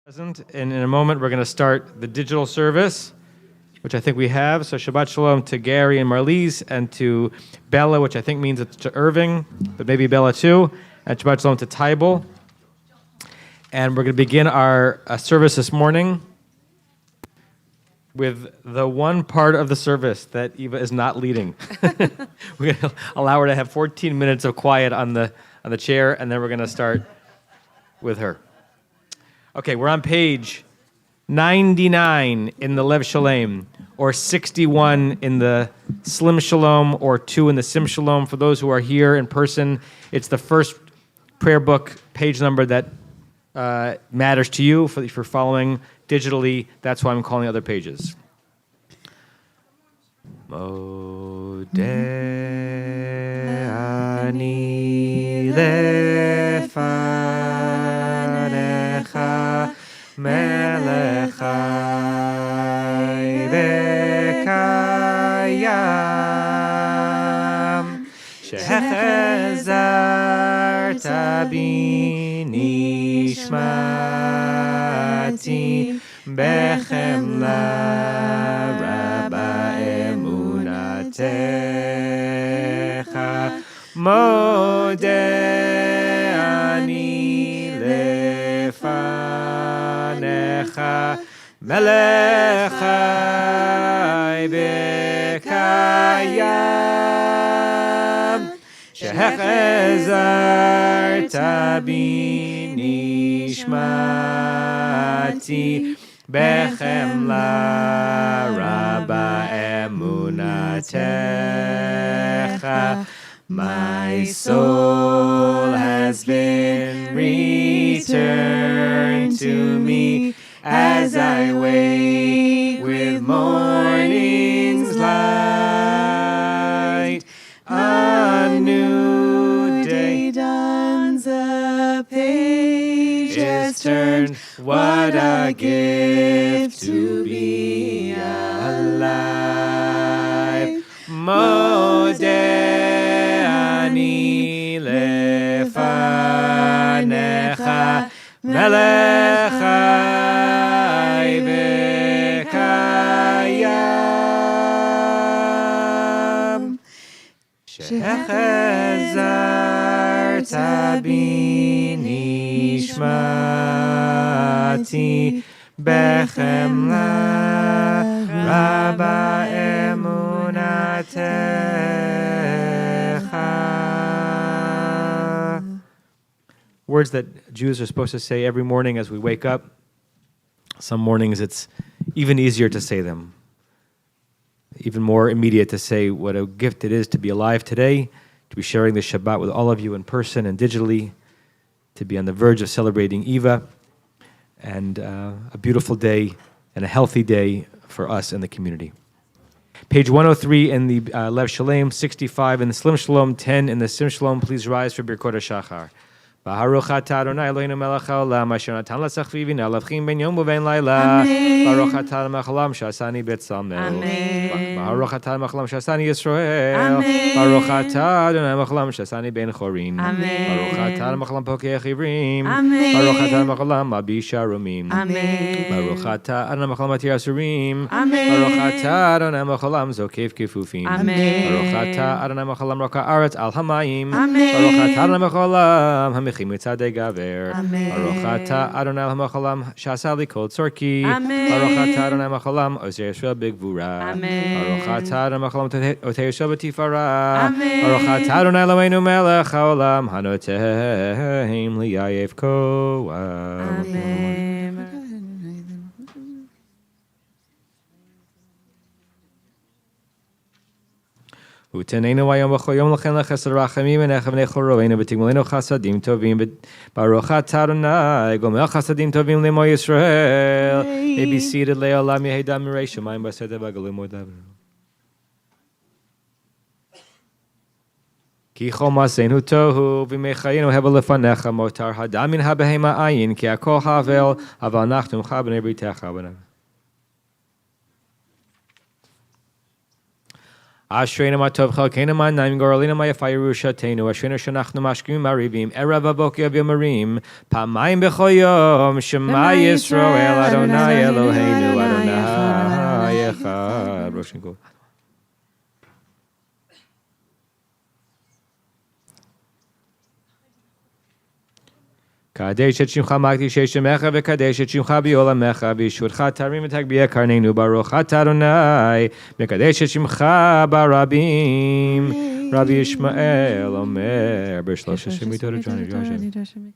Present, and in a moment we're going to start the digital service, which I think we have. So Shabbat Shalom to Gary and Marlise, and to Bella, which I think means it's to Irving, but maybe Bella too, and Shabbat Shalom to Tybal. And we're going to begin our service this morning with the one part of the service that Eva is not leading. We're going to allow her to have 14 minutes of quiet on the chair, and then we're going to start with her. Okay, we're on page 99 in the Lev Shalem, or 61 in the Slim Shalom, or 2 in the Sim Shalom. For those who are here in person, it's the first prayer book page number that matters to you. If you're following digitally, that's why I'm calling other pages. Modeh ani lefanecha melech chai v'kayam shechazarta bi nishmati bechemla rabba emunatecha modeh ani lefanecha melech chai v'kayam shechazarta bi nishmati bechemla rabba emunatecha. My soul has been returned to me as I wait with morning's light. A new day dawns, a page is turned. What a gift to be alive. Modeh ani lefanecha melech chai v'kayam shechazarta bi nishmati bechemla rabba emunatecha. Words that Jews are supposed to say every morning as we wake up. Some mornings it's even easier to say them. Even more immediate to say what a gift it is to be alive today, to be sharing the Shabbat with all of you in person and digitally, to be on the verge of celebrating Eva, and a beautiful day and a healthy day for us and the community. Page 103 in the Lev Shalem, 65 in the Slim Shalom, 10 in the Sim Shalom. Please rise for Birkot HaShachar. Baruch atah Adonai Eloheinu melech haolam asher natan l'sachvivin elavchim ben yom u'ben laila. Baruch atah mechalam shasani betzalmel. Baruch atah mechalam shasani Yisrael. Baruch atah Adonai mechalam shasani ben chorin. Baruch atah mechalam pokei chivrim. Baruch atah mechalam abi sharumim. Baruch atah Adonai mechalam atir asurim. Baruch atah Adonai mechalam zokev kifufim. Baruch atah Adonai mechalam roka aretz al hamayim. Baruch atah Adonai mechalam Mitzadei Gaver. Baruch atah Adonai L'Machalam Shasa Likol Tzorki. Baruch atah Adonai L'Machalam Osir Yisrael Bigvura. Baruch atah Adonai L'Machalam Otei Yisrael B'Tifara. Baruch atah Adonai Eloheinu Melech Haolam Hanoteim Liyayev Koam. Utenenu ayom b'chol yom l'chen l'chesed rachamim v'nechav nechoroenu v'tigmalenu chasadim tovim Baruch atah Adonai gomel chasadim tovim l'mo Yisrael. May be seated le'olam yehedam mirei shamayim b'aseder v'agalim modav. Ki chol maseinu tohu v'mechayinu hevel lefanecha motar hadam min habehema ayin ki akol havel aval nachtum cha b'nei britecha b'nei. Ashreinu ma tov chalkeinu ma naim goralinu ma yafai yerushatenu. Ashreinu shenachnu mashkim marivim. Erev aboker v'yomarim. Pamayim b'chol yom. Shema Yisrael Adonai Eloheinu Adonai Echad. Rosh Hashanah. Kadesh et shimcha magdish shemecha v'kadesh et shimcha b'yolamecha v'yishurcha tarim v'tagbiyah karneinu baruch atah Adonai v'kadesh et shimcha barabim. Rabbi Yishmael Omer b'shlosh shemitot Joshua.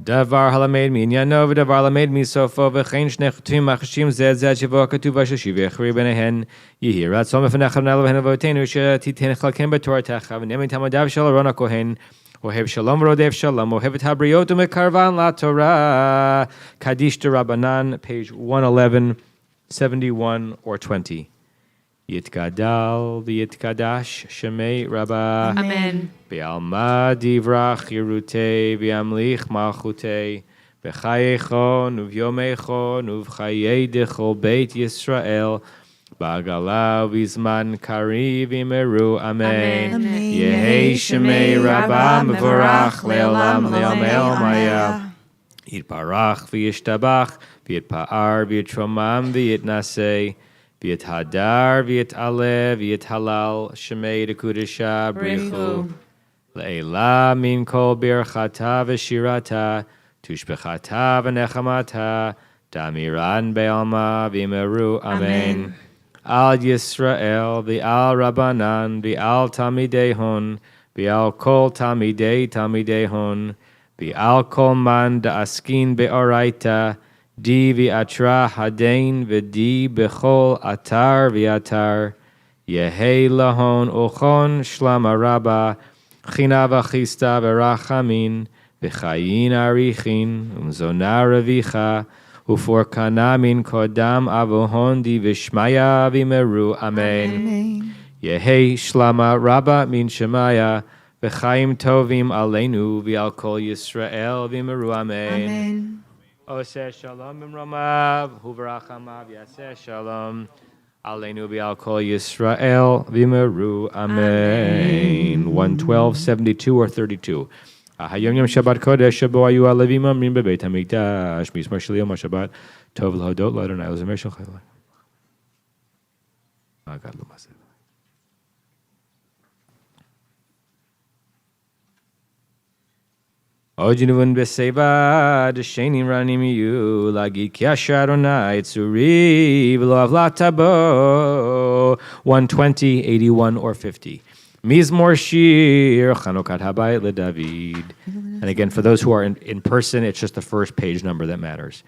Dvar halamed minyano v'davar halamed misofo v'chein shnei chutim machashim zed shavo katuv v'shashiv v'echri b'nehen yihi ratzon v'fenechem na'eloheinu v'avotenu she'titen chalkem b'toratecha v'nemin tamadav shel Aaron HaKohen ohev shalom v'rodev shalom ohev et habriot u'mekarvan la'Torah Kadish D'Rabbanan, page 111, 71 or 20. Yitgadal v'yitkadash shemei Rabbah. Amen. Be'alma divrach yirutei v'yamlich malchutei v'chayechon uv'yomechon uv'chayei dechol beit Yisrael ba'gala v'zman kariv imeru. Amen. Yehei shemei Rabbah mevorach le'olam le'amel maya. Yitbarach v'yishtabach v'yitpa'ar v'yitromam v'yitnasei v'yit hadar v'yit aleh v'yit halal shemei dekudesha brichu le'ela min kol birchata v'shirata tushbechata v'nechamata damiran be'alma v'imeru. Amen. Al Yisrael v'al Rabbanan v'al Tamidehon v'al kol Tamidehon v'al kol man da'askin be'oraita Di v'atra hadain v'di b'chol atar v'atar Yehei lahon ochon shlama rabba china v'chista v'rachamin v'chayin arichin umzona revicha ufor kanamin kodam avohon di v'shmaya v'imeru. Amen. Yehei shlama rabba min shemaya v'chayim tovim aleinu v'al kol Yisrael v'imeru. Amen. Oseh shalom b'mromav, huvarachamav yaseh shalom. Aleinu bi'al kol Yisrael v'meru. Amen. 112, 72 or 32. Hayom yom Shabbat kodesh shebo ayu alevim amrim bebeit hamikdash mismar shel yom Shabbat tov l'hodot l'Adonai l'zemer shel chayla. God l'maseh. Ojinuvun b'seva d'shenim ranim yu lagid ki asher Adonai tzuri v'lo avlatabo. 120, 81 or 50. Mizmor shir Chanukat habayit leDavid. And again, for those who are in person, it's just the first page number that matters.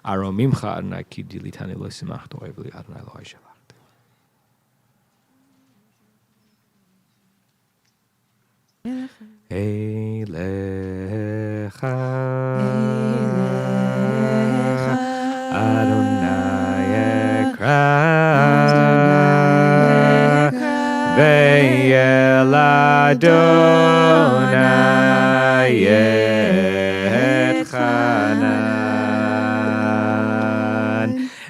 Arom mimcha Adonai ki dilitani lo simach to'ev li Adonai lo hayshavach. Eilecha Adonai ekra ve'el Adonai etchanan.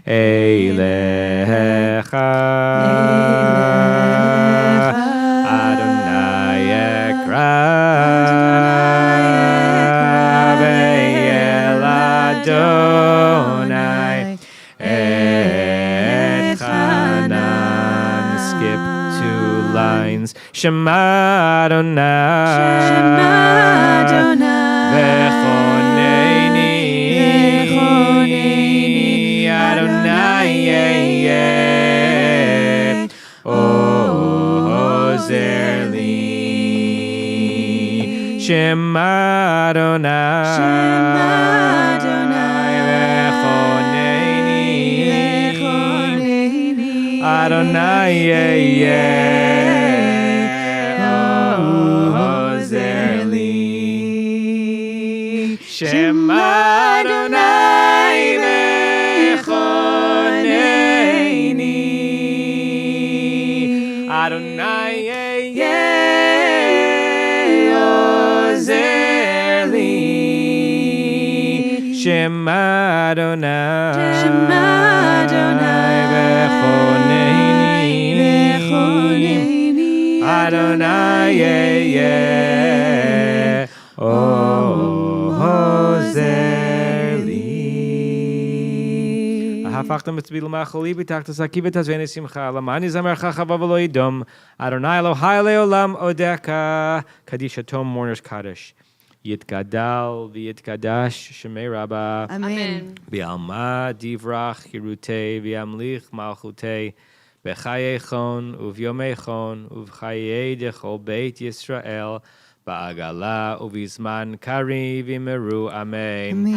Eilecha Adonai ekra Adonai etchanan. Skip 2 lines. Shema Adonai v'choneini Adonai ozer li. Shema Adonai v'choneini Adonai ozer li. Shema Adonai v'choneini Adonai ozer li. Shema Adonai. Shema Adonai. Bechoneni. Adonai yeh. הפכת מצבי למאכלי בתחת השקי ותזבני שמחה למעני זמרך חבב ולא ידום אדוני אלוהי לעולם עודך קדישתום mourners קדש יתגדל ויתקדש שמי רבה אמן. בעלמא דברך חירותי וימליך מלכותי בחיי חון וביומי חון ובחיי דכל בית ישראל בעגלה ובזמן קריב ימרו אמן.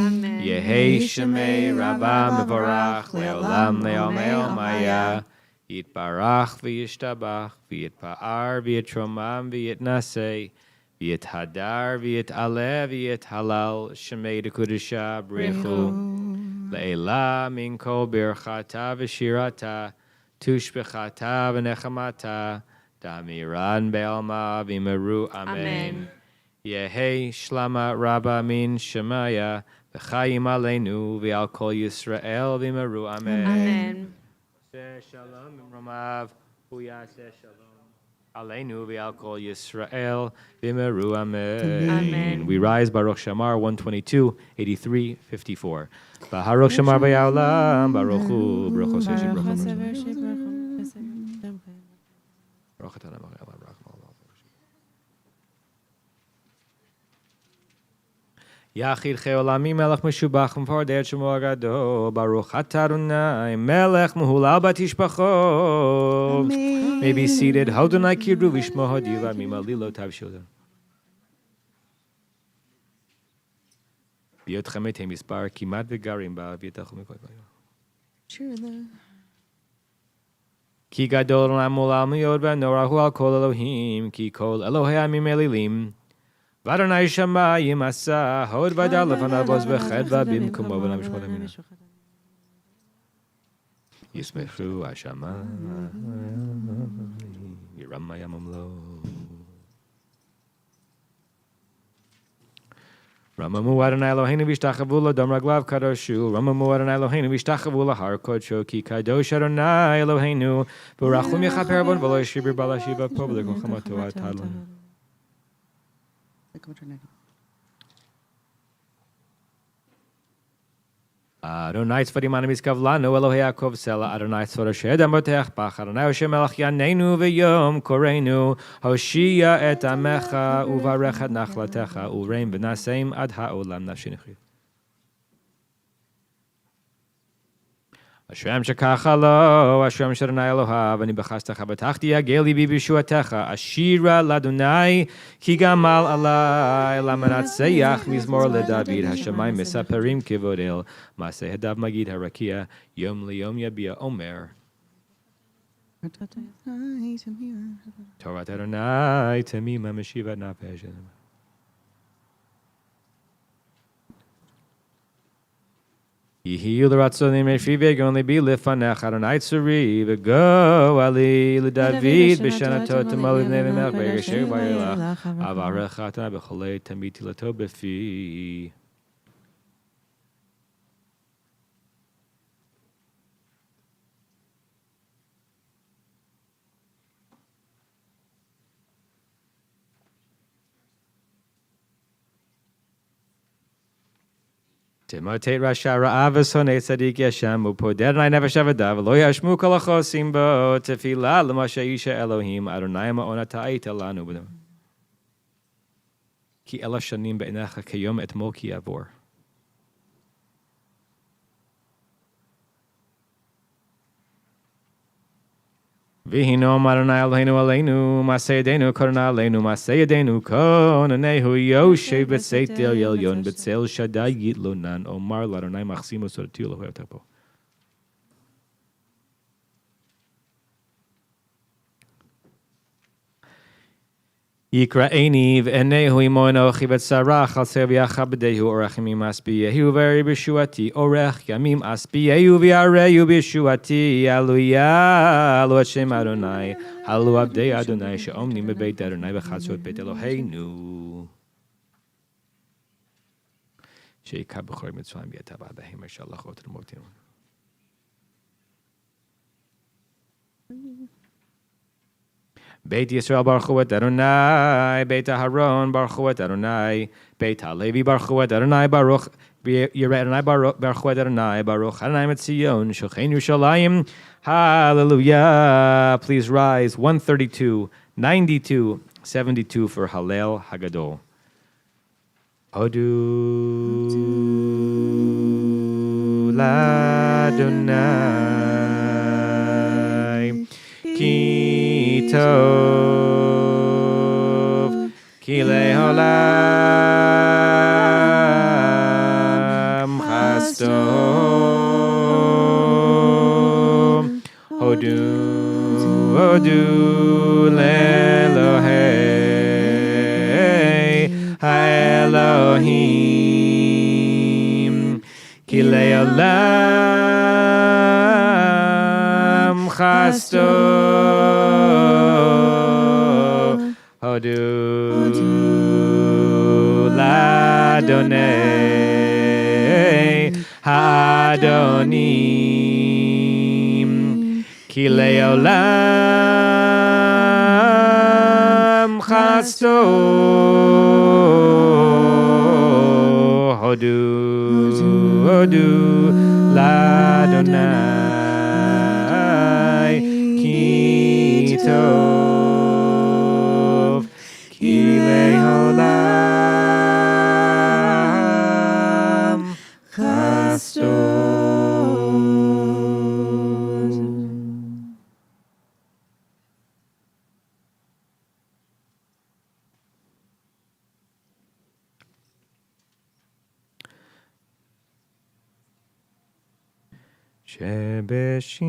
יהי שמי רבה מבורך לעולם לעולמי עולמיה. יתברך וישתבח ויתפאר ויתרומם ויתנשא ויתהדר ויתעלה ויתהלל שמי דקודשה בריחו לעילה מן כל ברכתה ושירתה תושבחתה ונחמתה דמירן בעלמא וימרו אמן. יהי שלמה רבה מן שמיה וחיים עלינו ועל כל ישראל וימרו אמן. אמן. עושה שלום במרומיו הוא יעשה שלום עלינו ועל כל ישראל וימרו אמן. Amen. We rise Baruch Shamar 122, 83, 54. Baruch Shamar B'Yaolam Baruch Hu Baruch Hu Seshi Baruch Hu Baruch Hu יחיד חי עולמי מלך משובח ומפאר את שמו הגדול ברוך אתה אדוני מלך מהולל בתשבחו may be seated הודוני קירבו ושמו הודיעו ועמים עלילותיו שלו בהיותכם מתי מספר כמעט וגרים בה ויתכו מכל כי גדול עולם עולם מאוד ונורא הוא על כל אלוהים כי כל אלוהי עמים אלילים ואדוני שמיים עשה הוד ודל לפניו עוז וחדווה במקומו ולמשפט אמינה ישמחו השמיים ירם ימם לו רממו אדוני אלוהינו וישתחוו לו דם רגליו קדושו רממו אדוני אלוהינו וישתחוו להר קודשו כי קדוש אדוני אלוהינו ברחום יכפר עוון ולא ישיבר בעל השיבה פה ולכל חמתו עתה לנו אדוני צפרים אנו משכב לנו אלוהי יעקב סלע אדוני צפר אשר אדם בוטח בך אדוני השם מלך יעננו ויום קוראנו הושיע את עמך וברך את נחלתך ורם ונשאים עד העולם נפשי נחיה אשרם שככה לו, אשרם שאדוני אלוהיו, אני בחסדך בטחתי יגל ליבי בישועתך, אשירה לאדוני, כי גמל עלי, למנצח מזמור לדוד, השמיים מספרים כבוד אל, מעשה הדב מגיד הרקיע, יום ליום יביע אומר. תורת אדוני תמימה משיבת נפש. יהי לרצון מפי וגאון ליבי לפניך אדוני צורי וגו עלי לדוד בשנתו תמלא בני ומלך ברגשר וילך אברך אתה בכל עת תמיד תהילתו בפי תמוטט רשע רעה ושונא צדיק ישם ופודד עלי נפש עבדיו ולא ישמו כל החוסים בו תפילה למשה איש האלוהים אדוני מעון אתה היית לנו כי 1000 שנים בעיניך כיום אתמול כי יעבור והינום אדוני אלוהינו עלינו מעשה ידינו קורנה עלינו מעשה ידינו כוננהו יושב בצאת עליון בצל שדי יתלונן אומר לאדוני מחסימו סודתי ולא יותר פה יקראני ועיניהו עמו אנוכי בצרה חסר ויכבדהו אורך ימים אספיהו וירא בישועתי אורך ימים אספיהו וירא בישועתי הללויה הללו את שם אדוני הללו עבדי אדוני שעומדים בבית אדוני בחצרות בית אלוהינו שיקע בכור מצרים ויתבע בהם אשר שלחות למותנו. בית ישראל ברכו את אדוני, בית אהרון ברכו את אדוני, בית הלוי ברכו את אדוני ברוך, ירא אדוני ברכו את אדוני ברוך, אדוני מציון, שוכן ירושלים, hallelujah. Please rise, 132, 92, 72 for Hallel Hagadol. Hodu l'Adonai, ki tov, ki le'olam chasto. Hodu, hodu le'Elohei ha'Elohim, ki le'olam chasto. Hodu l'Adonai ha'Adonim, ki le'olam chasto. Hodu, hodu l'Adonai, ki tov, ki le'olam chasto.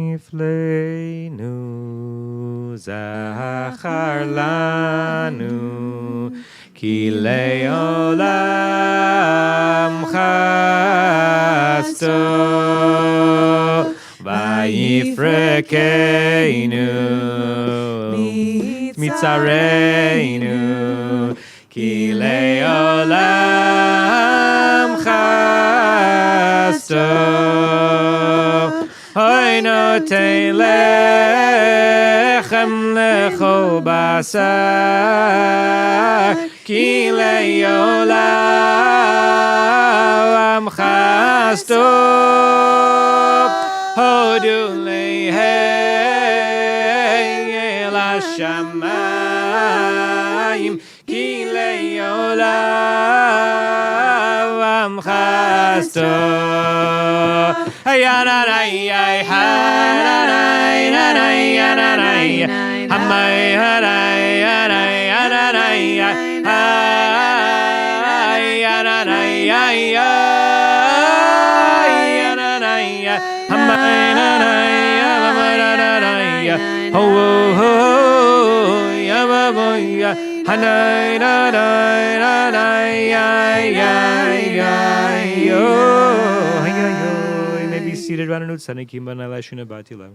שבשפלנו זכר לנו, כי לעולם חסדו, ויפרקנו מצרינו, כי לעולם חסדו. Hoy notei lechem lechol basar, ki le'olam chasto. Hodu le'hei el hashamayim, ki le'olam chasto. Hayananai, hananai, hananai, hananai, hamai, hanai, hanai, hananai, hananai, hananai, hamai, hanai, hananai, ho, ho, yamaboya, hanai, hanai, hanai, yo. Seated around an utsani kimba na lashuna batila.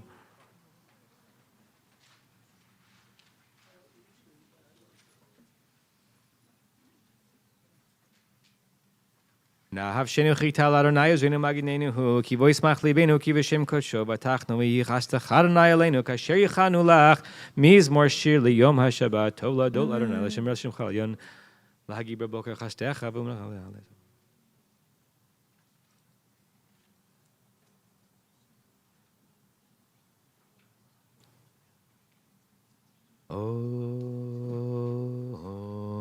Na hav shenu chital Adonai zenu maginenu hu ki voice mach libenu ki v'shem kosho batachnu yichasta Adonai aleinu kasher yichanu lach mizmor shir liyom haShabbat tov ladol Adonai l'shem rashim chalayon lahagi b'boker chastecha v'umnach.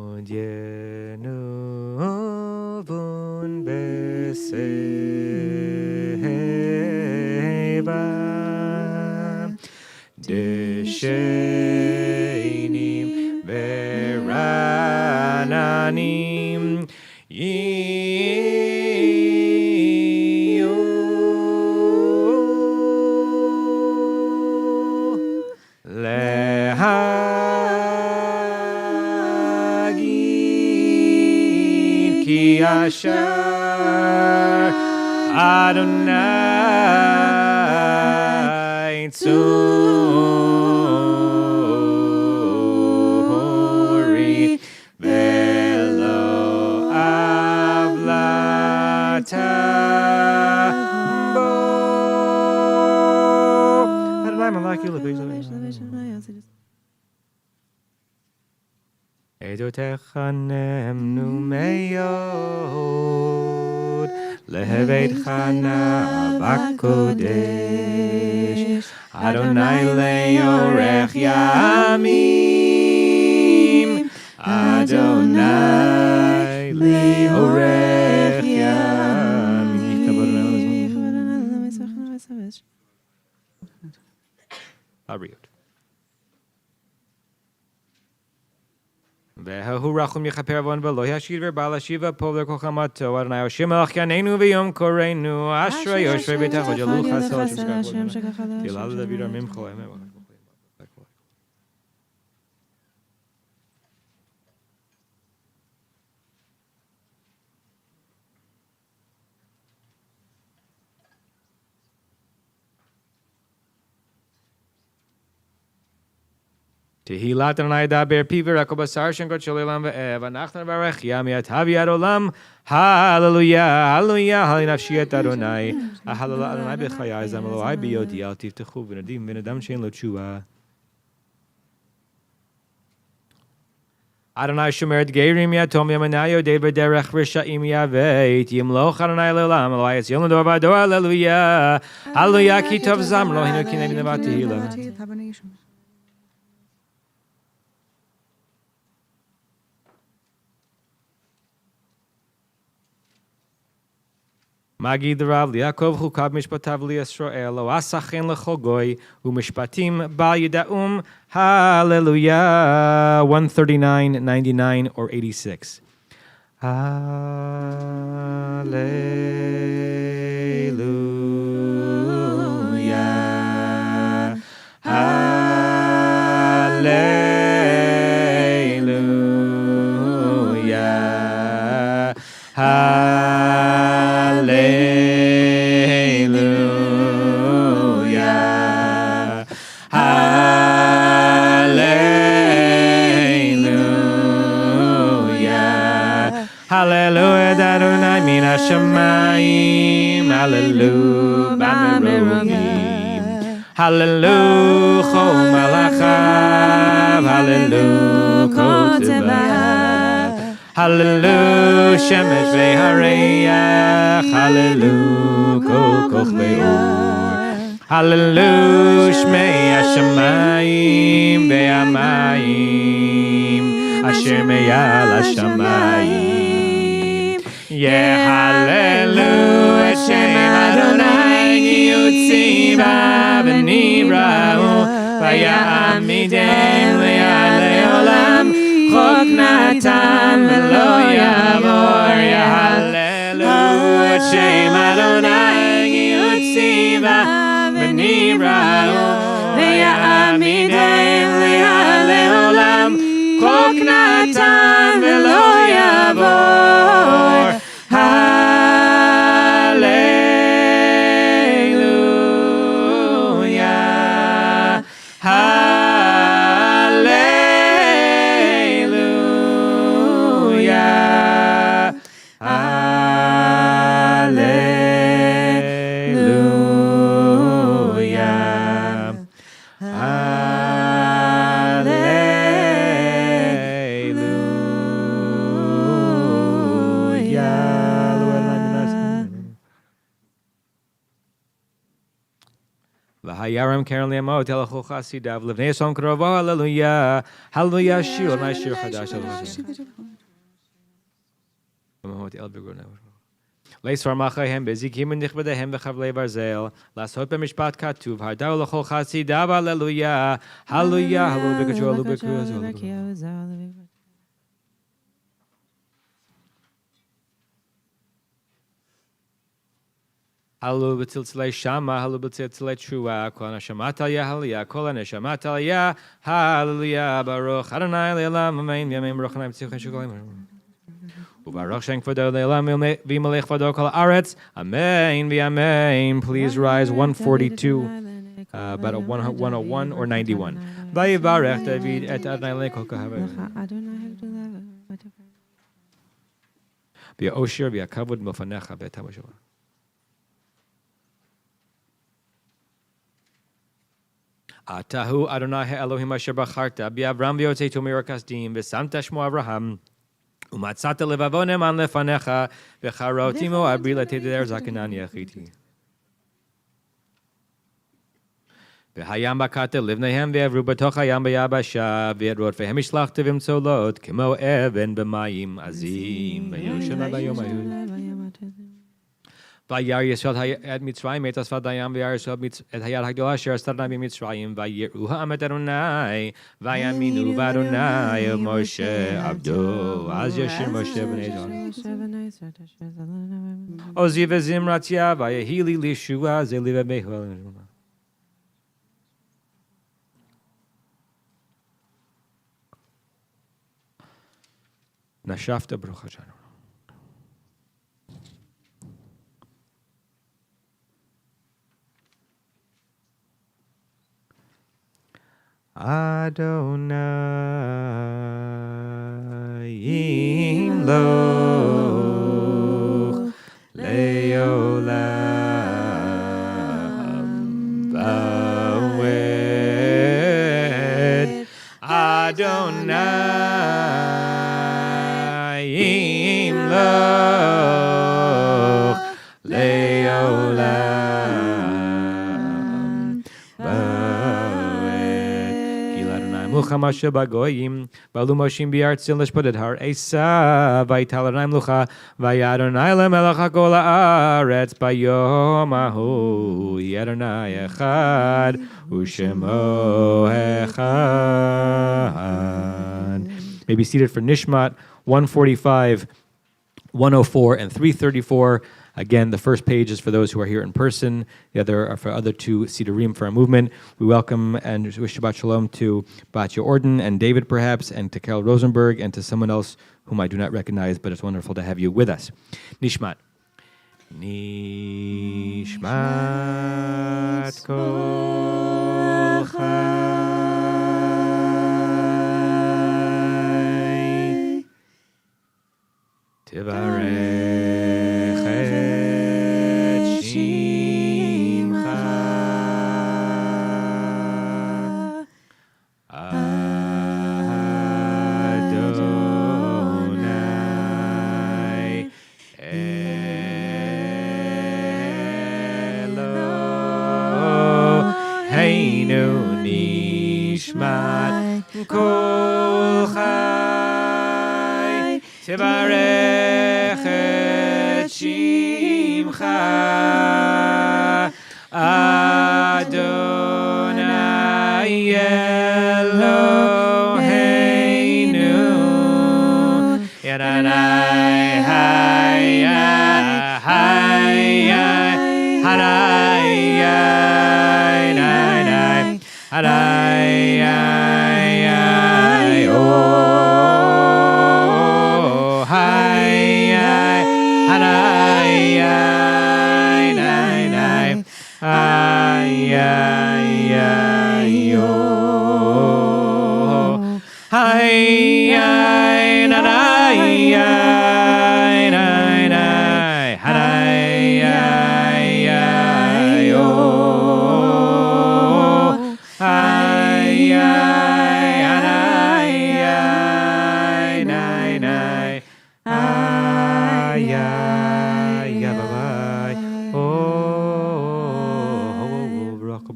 Odienu vun beseva deshenim verananim Asher Adonai Tzuri Velo Avla עדותיך נאמנו מאוד, לביתך נא בקודש, אדוני לאורך ימים, אדוני לאורך ימים. הבריאות. והוא רחום יכפר עוון ולא ישית ורבה להשיב פה לכל חמתו, אדוני הושע מלך יעננו ויום קוראנו, אשרי יושבי ביתך וג'לו חסר השם שככה תהילה לדוד עמך ימי וחג. תהילת אדוני ידבר פיו ורקו בשר שנקות של עולם ואב, אנחנו נברך ים יתהב יד עולם, הללויה, הללויה, הלי נפשי את אדוני, ההללה אדוני בחיי, זעם אלוהי ביודי, אל תבטחו ונדים ונדם שאין לו תשועה. אדוני שומר את גרים יתום ימנה יודד בדרך רשעים יבט, ימלוך אדוני לעולם, אלוהי יציון לדור ודור, הללויה, הללויה, כי טוב זעם אלוהינו כי נביא נבט תהילה. מגיד רב ליעקב חוקיו משפטיו לישראל, לא עשה חן לכל גוי, ומשפטים בל ידעום, hallelujah, 139, 99, or 86. Hallelujah, hallelujah, hallelujah, hallelujah, hallelujah, Adonai min hashamayim, hallelujah, b'merogim, hallelujah, chol malachav, hallelujah, kotevav, hallelujah, shemesh ve'hareach, hallelujah, kol kochvei or, hallelujah, shmei hashamayim ve'amayim, asher meyal hashamayim. Yeah, hallelujah, Shem Adonai yutziva v'nibra'u, v'ya'amidem le'olam, chok natan v'lo yavor. Yeah, hallelujah, Shem Adonai yutziva v'nibra'u, v'ya'amidem le'olam, chok natan v'lo yavor. Hallelujah, hallelujah, hallelujah, Vahayaram Karen Liamot, Elachu Chasidav, Livnei Som Krovo, Hallelujah, Hallelujah, Shir, my Shir Chadash, Leis Farmachahem, Bezikim and Nichbedehem, Bechavle Barzel, Lasot Bemishpat Katuv, Hardao Lachol Chasidav, Hallelujah, Hallelujah, Hallelujah, Halu b'tziltzilei shama, halu b'tziltzilei trua, kol neshamat aliyah, aliyah, kol neshamat aliyah, hallelujah, baruch Adonai le'olam, amen, v'yamein baruch Adonai b'tzichon shukolim. U'baruch shen kvodo le'olam, v'yimalech kvodo kol haaretz, amen, v'yamein. Please rise 142, about a 101 or 91. Vayivarech David et Adonai le'kol kahav. V'ya'oshir v'ya'kavod m'ofanecha be'etam ha'shavah. Atahu Adonai Elohim asher bacharta bi'Avram v'yotzeitu mi'ur kasdim v'samta shmo Avraham umatzata levavonem an lefanecha v'charotimo abri l'teder zakenani achiti. V'hayam bakate livnehem ve'avru b'toch hayam b'yabasha ve'rot ve'hem ishlachta v'imtzolot kimo even b'mayim azim v'yoshem b'yom hayud. Vayar Yisrael at Mitzrayim et asfad hayam v'yar Yisrael et hayar hagdolah asher astadna b'Mitzrayim vayiru ha'am et Adonai vayaminu v'Adonai of Moshe abdo az yashir Moshe b'nei Zon ozi v'zimratia vayahili lishua zelive behol. Nashafta Baruch Hashem. Adonai Imloch Leolam Vawed Adonai Imloch Leolam Mucha Mashe Bagoyim, Balu Moshim Biartzil Lishpodet Har Esa, Vaital Anaim Lucha, Vayadonai Lemelech HaKol Haaretz, Bayom Ahu, Yadonai Echad, Ushemo Echad. May be seated for Nishmat 145, 104, and 334. Again, the first page is for those who are here in person. The other are for other two Sidurim for our movement. We welcome and wish Shabbat Shalom to Batya Orden and David, perhaps, and to Carol Rosenberg, and to someone else whom I do not recognize, but it's wonderful to have you with us. Nishmat. Nishmat Kol Chai Tivarech Kol Chai Tivarech et Shimcha Adonai Eloheinu Yadonai Hayya Hayya Hayya Hayya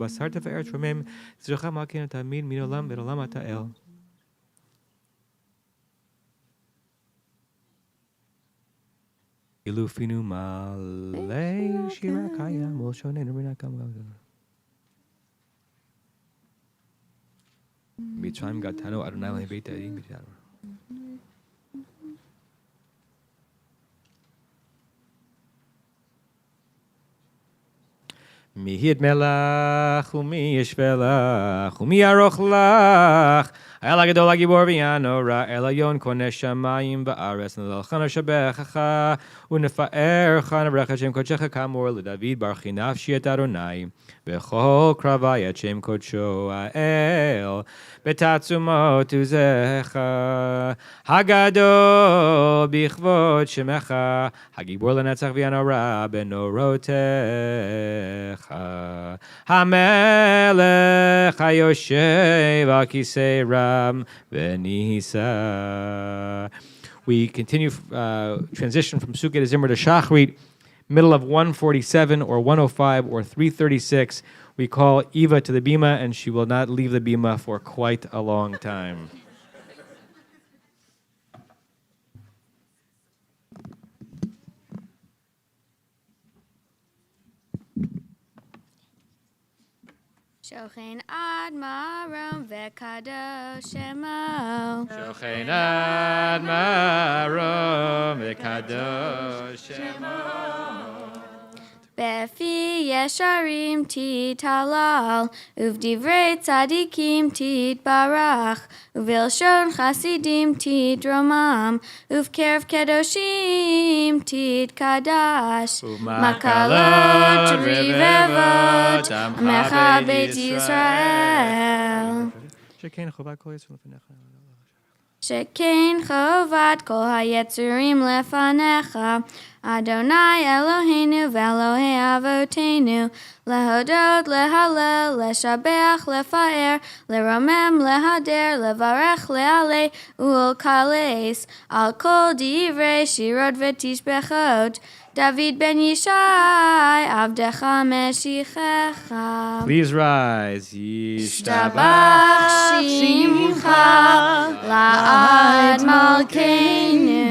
Sarta ve'eretz romim zrucha makin tamid minolam v'olam ata el. Ilufinu malei shira kaya mol shonen rina kam. Mitzrayim gatanu Adonai lebeita edim b'tanu. Mi hid melach umi yishvelach umi aroch lach el hagadol hagibor v'yanora el hayon koneh shamayim va'aretz nelchan hashabechacha unefa'ercha nevrecha shem kodshecha kamor leDavid barchi nafshi et Adonai v'chol kravai et shem kodsho ha'el b'tatzumot uzecha hagadol bichvod shemecha hagibor lenetzach v'yanora benorotecha. Hamelech hayoshev al kisei ram v'nisa. We continue transition from Sukkot to Zimmer to Shachrit, middle of 147 or 105 or 336. We call Eva to the bima, and she will not leave the bima for quite a long time. Shochen ad marom v'kadosh shemo. Shochen ad marom v'kadosh shemo. Befi yesharim titalal, uvdivrei tzadikim titbarach, uvilshon chasidim titromam, uvkerv kedoshim titkadash, makalot rivevot, amecha beit Yisrael. Shekein chovat kol yetzer lefanecha. Shekein chovat kol hayetzurim lefanecha, Adonai Eloheinu v'Elohei Avotenu, lehodot, lehalel, leshabeach, lefaer, leromem, lehader, levarech, leale, u'olkales, al kol divrei shirot v'tishbechot, David ben Yishai, avdecha meshichecha. Please rise. Yishtabach shimcha la'ad malkeinu.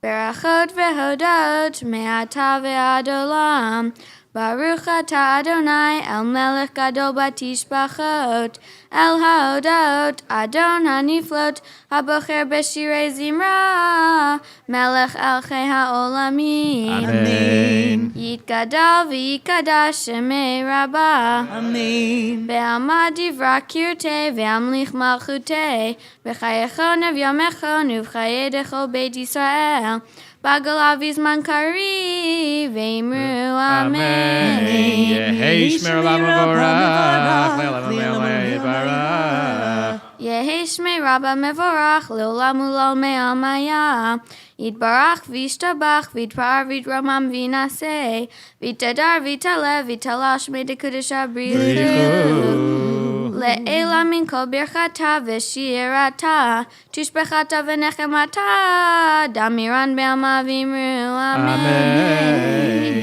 Berachot vehodot me'ata ve'ad olam. Baruch atah Adonai el melech gadol batishbachot. El haodot Adon haniflot habocher b'shirei zimra. Melech elchei ha'olamim. Amen. Yitgadal v'yikadash shemei rabbah. Amen. Be'alma divra kirtei ve'amlich malchutei. B'chayechon of yomechon uv'chayei dechol beit Yisrael. Bagel avizman kari ve'imru amen. Yehei shmer olam mevorach, le'olam me'almei Yehei shmei rabba mevorach, le'olam ulal me'almaya. Yitbarach v'yishtabach, v'yitpar v'yitramam v'yinaseh, v'yitadar v'yitalev, v'yitala shmei dekudesh abrichu. Le'ela min kol birchata v'shirata, tishbechata v'nechemata, damiran be'alma v'imru amen.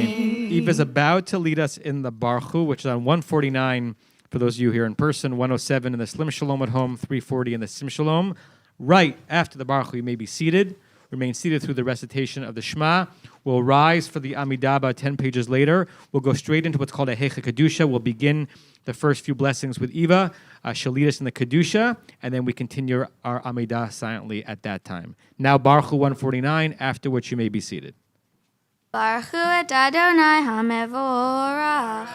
Eve is about to lead us in the Baruch, which is on 149 for those of you here in person, 107 in the Slim Shalom at home, 340 in the Sim Shalom. Right after the Baruch, you may be seated. Remain seated through the recitation of the Shema. We'll rise for the Amidah about 10 pages later. We'll go straight into what's called a Hecha Kedusha. We'll begin the first few blessings with Eva. She'll lead us in the Kedusha, and then we continue our Amidah silently at that time. Now, Baruch 149, after which you may be seated. Baruch hu et Adonai hamevorach.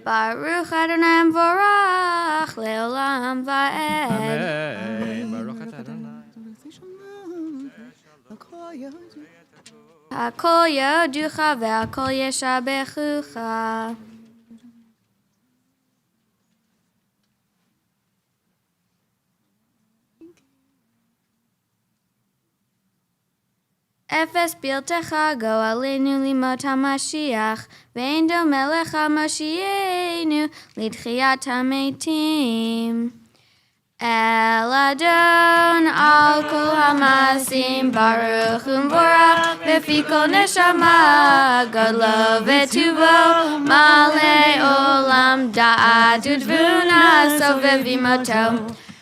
Baruch Adonai mevorach le'olam va'ed. Amen. Baruch atah Adonai. Hakol yoducha ve'akol yeshabechucha. Efes piltecha go alenu limot hamashiach, ve'en domeh lecha moshienu lidchiyat hametim. El Adon al kol hamasim baruch umvorach befi kol neshama gadlo vetuvo malei olam da'at udvuna sovevimoto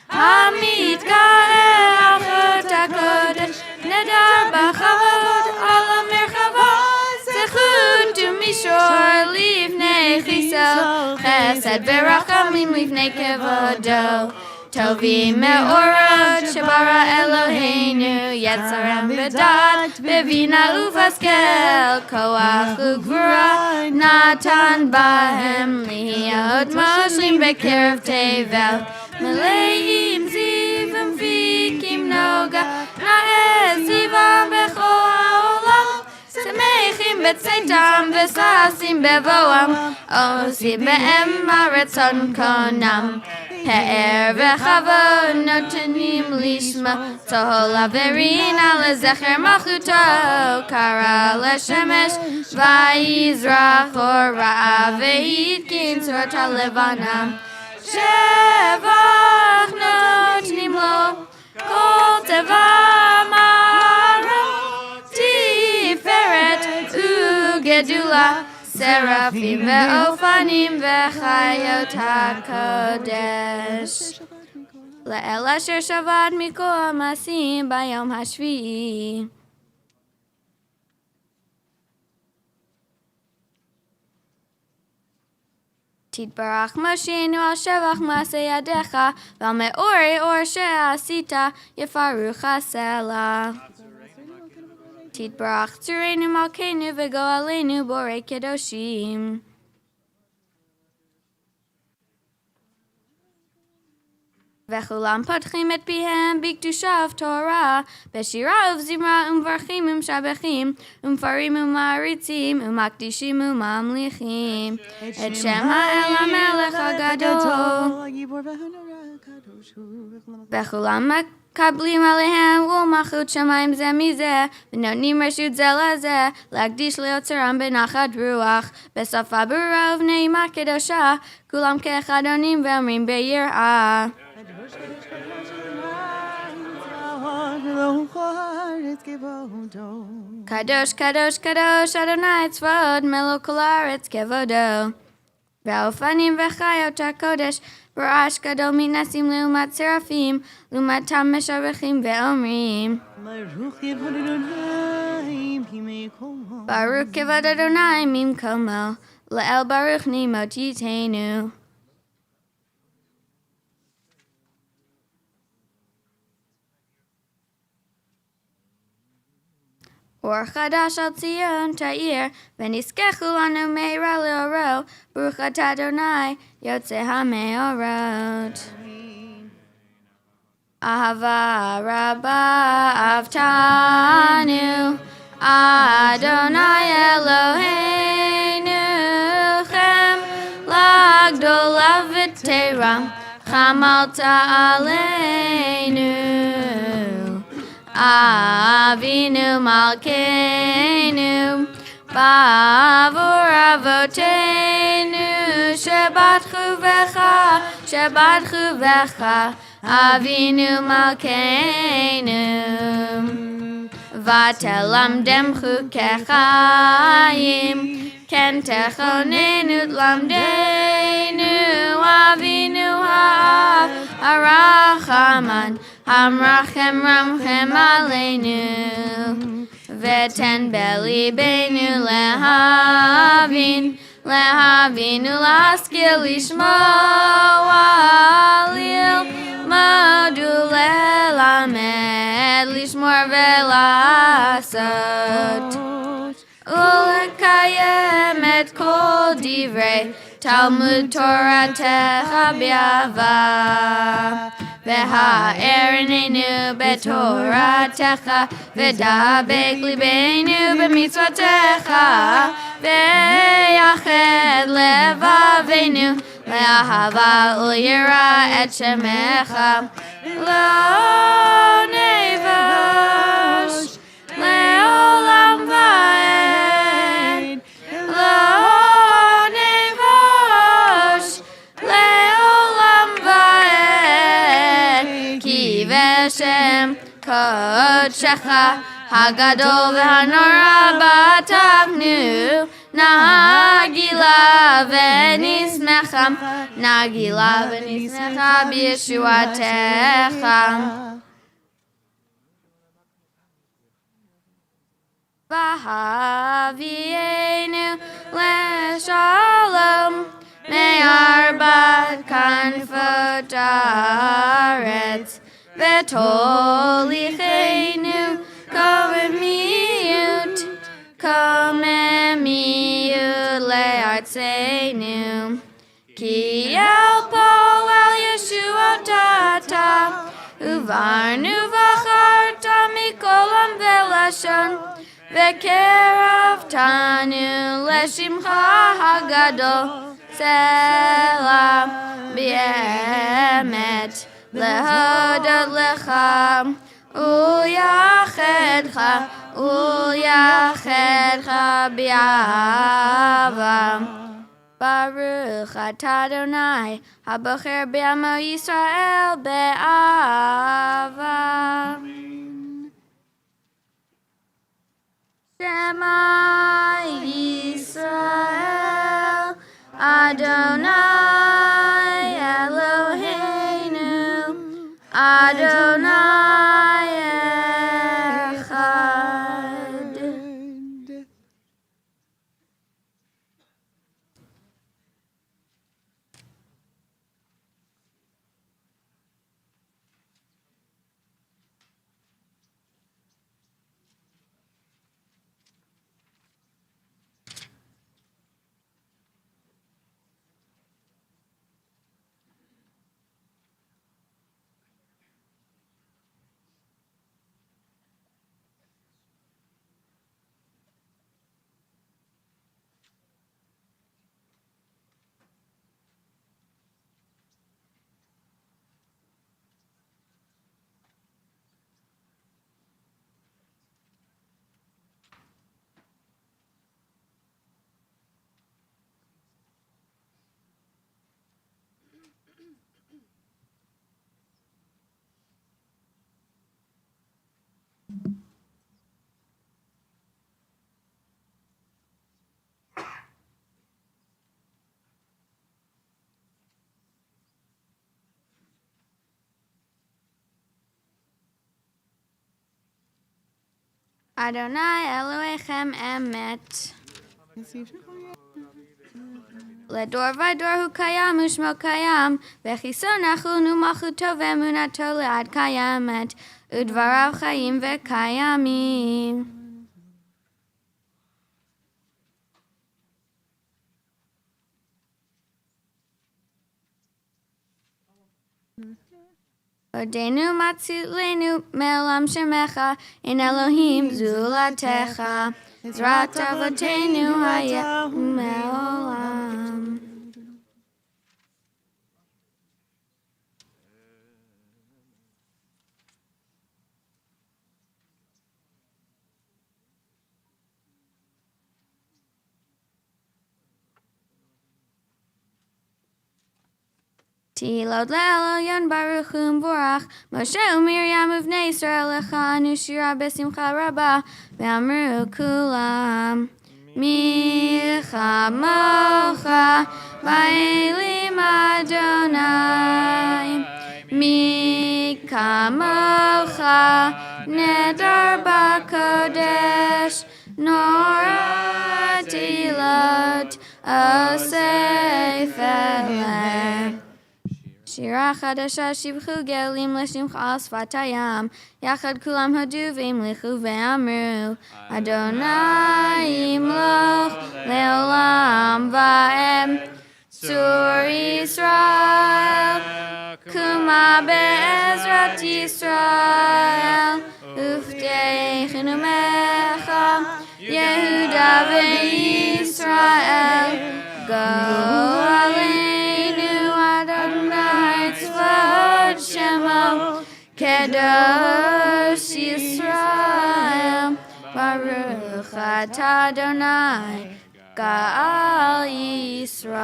hamit gael achot hakodesh nedar b'chavod ala merchavot zechut umishor lifnei chisel chesed v'rachamim lifnei kevodo Tovim me'orot shebara Eloheinu Yetzaram v'dat bevina uvaskel Koach ugvura natan bahem Lihiyot moshlim bekerev tevel Meleim zivim vikim noga Na'ez zivam bechol ha'olam Semechim betzeitam v'sasim bevoam Osim be'em ha'retzon konam פאר וכבוד נותנים לשמו, תוהל אוורינה לזכר מלכותו, קרא לשמש ויזרח אור רעה והתקין צורת הלבנה. שבח נותנים לו כל טבע מרום, תפארת וגדולה, שרפים ואופנים וחיות הקודש. לאל אשר שבת מכל המעשים ביום השביעי. תתברך משינו על שבח מעשה ידיך, ועל מאורי אור שעשית יפרוך הסלע. תתברך צורנו מלכנו וגואלנו בורא קדושים. וכולם פותחים את פיהם בקדושה ובתורה, בשירה ובזמרה ומברכים ומשבחים, ומפרים ומעריצים, ומקדישים וממליכים את שם האל המלך הגדול. וכולם מקבלים עליהם ומלכות שמיים זה מזה, ונותנים רשות זה לזה, להקדיש ליוצרם בנחת רוח, בשפה ברורה ובנעימה קדושה, כולם כאחד עונים ואומרים ביראה. קדוש קדוש קדוש אדוני צבאות מלוא כל הארץ כבודו. והאופנים וחיות הקודש ברעש גדול מנסים לעומת שרפים, לעומתם משבחים ואומרים ברוך כבוד אדוני ממקומו, לאל ברוך נמות יתנו. אור חדש על ציון תאיר, ונזכחו לנו מהרה לאורו, ברוך אתה אדוני יוצא המאורות. אהבה רבה אהבתנו, אדוני אלוהינו, חמלה גדולה ותורה, חמלת עלינו. אבינו מלכנו, בעבור אבותינו, שבטחו בך, שבטחו בך, אבינו מלכנו. ותלמדם חוקי חיים, כן תכוננו תלמדנו, אבינו האב הרחמן, המרחם רחם עלינו, ותן בליבנו להבין ולהשכיל לשמוע, ללמוד וללמד, לשמור ולעשות, ולקיים את כל דברי תלמוד תורתך באהבה. והאר עינינו בתורתך, ודבק ליבנו במצוותיך, ויחד לבבינו לאהבה וליראה את שמך. לא נבוש לעולם ועד, לא נבוש לעולם ועד, כי בשם קודשך הגדול והנורא בטחנו, נגילה ונשמחה, נגילה ונשמחה בישועתך. והביאנו לשלום מארבעת כנפות הארץ, ותוליכנו קוממיות, קוממיות לארצנו. כי אל פועל ישועת אתה, וברנו בחרת מכל עם ולשון, וקרבתנו לשמך הגדול, סלע באמת. להודות לך ולייחדך באהבה. ברוך אתה אדוני הבוחר בעמו ישראל באהבה. שמע ישראל אדוני אלוהינו אדוני אחד. Adonai Elohechem emet. לדור ודור הוא קיים ושמו קיים, וחיסון נכון ומלכותו ואמונתו לעד קיימת, ודבריו חיים וקיימים. עודנו מצילנו מעולם שמך, אין אלוהים זולתך, עזרת אבותינו היה מעולם. תהילות לאלוהיון ברוך ומבורך, משה ומרים ובני ישראל לכנו שירה בשמחה רבה, ואמרו כולם, מי כמוך באלים אדוני, מי כמוך נדר בקודש, נורא תהילות אוסף אליהם. שירה חדשה שיבחו גלים לשמחה על שפת הים, יחד כולם הודו והמליכו ואמרו, אדוני ימלוך לעולם ועד. צור ישראל, קומה בעזרת ישראל, ופתח נאומך, יהודה וישראל, גואלנו צבאות שמו, קדוש ישראל, ברוך אתה אדוני, גאל ישראל.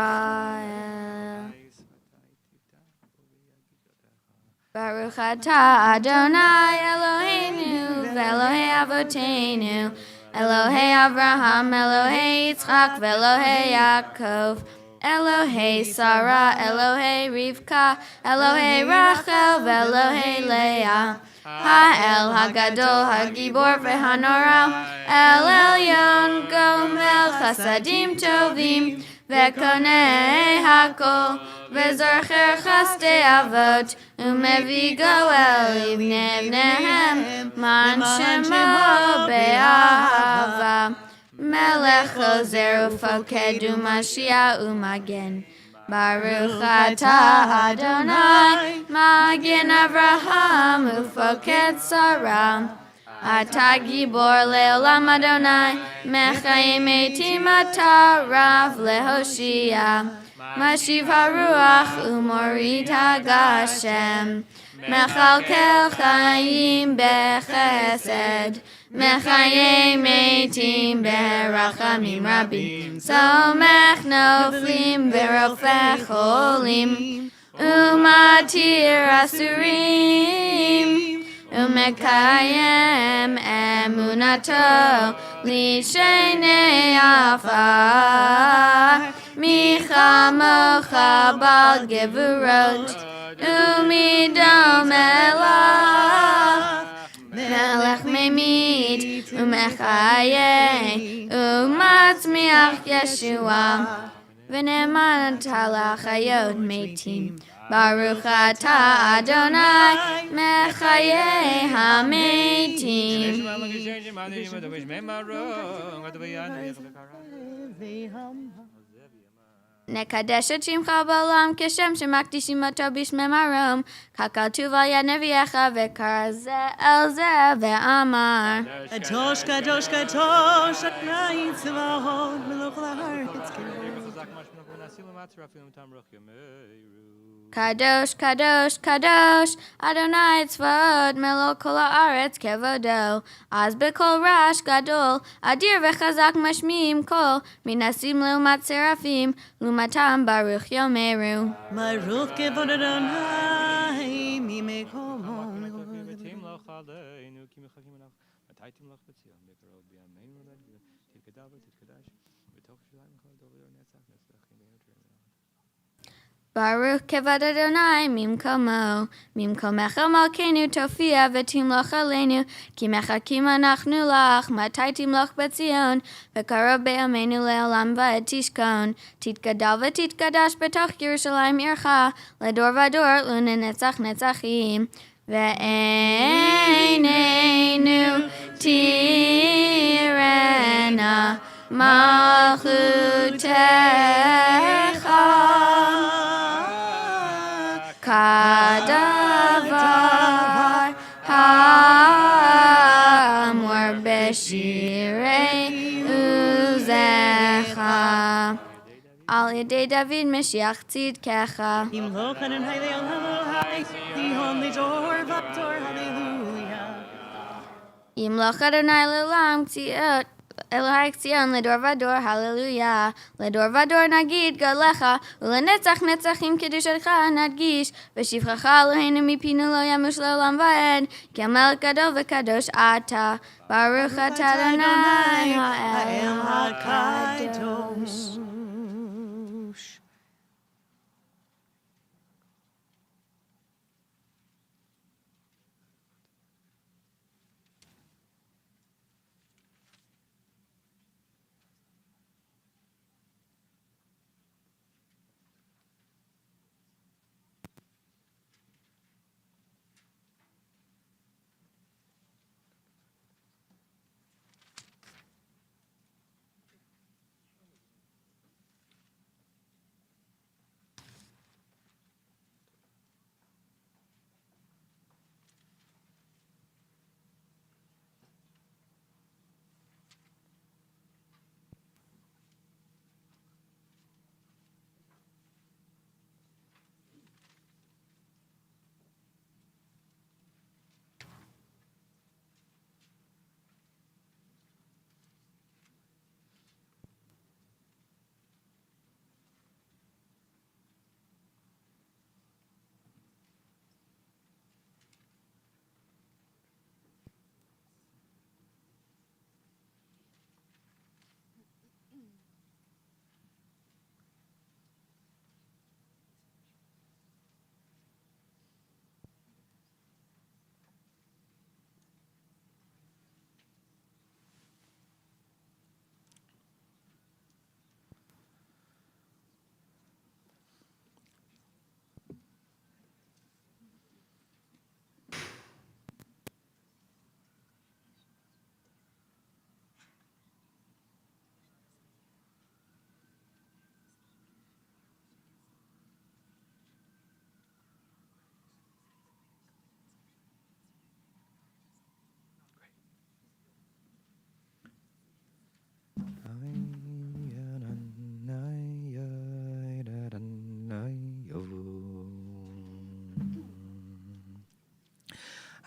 ברוך אתה אדוני אלוהינו ואלוהי אבותינו, אלוהי אברהם, אלוהי יצחק ואלוהי יעקב, אלוהי שרה, אלוהי רבקה, אלוהי רחל ואלוהי לאה, האל הגדול, הגיבור והנורא, אל עליון גומל חסדים טובים, וקונה הכל, וזוכר חסדי אבות, ומביא גואל לבני בניהם, מן שמו באהבה. מלך עוזר ופוקד ומשיע ומגן, ברוך אתה אדוני, מגן אברהם ופוקד שרה. אתה גיבור לעולם אדוני, מחיים מתים אתה רב להושיע. Mashiv haruach umorit hagashem. Mechalkel chayim bechesed. Mechaye meitim berachamim rabim. Somech noflim verofech cholim. Umatir asurim. Umekayem emunato lishenei afar. Michamocha bal gevurot umidom elach. Melech memit umechaye umatzmiach Yeshua. V'ne'eman talachayot metim. Baruch atah Adonai mechaye hametim. Nekadesh et shimcha b'olam keshem shemakdishim oto b'shmei marom. Kakal tuval yad neviecha v'kara zeh el zeh ve'amar. Kadosh, kadosh, kadosh, Adonai tzvaot melech haaretz Kadosh, kadosh, kadosh, Adonai tzvaot melech kol haaretz kevodo. Az b'kol rash gadol, adir v'chazak mashmiim kol, minasim leumat serafim, lumatam baruch yomeru. Baruch kevod Adonai mimekomo. Baruch kevad Adonai mimkomo, mimkomecha malkeinu tofia v'timloch aleinu, ki mechakim anachnu lach, matai timloch betzion, v'karov be'ameinu le'olam va'ed tishkon, titgadal v'titgadash betoch Yerushalayim ircha, ledor vador u'nenetzach netzachim, ve'einenu tirena malchutecha. Kadavar hamor b'shirei uzecha. Al yedei David Mashiach tzidkecha. Yimloch Adonai le'olam Elohai, Zihon Dvar Torah, hallelujah. Yimloch Adonai le'olam tziot. Elohai Tzion ledor vador, hallelujah. Ledor vador nagid galecha, ulenetzach netzachim kedushacha nadgish, v'shivchacha Eloheinu mipinu lo yamush le'olam va'ed, ki hamelech gadol v'kadosh ata, baruch atah Adonai ha'el hakadosh.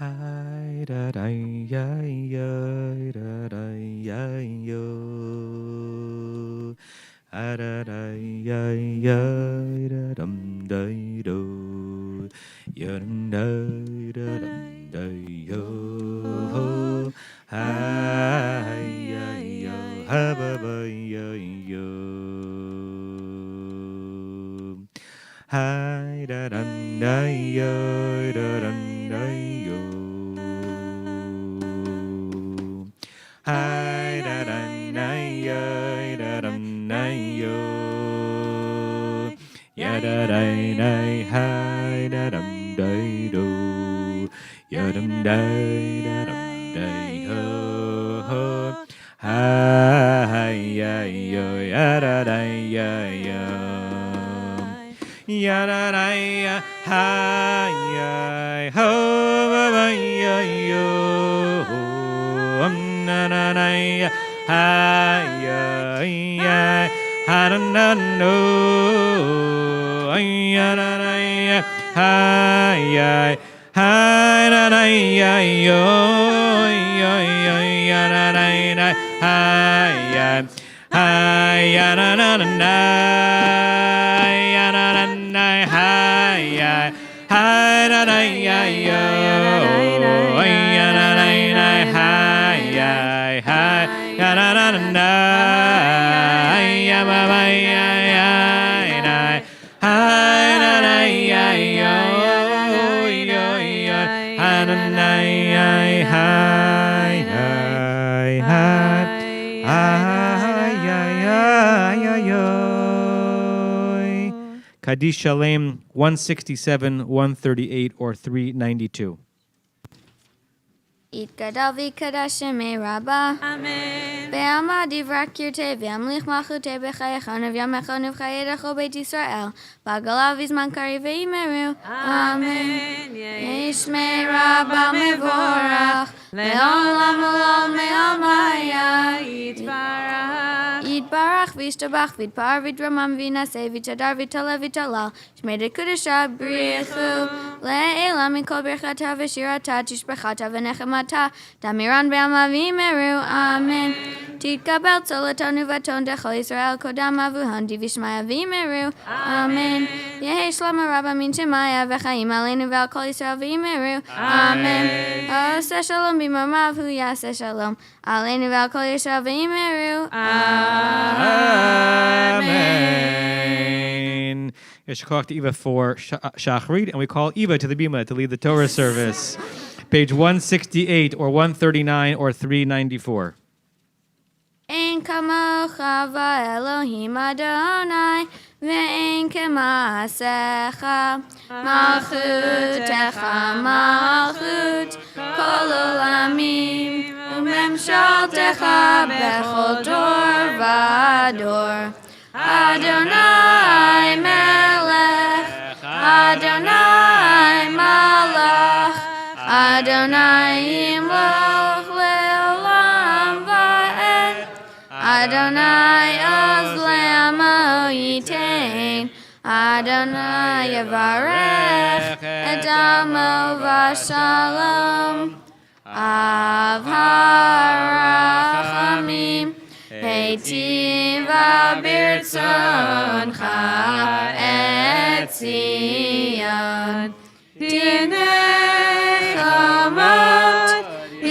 Ay da da ya ya da da ya yo. A da da ya ya da dum da do. Ya dum da da dum da yo. Hi ya yo. Ha ba ba ya yo. Hi da dum da yo da dum da yo. Hi da dum da yo da dum da yo. Ya da da da hi da dum da do. Ya dum da dum da ho. Hi ya yo ya da da ya yo. Ya da da ya hi ya ho ba ya yo. Na na na ya hi ya ya ha na na no. Ya da da ya hi ya hi da da ya yo. Ya da da da hi ya hi ya na na na. Ya da da da hi ya hi da da ya yo. Ya da da da hi ya hi ya da da da ya ba ba ya ya da hi da da ya yo yo yo ha da da ya hi hi hi yo. Kaddish Shalem 167, 138, or 392. יתגדל ויקדש שמי רבה. אמן. בעלמא דברי קרתי וימליך מלכותי בחייכון ובימיך ובחיי לכל בית ישראל. בעגלה בזמן קריב ויאמרו אמן. יהי שמי רבה מבורך לעולם עולם מעלמיה יתברך. יתברך וישתבח ויתפאר ויתרומם וינשא ויתהדר ויתעלה ויתהלל. שמי דקדושה בריחו לעילה מכל ברכתה ושירתה תשבחתה ונחמתה דמירן בעלמא ויאמרו אמן. תתקבל צולתנו וטון דכל ישראל קודם אבוהן דבשמיא ויאמרו אמן. יהי שלום רבה מן שמיא וחיים עלינו ועל כל ישראל ויאמרו אמן. העושה שלום במרומיו הוא יעשה שלום עלינו ועל כל ישראל ויאמרו Amen. Yeshkoch to Eva for Shachrit, and we call Eva to the Bima to lead the Torah service. Page 168 or 139 or 394. אין כמוך ואלוהים אדוני ואין כמעשיך מלכותך מלכות כל עולמים וממשלתך בכל דור ודור אדוני מלך אדוני מלך אדוני ימלוך לעולם ועד Adonai oz le'amo yitain Adonai yavarech et amo v'shalom Av harachamim heitiva birtzoncha et Zion Tinechamot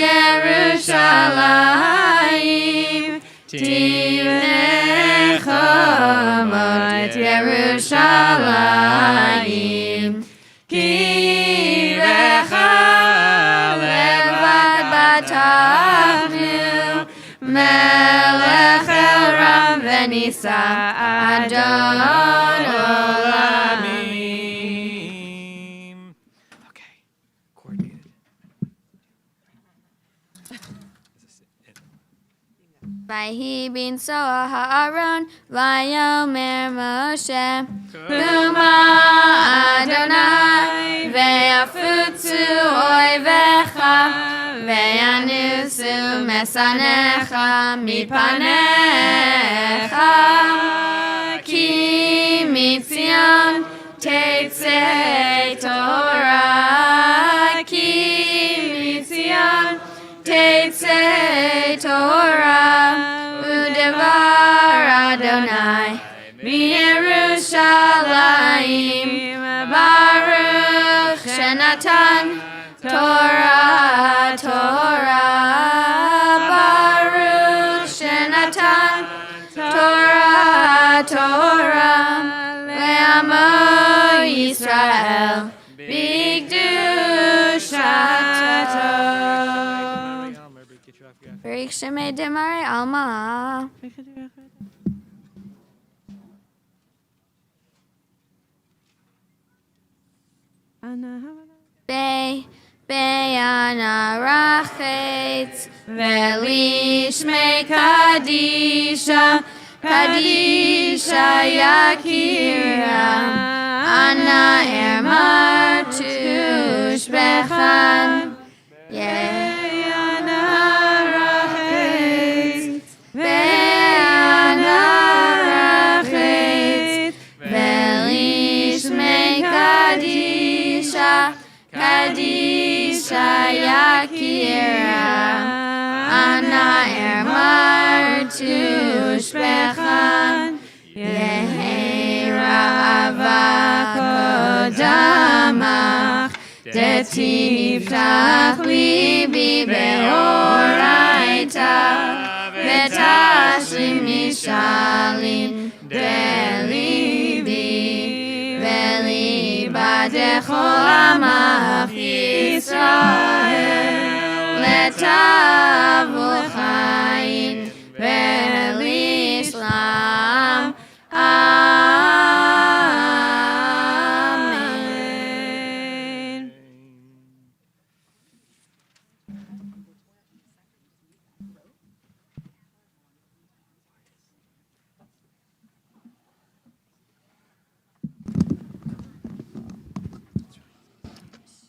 Yerushalayim Tinechamot Yerushalayim Ki lecha levad batachnu Melech el Ram v'nisa Adon olamim. Okay, coordinated. Vayhi bin Soah ha'aron Vayomer Moshe Huma Adonai Ve'afutzu oivecha Ve'yanusu mesanecha Mipanecha Ki mitzion Tetzei Torah Ki Shenatan, Torah, Torah, Baruch Shenatan, Torah, Torah, Le'amo Yisrael, B'Kedushato. Baruch Shemei Demare Alma. Beyana Rachetz, Velishmei Kadisha, Kadisha Yakira, Anna Ermar Tushbechan, Beyana Rachetz, Beyana Rachetz, Velishmei Kadisha, Kadisha Yakira, Anna Ermar Tushbechan, Yehi Ra'ava Kodamach, Detiftach Libi Be'oraita, Vetashlim Nishalim Delibi, Dechol Amach Yisrael, Letav L'chaim V'L'Ishlam. Amen.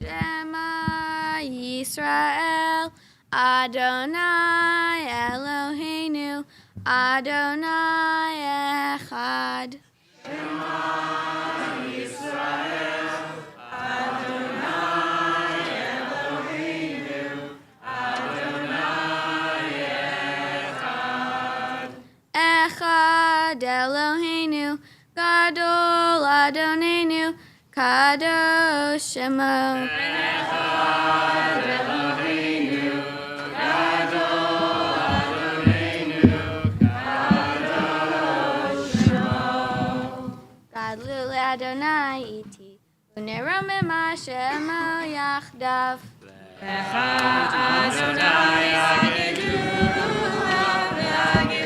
Shema Yisrael, Adonai Eloheinu, Adonai Echad. Shema Yisrael, Adonai Eloheinu, Adonai Echad. Echad Eloheinu, Gadol Adonenu, Kadosh Shemo. Echad Eloheinu, Gadol Adonenu, Kadosh Shemo. Gadol Adonai iti, uneromim Shemo yachdav. Echad Adonai Hallelujah,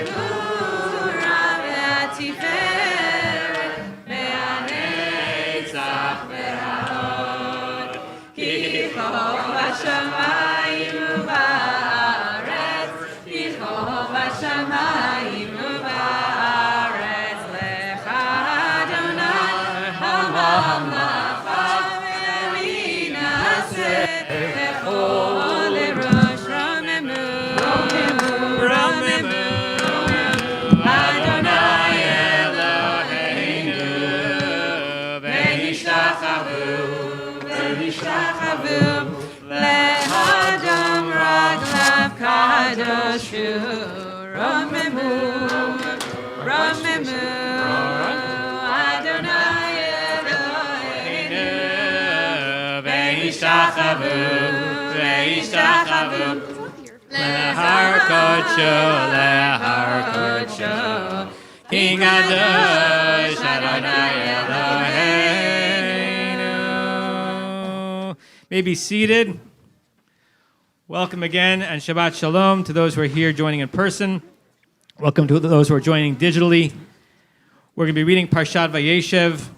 V'Hagevura, V'Hatiferet, V'Hanetzach, V'Hahod, Ki chov Hashamayim u'ba'aretz, Ki chov Hashamayim u'ba'aretz, Lecha Adonai ha'olam la'afav ve'linaseh, Lechol lerosh romemu, romemu, Adonai Eloheinu, V'nishtachavu, V'nishtachavu, Le'adam raglav kadoshu, romemu, romemu, Adonai Eloheinu, V'nishtachavu, V'nishtachavu, Lehar kodsho, Lehar kodsho, King Kadosh Adonai Eloheinu. May be seated. Welcome again, and Shabbat Shalom to those who are here joining in person. Welcome to those who are joining digitally. We're going to be reading Parshat Vayeshev,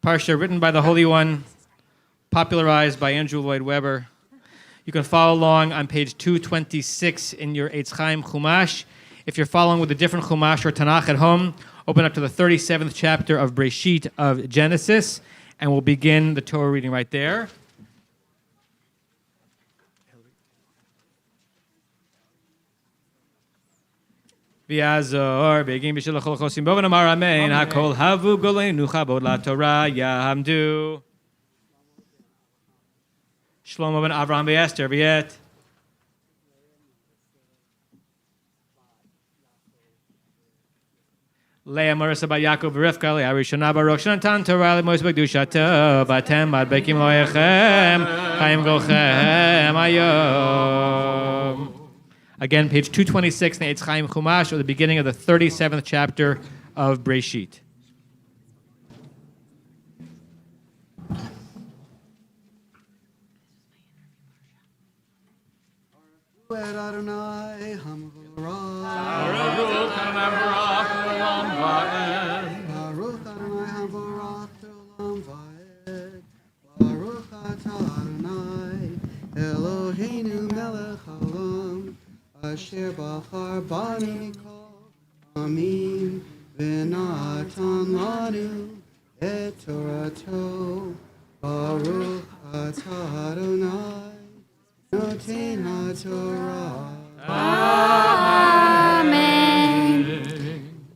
Parsha written by the Holy One, popularized by Andrew Lloyd Webber. You can follow along on page 226 in your Eitz Chaim Chumash. If you're following with a different Chumash or Tanakh at home, open up to the 37th chapter of Breshit of Genesis, and we'll begin the Torah reading right there. V'yazor begin b'shel chol chosim bo v'namar amen hakol havu golenu chabod la Torah yahamdu. Shlomo ben Avraham v'Esther v'yet. Leah Marissa Bat Yaakov Rivka Leah Rishona Baruch Shanatan Torah Lemois Begdushato Batem Bad Bekim Loyechem Chaim Golchem Ayom. Again, page 226 in the Eitz Chaim Chumash, or the beginning of the 37th chapter of Breshit. Adonai Baruch Adonai Hamvarach Olam Vaed. Baruch Atah Adonai Eloheinu Melech Haolam Asher Bachar Banu Mikol Amim V'natan Lanu Et Torato. Baruch Atah Adonai Noten HaTorah. Amen.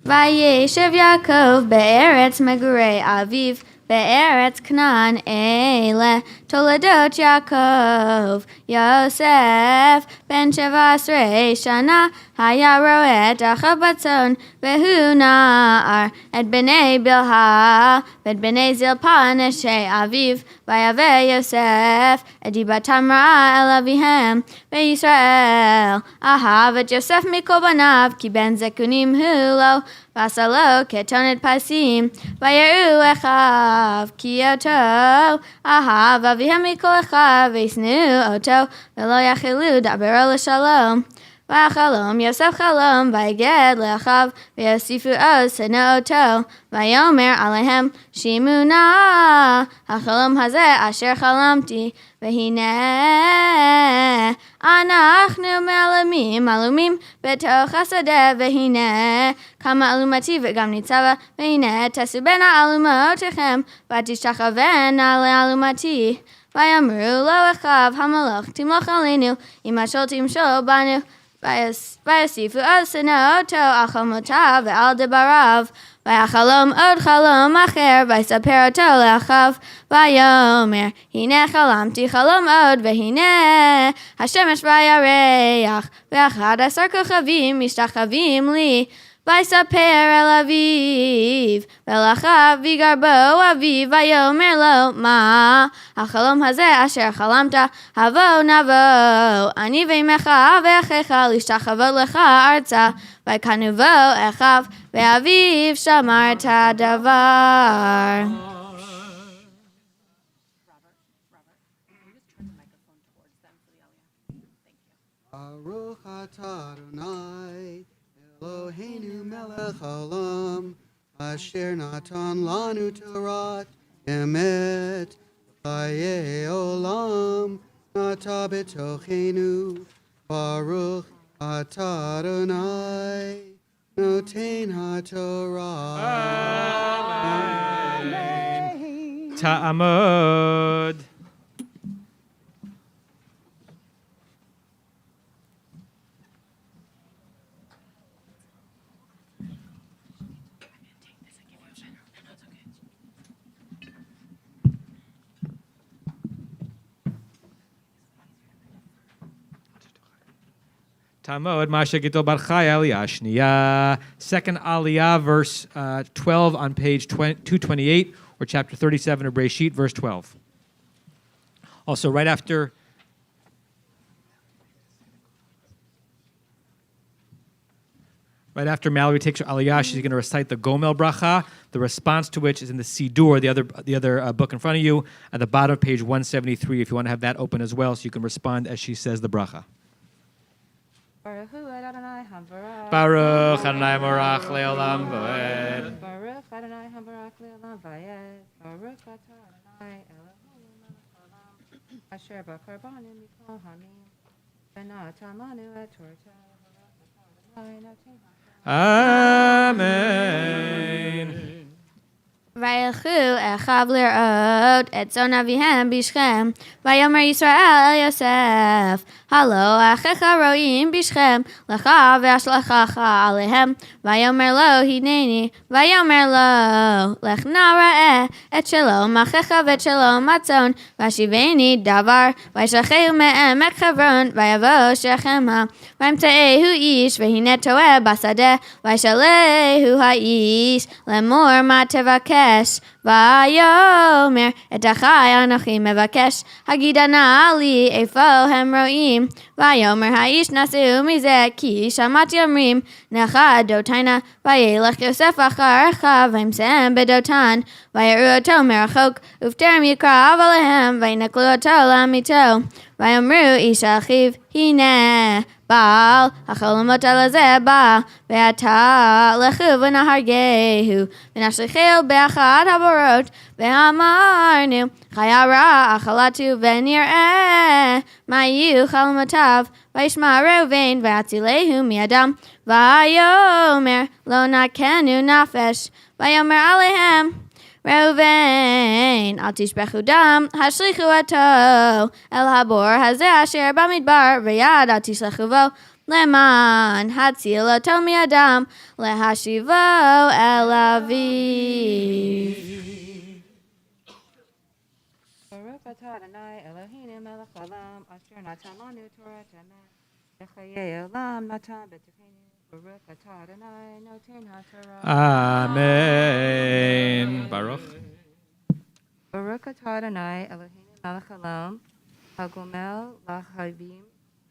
Vayeshev Yaakov be'eretz megurei aviv be'eretz Canaan ele toledot Yaakov Yosef ben sheva asrei shana haya roeh et achav batzon vehu na'ar et bnei bilha v'et bnei zilpa neshei aviv vayaveh Yosef et dibatam ra'a el avihem ve'Yisrael ahav et Yosef mikol banav ki ben zekunim hu lo v'asalo ketonet pasim vayeru echav ki oto ahav avihem mikol echav v'yisnu oto ve'lo yachilu dabero l'shalom. V'achalom Yosef chalom v'yeged le'achav v'yosifu oz sena'oto v'yomer alehem shimuna hachalom hazeh asher chalamti v'hineh anachnu me'alamim alumim betoch hasadeh v'hineh kama alumati v'gam nitzava v'hineh tesu ben alumotechem v'tishachavena le'alumati v'yamru lo echav hamalach timloch aleinu imashol timshol banu v'yasifu od sena'oto achamotav ve'al debarav v'yachalom od chalom acher v'ysaper oto le'achav v'yomer hineh chalamti chalom od v'hineh hashemesh v'yareach v'achad asar kochavim mishtachavim li v'ysaper el aviv ve'lachav v'garbo aviv v'yomer lo ma hachalom hazeh asher chalamta havo navo ani v'imecha ve'achecha lishtachavot lecha arza v'kanuvo echav ve'aviv shamar tadavar. Baruch Atah Adonai Eloheinu Melech Haolam Asher Natan Lanu Torah Emet Chaye Olam Nata B'tochenu. Baruch Atah Adonai Noten HaTorah. Ta'amod. Tamod Masha Gitol Bar Chai Aliyah Shniya. Second Aliyah, verse 12 on page 228, or chapter 37 of Breshit, verse 12. Also, right after Mallory takes her Aliyah, she's going to recite the Gomel Bracha, the response to which is in the Sidur, the other book in front of you, at the bottom of page 173, if you want to have that open as well, so you can respond as she says the Bracha. Baruch Adonai Hamvarach. Baruch Adonai Morach Le'olam Vaed. Baruch Adonai Hamvarach Le'olam Vaed. Baruch Atah Adonai Eloheinu Melech Haolam Asher Bachar Banu Mikol Hamim V'natan Lanu Et Torato. Baruch Atah Adonai Noten HaTorah. Amen. וילכו אחיו לראות את צאן אביהם בשכם, ויאמר ישראל אל יוסף, הלא אחיך רועים בשכם, לך ואשלחך עליהם, ויאמר לו הנני, ויאמר לו, לך נא ראה את שלום אחיך ואת שלום הצאן, והשיבני דבר, וישלחהו מעמק חברון, ויבוא שכמה, וימצאהו איש, והנה טועה בשדה, וישאלהו האיש, לאמור מה תבקש, ויאמר את אחי אנוכי מבקש, הגידה נא לי איפה הם רואים, ויאמר האיש נסעו מזה, כי שמעתי אומרים, נחה דותינה, וילך יוסף אחר אחיו, וימצאם בדותן, ויראו אותו מרחוק, ובטרם יקרב עליהם, וינקלו אותו לעמיתו, ויאמרו איש אחיו, הנה בעל החלומות על הזה בא, ועתה לכו ונהרגהו, ונשליכהו באחד הבורות, ואמרנו, חיה רע אכלתו, ונראה מה יהיו חלומותיו, וישמע ראובן, והצילהו מידם, ויאמר לא נקנו נפש, ויאמר עליהם, ראובן, אל תשפכו דם, השליכו אותו אל הבור הזה אשר במדבר, ויד אל תשלחו בו, למען הציל אותו מידם, להשיבו אל אביו. Baruch atah Adonai Eloheinu melech haolam, asher natan lanu Torah temet, v'chayei olam natan b'tekenu. Baruch atah Adonai noten haTorah. Amen. Baruch. Baruch atah Adonai Eloheinu melech haolam, hagomel lachavim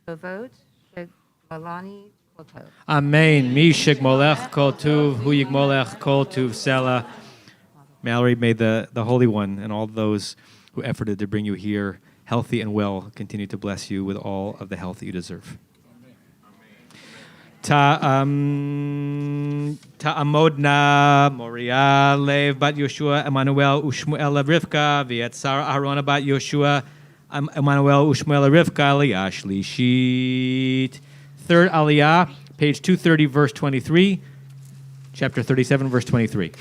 tovot shegmalani kol tov. Amen. Mi shigmolech kol tuv, hu yigmolech kol tuv sela. Mallory, may the Holy One and all those who efforted to bring you here healthy and well continue to bless you with all of the health that you deserve. Ta'amodna Moria Lev bat Yoshua Emmanuel Ushmuel Rivka v'et Sarah Aharona bat Yoshua Emmanuel Ushmuel Rivka Aliyah Shlishit. Third Aliyah, page 230, verse 23, chapter 37, verse 23.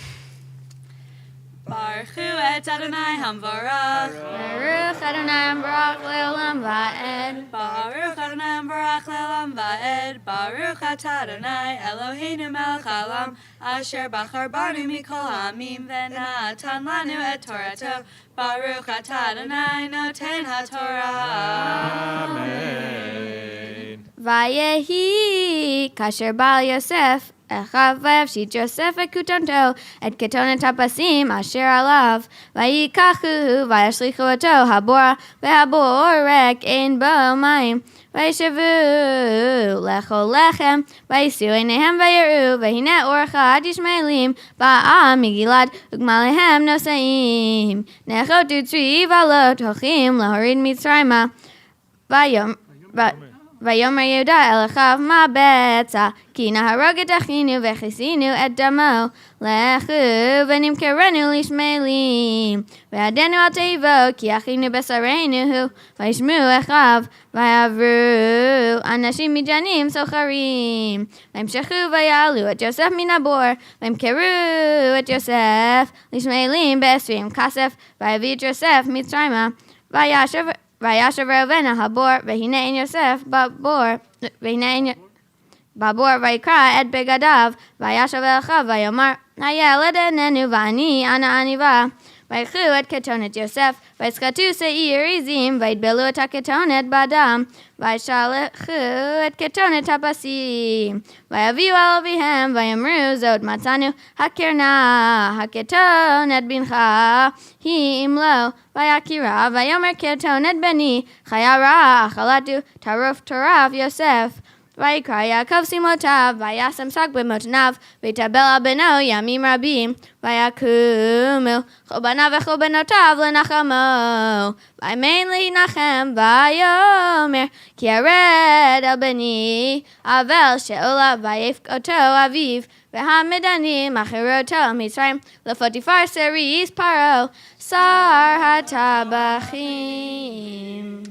Baruch hu et Adonai Hamvarach. Baruch Adonai Baruch Leolam Va'ed. Baruch Adonai Barach Le'olam Va'ed. Baruch atah Adonai Eloheinu melech haolam, asher bachar banu mikol ha'amim, v'natan lanu et Torato. Baruch atah Adonai noten haTorah. Amen. Vayehi kasher bal Yosef אחיו ויפשיט יוסף את כותנתו, את כתונת הפסים אשר עליו, ויקחו וישליכו אותו הבורה, והבור ריק אין בו מים, וישבו לאכול לחם, ויישאו עיניהם ויראו, והנה אור אחד ישמעאלים באה מגלעד, וגמליהם נוסעים, נחות וצבי ועלות הולכים להוריד מצרימה, ויאמר יהודה אל אחיו, מה בצע? כי נהרוג את אחינו וכיסינו את דמו, לכו ונמכרנו לישמעאלים, וידנו אל תיבו, כי אחינו בשרנו הוא, וישמעו אחיו, ויעברו אנשים מדיינים סוחרים, וימשכו ויעלו את יוסף מן הבור, וימכרו את יוסף לישמעאלים ב20 כסף, ויביא את יוסף מצרימה, וישב ראובן על הבור, והנה אין יוסף בבור, ויקרא את בגדיו, וישב אל אחיו, ויאמר, הילד איננו, ואני אנה עניבה. ויקחו את כתונת יוסף, ויסחטו שעיר עזים, ויטבלו את הכתונת בדם, וישלחו את כתונת הפסים, ויביאו על אביהם, ויאמרו, זאת מצאנו, הכר נא הכתונת בנך, היא אם לא, ויקירה, ויאמר כתונת בני, חיה רעה אכלתו, טרף יוסף. ויקרא יעקב שמלותיו, וישם שק במותניו, ויטבל על בנו ימים רבים, ויקומו כל בניו וכל בנותיו לנחמו, וימן להנחם, ויאמר כי ירד על בני אבל שאולה, ויפק אותו אביו, והמדנים מכרו אותו מצרים לפוטיפר סריס פרעה, שר הטבחים.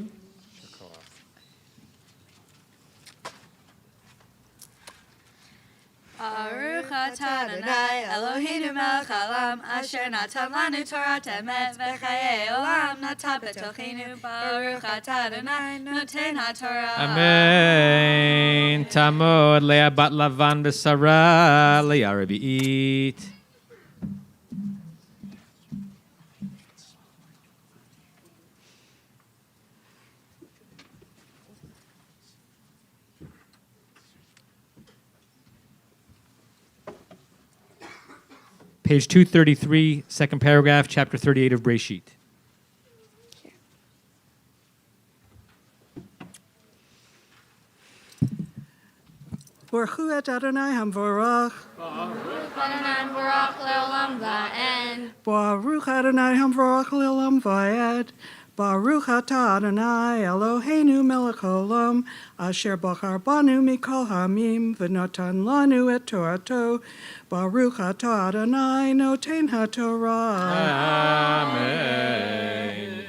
Baruch atah Adonai Eloheinu melech haolam asher natan lanu Torah emet v'chayei olam natan b'tochenu. Baruch atah Adonai noten haTorah. Amen. Tamod Leah bat Lavan v'Sarah Leah Rebi'it. Page 233, second paragraph, chapter 38 of Breshit. Baruch et Adonai Hamvorach. Adonai Baruch Le'olam Va'ed. Baruch Adonai Hamvorach Le'olam Va'ed. Baruch atah Adonai Eloheinu melech haolam asher bachar banu mikol hamim v'natan lanu et Torato. Baruch atah Adonai noten haTorah. Amen.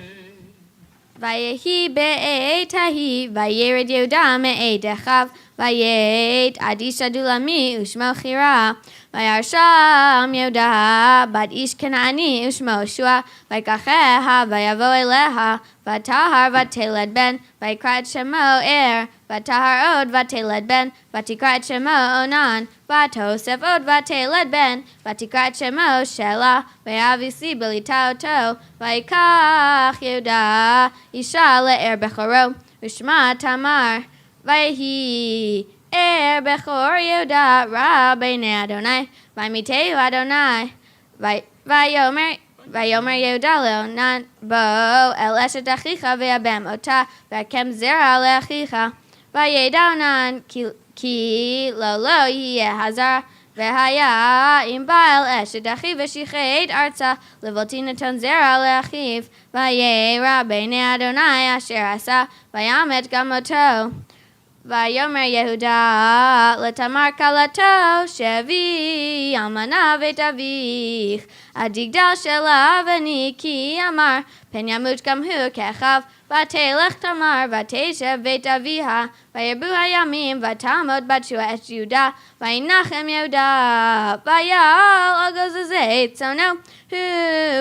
Vayehi be'et hahi, vayered Yehuda me'ed echav, vayet adish adulami ushmo chira, vayarsham Yehuda bat ish Kenani ushmo Shua, vaykacheha vayavo eleha, vatahar vateled ben, vaykra et shemo vatahar od vateled ben, vatikra et shemo Onan, vatosef od vateled ben, vatikra et shemo Shela, vayavisi belitaoto, vaykach Yehuda isha le'er bechoro, ushma Tamar, Vayhi Bechor Yehuda Ra B'nei Adonai Vaymiteu Adonai Vayomer Yehuda Leonan Bo El Eshet Achicha V'yabem Ota V'akem Zera Le'achicha Vayeda Onan Ki Lo Yeh Hazar V'haya Im Baal Eshet Achiv V'shichet Arza Levotina Zera Le'achiv Vayera B'nei Adonai Asher Asa Vayamet Gamoto Vayomer Yehuda letamar kalato shevi amana vetavich adigdal shela v'niki amar pen yamut gamhu kechav vatelech tamar vateshev vetaviha vayerbu hayamim vatamod batshua et Yehuda vayinachem Yehuda vayal agozazet sono hu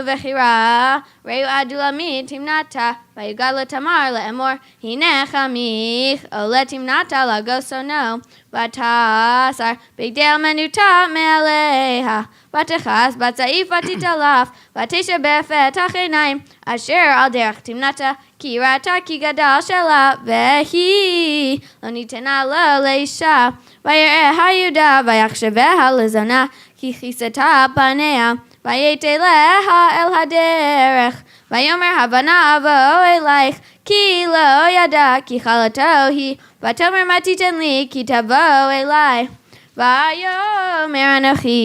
v'chira reu adulamit timnata vayugad letamar le'emor hinechamich ole timnata lagosono vatasar bigdel menuta me'aleha vatechas batzaif vatitalaf vatesha befet achenaim asher al derech timnata ki rata ki gadal shela vehi lo nitena lo leisha vayereh hayuda vayachsheveha lezona ki chisata panea vayete leha el haderech vayomer havana avo eleich ki lo yada ki chalato hi vatomer matiten li ki tavo elai vayomer anochi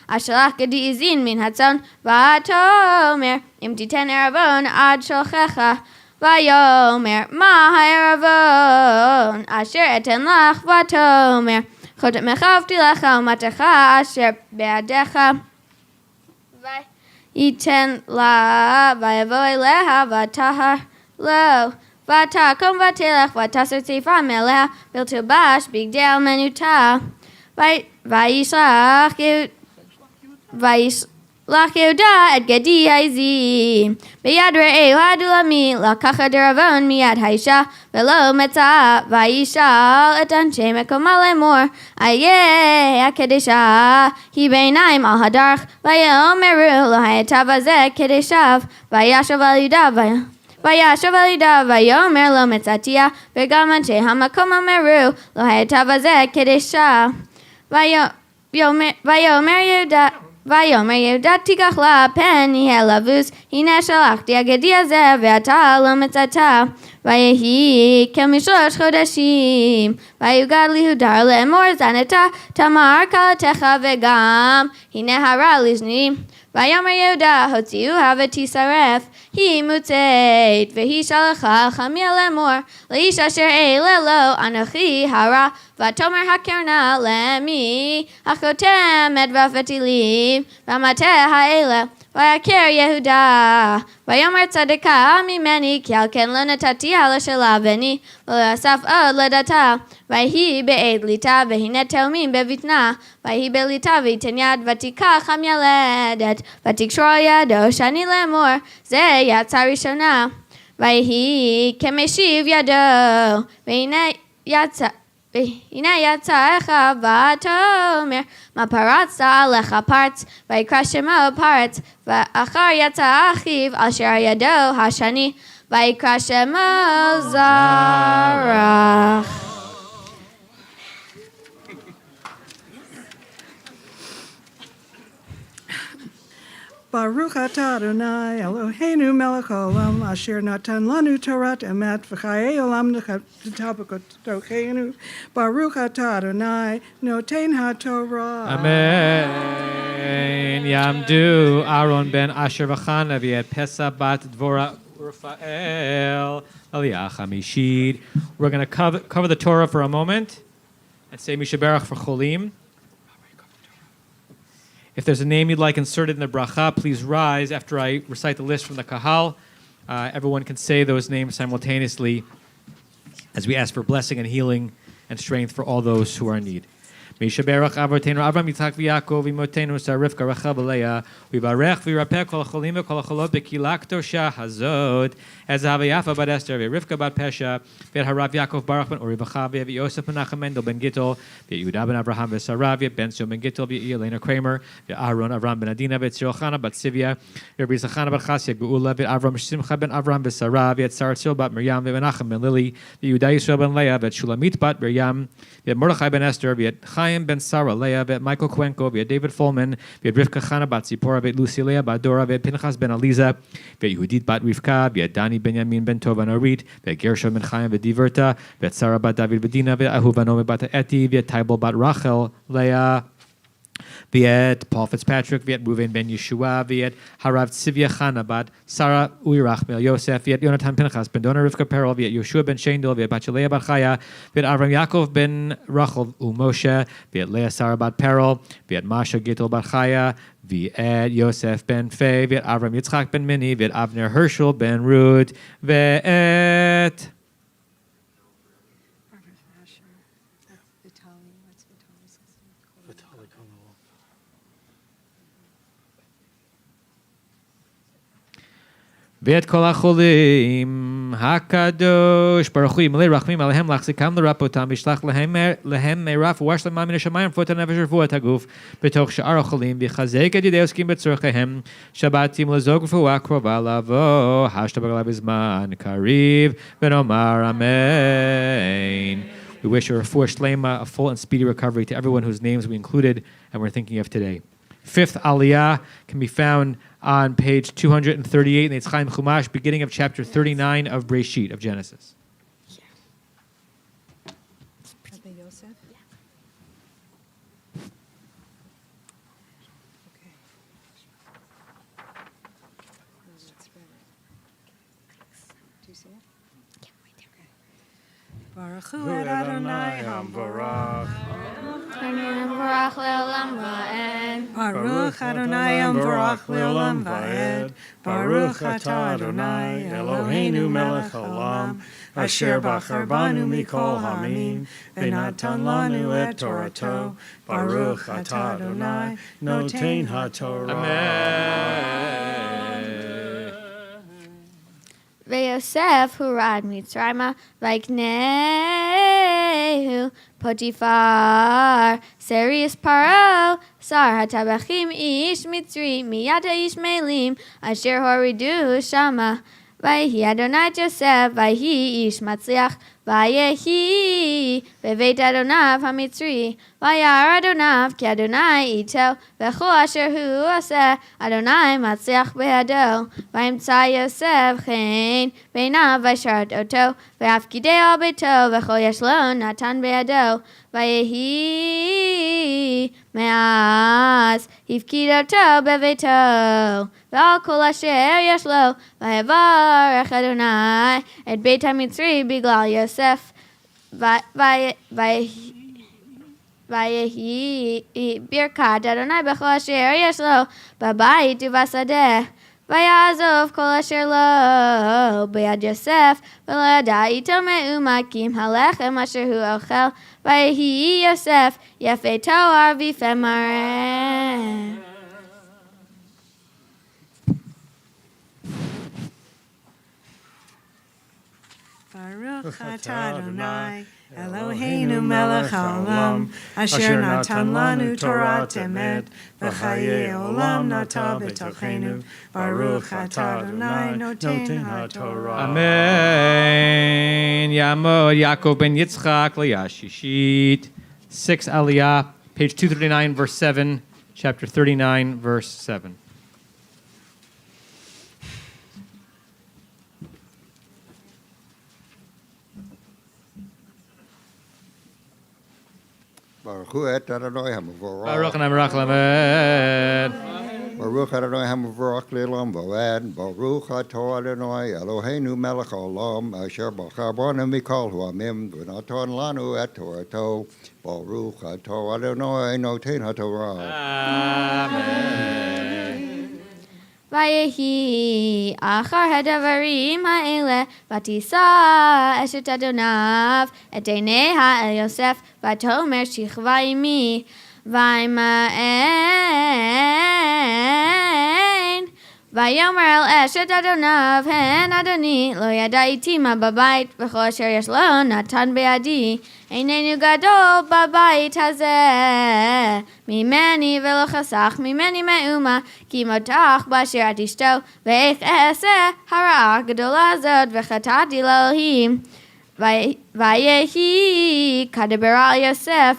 ashalach gedi izin min hatzon vatomer im titen eravon ad sholchecha vayomer ma ha'eravon asher eten lach vatomer chodet mechavti lecha umatecha asher beadecha Iten la vayavo eleha vatahar lo vatakom vatelech vataser tzeifa meleha biltubash bigdel menuta vayishlach Yehuda et gedi haizim beyad re'eu hadulami lakacha deravon miyad haisha velo metza vayishal et anshe mekoma lemor aye akedesha hi beinaim al hadarch vayomeru lo hayetavazeh kedeshav vayashav al Yehuda Vayashav al Yehuda vayomer lo metzatia v'gam anshe hamakom ameru lo hayetavazeh kedesha vayomer Yehuda Vayomer Yehuda tikach la pen yeh lavus hine shalachti agedi hazeh ve'ata lo metzata vayehi kemishlosh chodashim vayugad lihudar le'emor zaneta tamar kalatecha ve'gam hine hara lizni vayomer Yehuda hotziu havetisaref hi mutzeit vehi shalacha chamia le'emor leish asher eile lo anochi hara vatomer hakerna lemi hachotem et vafetili Ramate ha'ele ויקר יהודה, ויאמר צדקה ממני, כי על כן לא נתתיה לשלבני, ולא אסף עוד לדתה. ויהי בעת ליטה, והנה תאומים בבטנה, ויהי בליטה, ויתן יד, ותיקח המילדת, ותקשור על ידו, שאני לאמור, זה יצא ראשונה. ויהי כמשיב ידו, והנה יצא אחיו, ותאמר, מה פרצת עליך פרץ, ויקרא שמו פרץ, ואחר יצא אחיו, אשר ידו השני, ויקרא שמו זרח. Baruch atah Adonai Eloheinu melech haolam asher natan lanu Torah emet v'chayei olam t'tabakotokenu. Baruch atah Adonai noten haTorah. Amen. Yamdu Aaron ben Asher v'Chana v'yet Pesa bat Dvora Urfael Aliyah Chamishid. We're going to cover the Torah for a moment and say Mishaberach for Cholim. If there's a name you'd like inserted in the bracha, please rise after I recite the list from the Kahal. Everyone can say those names simultaneously as we ask for blessing and healing and strength for all those who are in need. Mishaberach Avotenu Avram Yitzchak v'Yakov Imotenu Sarivka Rachel v'Leah V'Yivarech v'Yirapeh kol hacholim v'kol hacholot b'kila k'tosha hazot as Yafa bat Esther v'Rivka bat Pesha v'Harav Yaakov Baruch ben Uri v'Chav v'Yosef Menachem Mendel ben Gittel v'Yehuda ben Avraham v'Sarav v'Ben Sion ben Gittel v'Yelena Kramer v'Aaron Avram ben Adina v'Tzil Chana bat Sivya v'Rabbi Zachana bat Chasya Geula v'Avram Simcha ben Avram v'Sarav v'Tzar Tzil bat Miriam v'Menachem ben Lili v'Yehuda Yisrael ben Leah v'Shulamit bat Miriam v'Mordechai ben Esther v'Chaim ben Sarah Leah v'Michael Kwenko v'David Folman v'Rivka Chana bat Zipporah v'Lucy Leah bat Dora v'Pinchas ben Aliza v'Yehudit bat Rivka v'Dani Benjamin ben Tova Norit v'Gershom ben Chaim v'Diverta v'Tzara bat David v'Dina v'Ahuva Nomi bat Eti v'Taibel bat Rachel Leah v'et Paul Fitzpatrick v'et Ruven ben Yeshua v'et Harav Tzivya Chana bat Sarah Uirach Mel Yosef v'et Yonatan Pinchas ben Dona Rivka Perel v'et Yeshua ben Shendel v'et Bachelea bat Chaya v'et Avram Yaakov ben Rachel u'Moshe v'et Leah Sarah bat Perel v'et Masha Gittel bat Chaya v'et Yosef ben Fei v'et Avram Yitzchak ben Mini v'et Avner Herschel ben Rut v'et ואת כל החולים, הקדוש ברוך הוא ימלא רחמים עליהם להחזיקם לרפאותם, וישלח להם מרף ווש למען מן השמיים רפואת הנפש ורפואת הגוף, בתוך שאר החולים, ויחזק את ידי העוסקים בצורכיהם, שבתים לזוג רפואה קרובה לבוא, השתבח עליו בזמן קריב, ונאמר אמן. We wish a refuah shlema, a full and speedy recovery to everyone whose names we included and we're thinking of today. Fifth Aliyah can be found on page 238 in the Eitz Chaim Chumash, beginning of chapter 39 of Breshit, of Genesis. Baruch hu et Adonai hamvarach. Baruch le'olam va'ed. Baruch Adonai hamvarach le'olam va'ed. Baruch atah Adonai Eloheinu melech haolam asher bachar banu mikol hamim v'natan lanu et Torato. Baruch atah Adonai noten haTorah. Amen. V'Yosef hurad Mitzrayma v'iknehu Potiphar Seris Paro Sar hatabachim ish Mitzri miyad ha'ish melim asher horidu shama Vayhi Adonai Yosef Vayhi ish matzliach Vayehi beveit Adonav hamitzri Vayar Adonav ki Adonai ito V'chol asher hu aseh Adonai matzliach be'ado Vayimtza Yosef chen Beinav v'sharat oto V'afkidei al beito V'chol yesh lo natan be'ado Vayehi me'az Hifkid oto beveito V'al kol asher yesh lo V'yevarech Adonai Et beit hamitzri biglal Yosef ויהי ברכת אדוני בכל אשר יש לו בבית ובשדה. ויעזוב כל אשר לו ביד יוסף, ולא ידע איתו מאומה כי אם הלחם אשר הוא אוכל. ויהי יוסף יפה תואר ויפה מראה. Baruch atah Adonai, Eloheinu melech haolam, asher natan lanu Torah emet, v'chayei olam nata b'tochenu. Baruch atah Adonai, noten haTorah. Amen. Yamod Yaakov ben Yitzchak Liyashishit. 6 Aliyah, page 239, verse 7, chapter 39, verse 7. Baruch et Adonai HaMevorach. Baruch Namarach Lamed. Baruch Adonai HaMevorach Le'olam V'ad. Baruch atah Adonai Eloheinu melech haolam asher bachar banu mikol ha'amim v'natan lanu et Torato. Baruch atah Adonai noten haTorah. Amen. ויהי אחר הדברים האלה, ותישא אשת אדוניו את עיניה אל יוסף, ותאמר שכבה עמי, וימאן. ויאמר אל אשת אדוניו, הן אדוני, לא ידע איתי מה בבית, וכל אשר יש לו נתן בידי. איננו גדול בבית הזה ממני, ולא חסך ממני מאומה, כי מותח באשר את אשתו, ואיך אעשה הרעה הגדולה הזאת, וחטאתי לאלוהים. ויהי כדבר על יוסף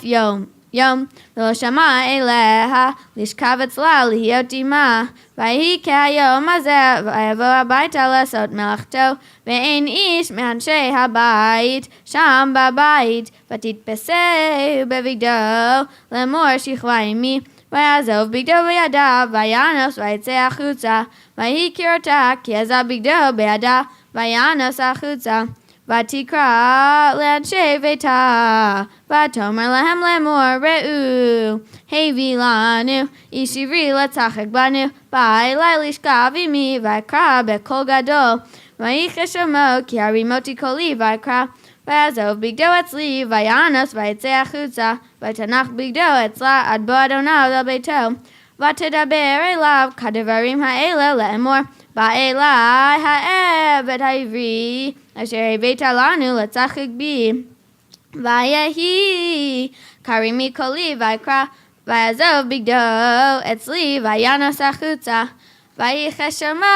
יום, ולא שמע אליה לשכב אצלה להיות עמה. ויהי כהיום הזה, ויבוא הביתה לעשות מלאכתו, ואין איש מאנשי הבית שם בבית. ותתפסהו בבגדו לאמור שכבה עמי, ויעזוב בגדו בידיו, וינוס ויצא החוצה. ויכיר אותה כי עזב בגדו בידה, וינוס החוצה. ותקרא לאנשי ביתה, ותאמר להם לאמור, ראו, הביא לנו איש עברי לצחק בנו, בא אלי לשכב עמי, ויקרא בקול גדול. ויחש שמו כי הרימותי קולי, ויקרא. ויעזוב בגדו אצלי, וינוס ויצא החוצה, ותנח בגדו אצלה עד בוא אדוניו לביתו. ותדבר אליו כדברים האלה לאמור, בא אלי העבד העברי, אשר הבאת לנו לצחק בי. ויהי כרימי קולי, ויקרא. ויעזוב בגדו אצלי, וינוס החוצה. ויחש שמו,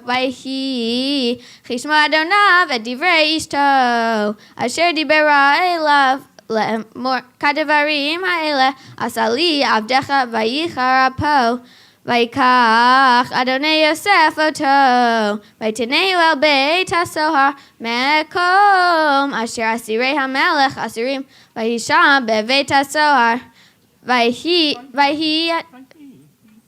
ויהי חשמו אדוניו את דברי אשתו, אשר דיברה אליו לאמור, כדברים האלה עשה לי עבדך, ויחר אפו. ויקח אדוני יוסף אותו, ויתנהו אל בית הסוהר, מקום אשר אסירי המלך אסירים, ויהי שם בבית הסוהר.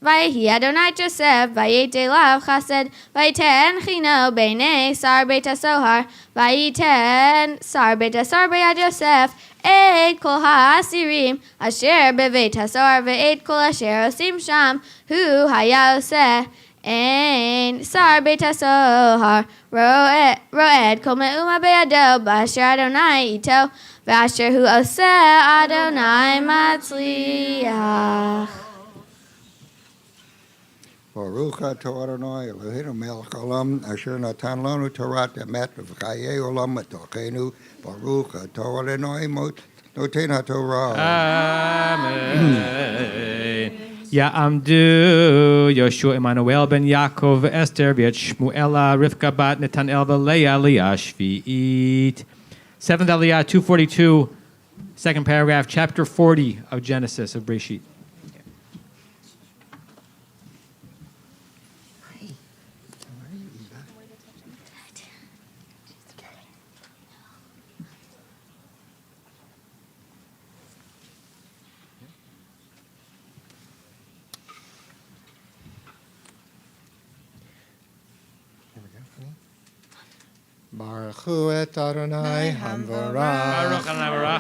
ויהי אדוני את יוסף, ויית אליו חסד, ויתן חינו בעיני שר בית הסוהר. ויתן שר בית הסוהר ביד יוסף את כל האסירים אשר בבית הסוהר, ואת כל אשר עושים שם הוא היה עושה. אין שר בית הסוהר רועד כל מאומה בידו, באשר אדוני איתו, ואשר הוא עושה אדוני מצליח. Baruch atah Adonai Eloheinu melech haolam asher natan lanu Torah emet v'chayei olam b'tochenu. Baruch atah Adonai noten haTorah. Amen. Ya'amdu Yoshua Emmanuel ben Yaakov Esther v'et Shmuela Rivka bat Netanel v'Leah Aliyah Shvi'it. 7th Aliyah 242, second paragraph, chapter 40 of Genesis of Breshit. Baruch hu et Adonai Hamvorach. Baruch Adonai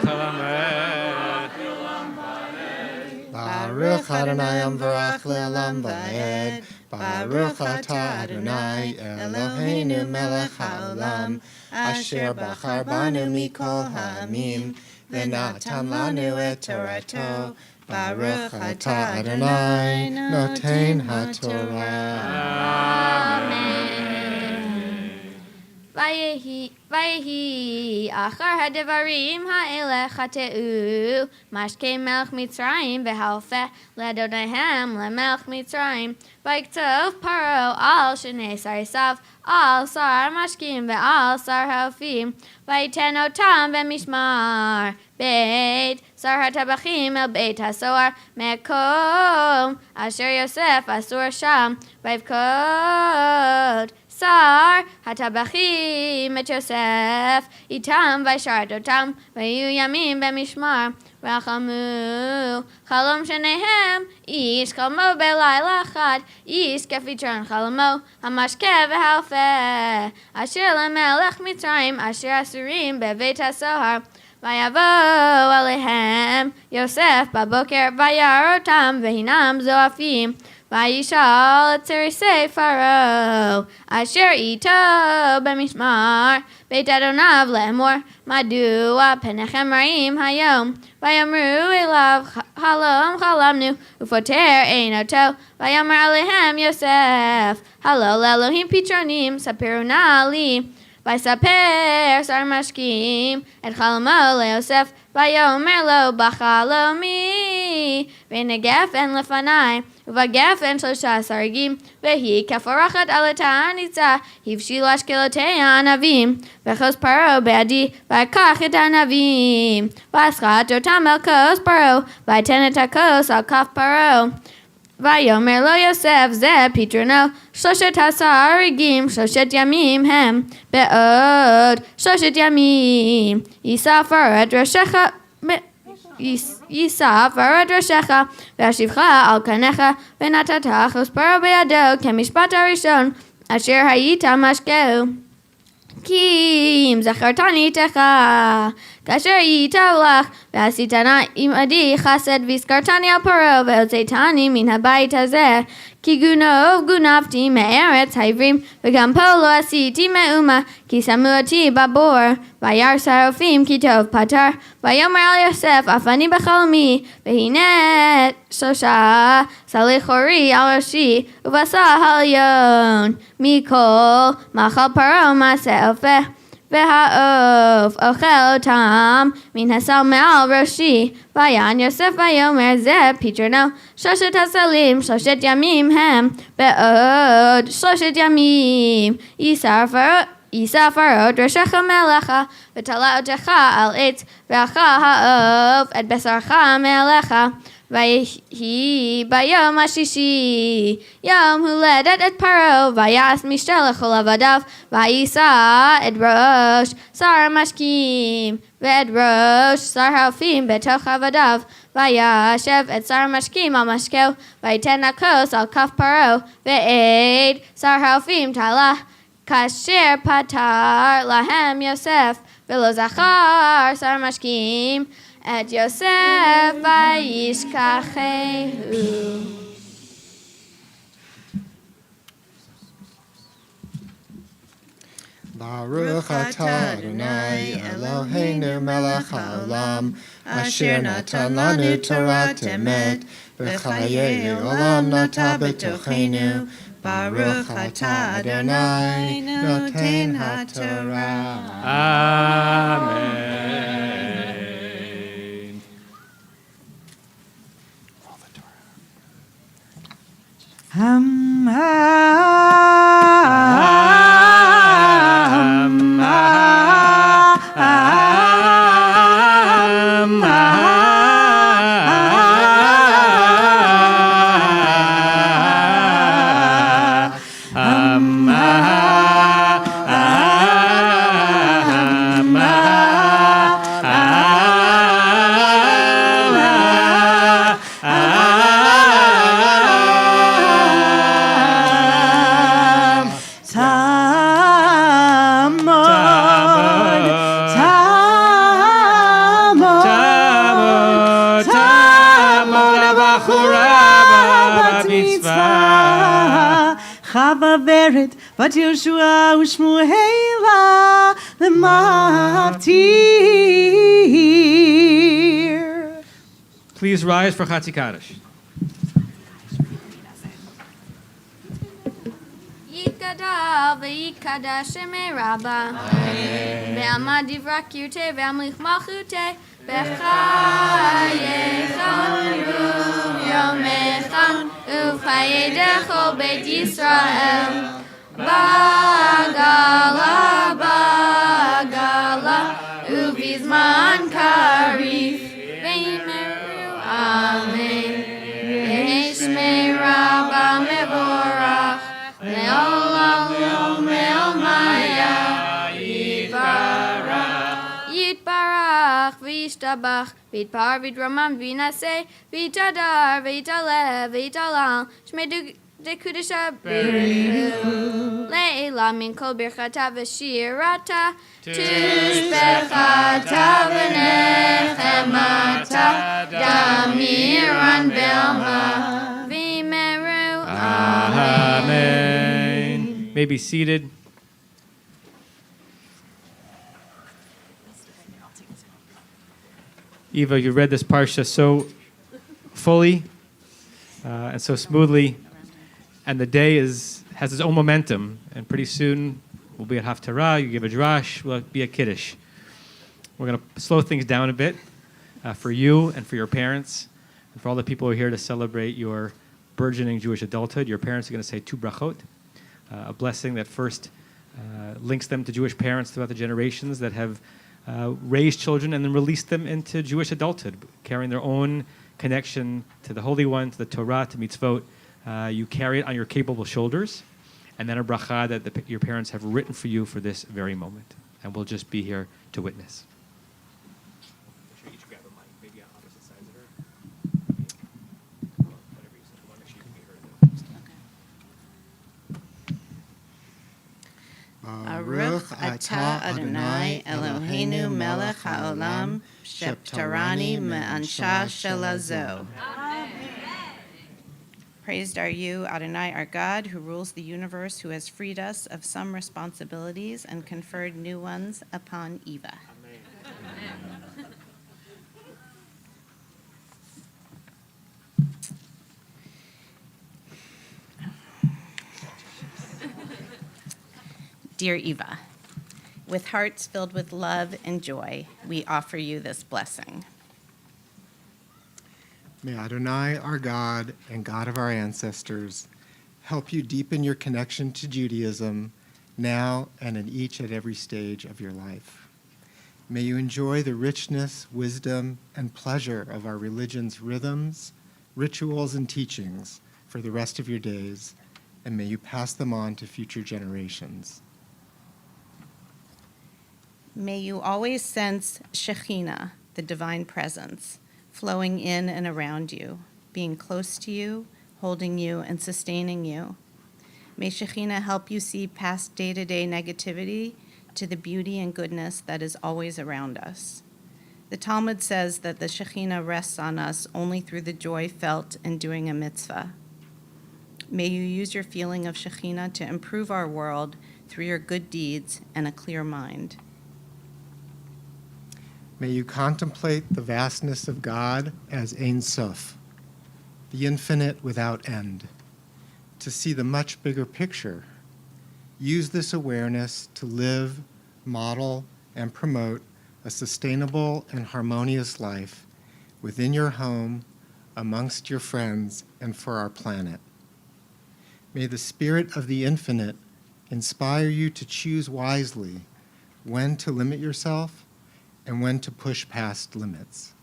Barach Olam Vaed. Baruch Adonai Hamvorach le'olam vaed. Baruch atah Adonai Eloheinu melech haolam, asher bachar banu mikol ha'amim, v'natan lanu et Torato. Baruch atah Adonai noten haTorah. Vayehi achar hadvarim ha'eleh chateu mashkei melech Mitzrayim v'halfeh le'adonaihem le'melech Mitzrayim vayktov paro al shnei sarisav al sar mashkim ve'al sar halfim vayiten otam v'mishmar beit sar hatabachim el beit hasoar mekom asher Yosef asur sham vayvkod Sar hatabachim et Yosef itam v'shartotam v'yu yamim b'mishmar v'achamu chalom shenehem ish chalmo b'layla chad ish kefitron chalomo hamashkeh v'halfeh asher lemelech Mitzrayim asher asurim b'beit hasohar v'yavo alehem Yosef baboker v'yarotam v'hinam zoafim Vayishal et Zerisei Pharaoh, Asher ito b'mishmar, Beit Adonav le'emor, Madua penechem ra'im hayom, Vayamru elav halom chalamnu, Ufoter einoto, Vayamar alehem Yosef, Hallel Elohim pitronim, Saperu na'ali, Vayisaper sar mashkim, Et chalomo le'Yosef, Vayomer lo b'chalomi, V'negefen lefanai, Uvagefen shlosha sargim, Vehi kafarachat alata anitza, Hivshil ashkelotei anavim, Vechos paro be'adi, Vayakach et anavim, Vaschat otam el kos paro, Vayten et hakos al kaf paro, Vayomer lo Yosef ze pitrono, Shloshet hasarigim, Shloshet yamim hem, Be'od, Shloshet yamim, Yisafar et roshecha, Yisafar et roshecha, Ve'ashivcha al kanecha, Ve'natata chos paro be'ado, Kemishpat harishon, Asher hayita mashkeu. Kim zachartani techa, kasher yitavlach, ve'asitana imadi chased v'iskartani al paro, ve'otzeitani min habayit hazeh, ki gunov gunavti me'eretz haivrim, v'gam po lo asiti me'uma, ki samuati babor, v'yar sarofim ki tov patar, v'yomer al Yosef afani b'chalmi, v'hinet shosha salichori al roshi, uvasa halyon, mikol machal paro ma'aseh ofeh, V'ha'of ochel otam min hasal me'al roshi, Vayan Yosef vayomer zeh pitrono, Shloshet hasalim, Shloshet yamim hem, Be'od, Shloshet yamim, Yisa Pharaoh dreshecha melecha, V'tala otecha al eitz, V'acha ha'of et besarcha melecha, Vayehi bayom hashishi, Yom huledet et paro, Vayas mishtelech olavadav, Vayisa et rosh, Sar mashkim, Ve'ed rosh, Sar halfim betoch avadav, Vayashev et Sar mashkim al mashkeu, Vayten hakos al kaf paro, Ve'ed, Sar halfim talah, Kasher patar lahem Yosef, V'lo zachar Sar mashkim, Et Yosef vayishkachehu. Baruch atah Adonai Eloheinu melech haolam, Asher natan lanu Torah emet, V'chayei olam nata b'tochenu. Baruch atah Adonai noten haTorah. Amen. Chava Veret, Bat Yoshua Ushmuela, the Maftir. Please rise for Chatzi Kaddish. Yikadal v'yikadash shemei Rabba. Ve'amad divra kirte ve'amlich malchute. B'chayechan yomechan u'chayedecho beit Yisrael. Bagala, bagala, u'bizman karif. Ve'yimeru amen. Ve'shmei Rabba mevorach. Le'olam le'omaya Yitbarach v'yishtabach v'yitpar v'yitramam v'yinaseh v'yitadar v'yitaleh v'yitalal Shmei dekudesha b'richu Le'ela min kol birchata v'shirata Tushbechata v'nechemata Damiran be'alma v'yimeru Amen. May be seated. Eva, you read this parsha so fully and so smoothly, and the day has its own momentum. And pretty soon we'll be at Haftarah. You give a drash, we'll be at Kiddush. We're going to slow things down a bit for you and for your parents, and for all the people who are here to celebrate your burgeoning Jewish adulthood. Your parents are going to say 2 brachot, a blessing that first links them to Jewish parents throughout the generations that have raised children and then released them into Jewish adulthood, carrying their own connection to the Holy One, to the Torah, to Mitzvot. You carry it on your capable shoulders, and then a bracha that your parents have written for you for this very moment. And we'll just be here to witness. Baruch atah Adonai Eloheinu melech haolam sheptarani me'ansha shelazo. Praised are you, Adonai, our God, who rules the universe, who has freed us of some responsibilities and conferred new ones upon Eva. Dear Eva, with hearts filled with love and joy, we offer you this blessing. May Adonai, our God and God of our ancestors, help you deepen your connection to Judaism now and in each and every stage of your life. May you enjoy the richness, wisdom, and pleasure of our religion's rhythms, rituals, and teachings for the rest of your days, and may you pass them on to future generations. May you always sense Shekhinah, the divine presence, flowing in and around you, being close to you, holding you, and sustaining you. May Shekhinah help you see past day-to-day negativity to the beauty and goodness that is always around us. The Talmud says that the Shekhinah rests on us only through the joy felt in doing a mitzvah. May you use your feeling of Shekhinah to improve our world through your good deeds and a clear mind. May you contemplate the vastness of God as Ein Sof, the infinite without end, to see the much bigger picture. Use this awareness to live, model, and promote a sustainable and harmonious life within your home, amongst your friends, and for our planet. May the spirit of the infinite inspire you to choose wisely when to limit yourself and when to push past limits.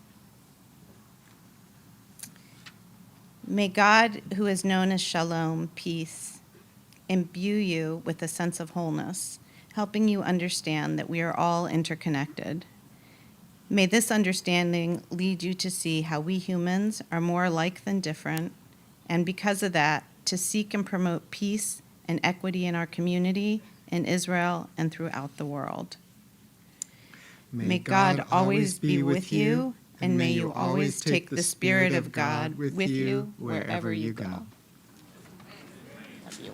May God, who is known as Shalom, peace, imbue you with a sense of wholeness, helping you understand that we are all interconnected. May this understanding lead you to see how we humans are more alike than different, and because of that, to seek and promote peace and equity in our community, in Israel, and throughout the world. May God always be with you, and may you always take the Spirit of God with you wherever you go. to you.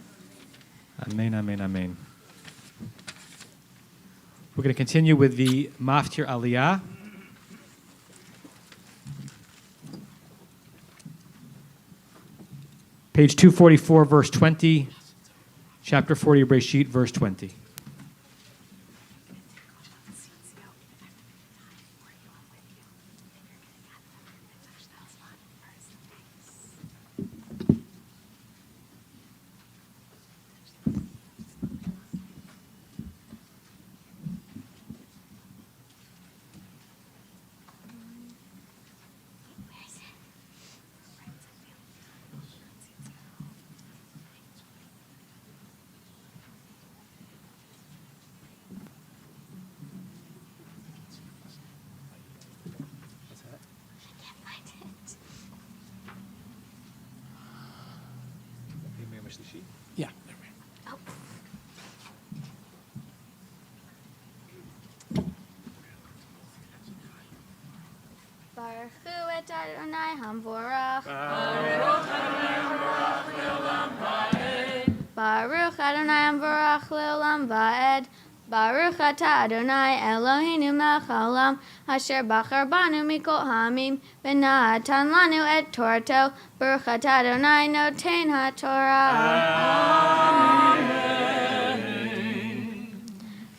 Amen, amen, amen. We're going to continue with the Maftir Aliyah. Page 244, verse 20. Chapter 40, Breshit, verse 20. Yeah. Baruch Hu et Adonai Hamvorach. Baruch Adonai Hamvorach Leolam Va'ed. Baruch Atah Adonai Eloheinu melech haolam, asher bachar banu mikol ha'amim, v'natan lanu et Torato. Baruch Atah Adonai noten ha'Torah.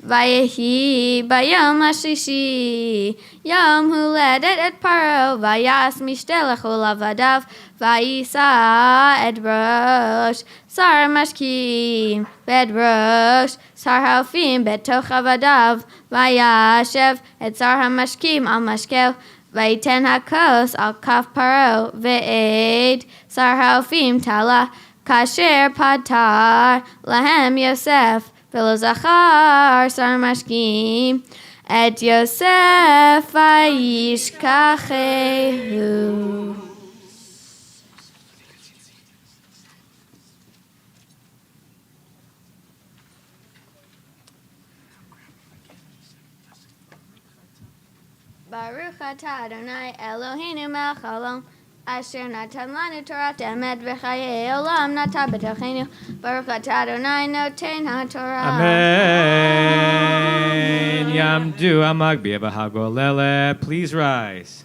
Vayehi bayom hashlishi, yom huledet et paro, vayas mishtelech ulavadav, vayisa et rosh, sar mashkim, ved rosh, sar haofim betoch avadav, vayashev et sar hamashkim al mashkel, vayiten hakos al kaf paro, ve'ed sar haofim tala, kasher patar, lahem Yosef, V'lo zachar sar mashkim et Yosef vayishkachehu. Baruch atah Adonai Eloheinu melech haolam, asher natan lanu Torah emet v'chayei olam nata b'tochenu. Baruch atah Adonai noten ha'Torah. Amen. Yamdu amagbi v'hagolele. Please rise.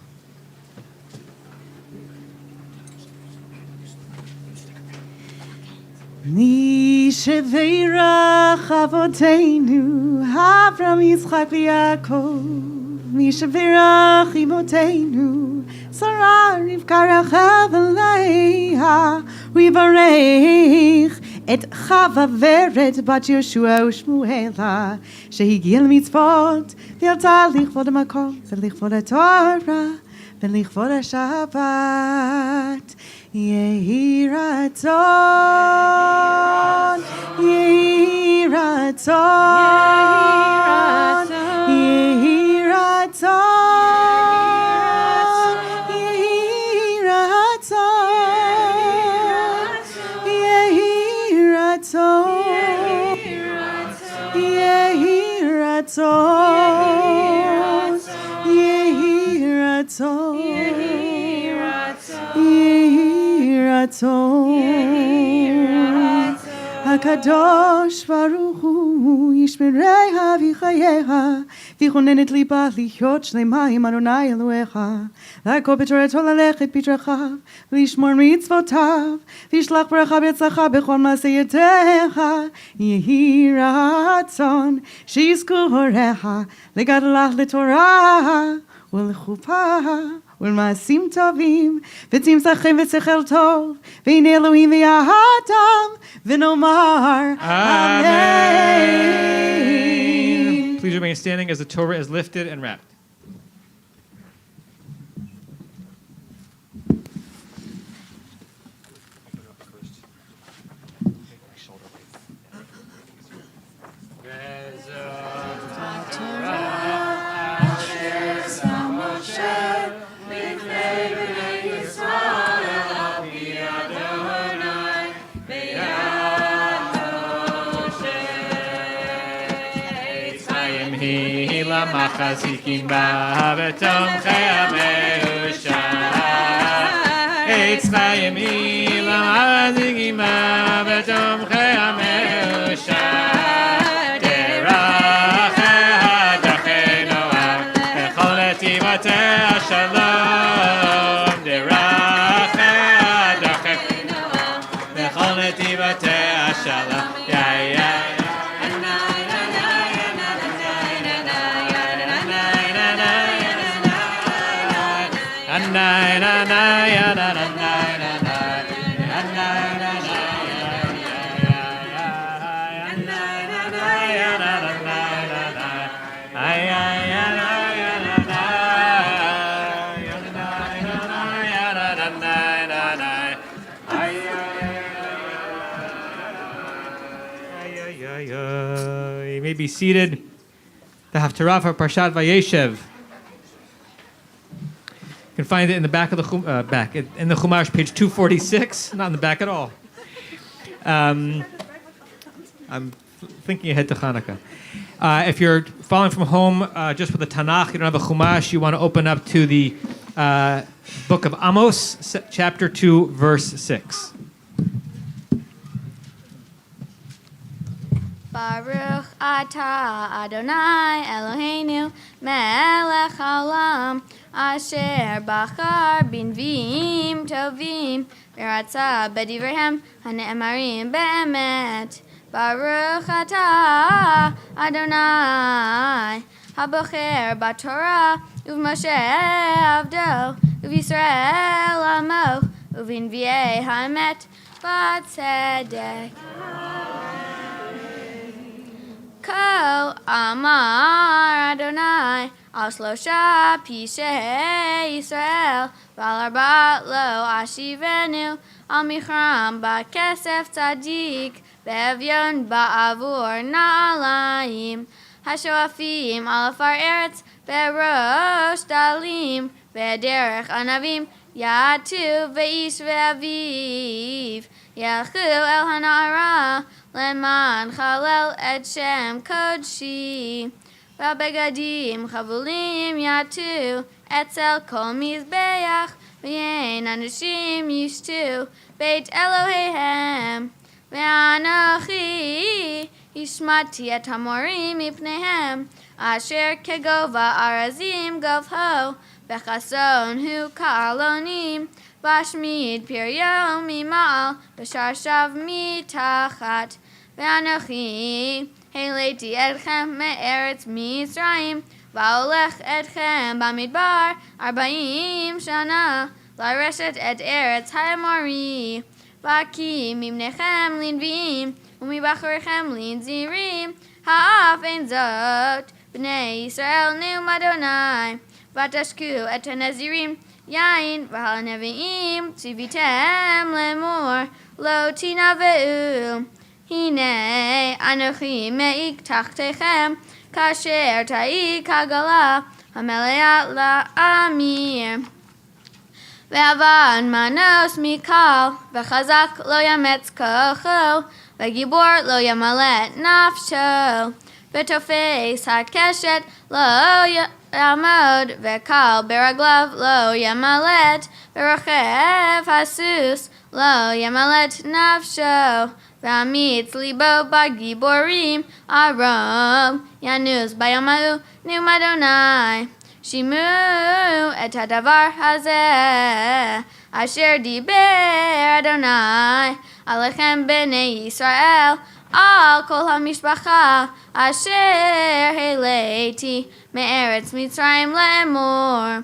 Misheveirach avoteinu Avram Yitzchak v'Yaakov, Misheveirach imoteinu Sarah Rivka Rachel v'Leah, Rivarech et Chava v'Eret bat Yoshua u'Shmuela, שהגיע למצוות וירצה לכבוד המקום ולכבוד התורה ולכבוד השבת. יהי רצון, יהי רצון, יהי רצון, יהי רצון, יהי רצון, יהי רצון, יהי רצון, הקדוש ברוך הוא ישמריה ויחיה ויכונן את ליבה להיות שלמה עם אדוני אלוהיך, לעקוב בתורתו ללכת בדרכיו ולשמור מצוותיו וישלח ברכה והצלחה בכל מעשה ידיך. יהי רצון שיזכו הוריך לגדלך לתורה ולחופה ולמעשים טובים ותמצאכם ושכל טוב והנה אלוהים ויהדם ונאמר אמן. Please remain standing as the Torah is lifted and wrapped. מחזיקים בה ותומכיה מאושר, את Eitz Chaim Ilam Azigima V'tomchei Ameusha Deracheh Darchei Noach V'chol Netivatei Shalom Deracheh Darchei Noach V'chol Netivatei Shalom You may be seated. The Haftarah for Parshat Vayeshev. You can find it in the back of the in the Chumash, page 246. Not in the back at all. I'm thinking ahead to Hanukkah. If you're following from home, just with the Tanakh, you don't have a Chumash, you want to open up to the book of Amos, chapter 2, verse 6. Baruch atah Adonai Eloheinu melech haolam asher bachar b'nviim tovim v'ratza b'divrehem hane'emarim be'emet. Baruch atah Adonai habocher b'Torah uv'Moshe avdo uv'Yisrael amo uv'nviei ha'emet b'tzedek. Ko amar Adonai al shlosha pishei Yisrael v'al arba lo ashivenu al michram ba'kesef tzadik ve'evyon ba'avur na'alayim hashoafim al afar eretz be'rosh dalim ve'derech anavim yatu ve'ish ve'aviv yelchu el hana'ara Leman Hallel et Shem Kodshi V'abegadim Chavulim Yatu Etzel Kol Mizbeach V'yein Anushim Yishtu Beit Eloheihem V'anochi Ishmati et Hamorim Mipnehem Asher Kegova Arazim Govho V'chason Hu Ka'alonim Vashmid Piryo Mimal B'sharshav Mitachat V'anochi Heleti Etchem Me'eretz Mitzrayim Va'olech Etchem Bamidbar 40 Shana Lareshet Et Eretz Ha'emori V'akim Mimnechem Linvim U'mibachorichem Linzirim Ha'af Ein Zot B'nei Yisrael Neum Adonai V'tashku Et Nazirim Yain v'hal nevi'im tzivitem lemor lo tinaveu hine anochi me'ik tachtechem kasher ta'ik hagala hameleat la'amir ve'avan manos mikal v'chazak lo yametz kocho ve'gibor lo yamalet nafsho ve'tofes ha'keshet lo Yamod ve'kal beraglav lo yamalet ve'rochev hasus lo yamalet nafsho ve'amitz libo bagiborim arom yanus bayamahu neum Adonai shimu et hadavar hazeh asher diber Adonai alechem bnei Yisrael al kol hamishpacha asher heleti me'eretz Mitzrayim le'emor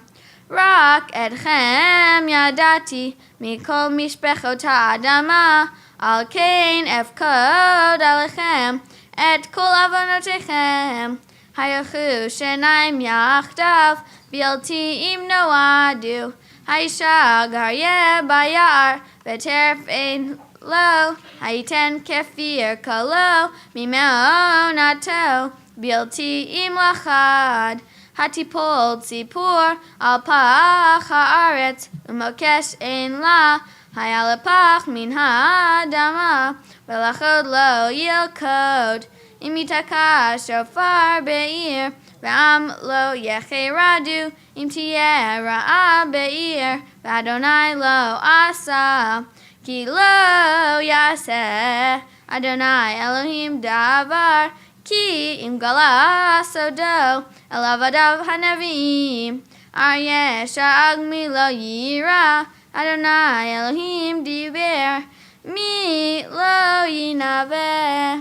rak etchem yadati mikol mishpechot ha'adama al kein efkod alechem et kol avonotechem hayochu shenaim yachdav bilti im noadu hayshag haryeh bayar v'terf ein lo hayiten kefir kalo mimeonato bilti im lachad hatipol tzipur al pach haaretz umokesh ein la hayalepach min ha'adama velachod lo yilkod imitaka shofar be'ir ועם לא יחרדו, אם תהיה רעה בעיר, ואדוני לא עשה, כי לא יעשה אדוני אלוהים דבר, כי אם גלה סודו אל עבדיו הנביאים, אריה שאגמי לא יירא, אדוני אלוהים דיבר, מי לא ינבא.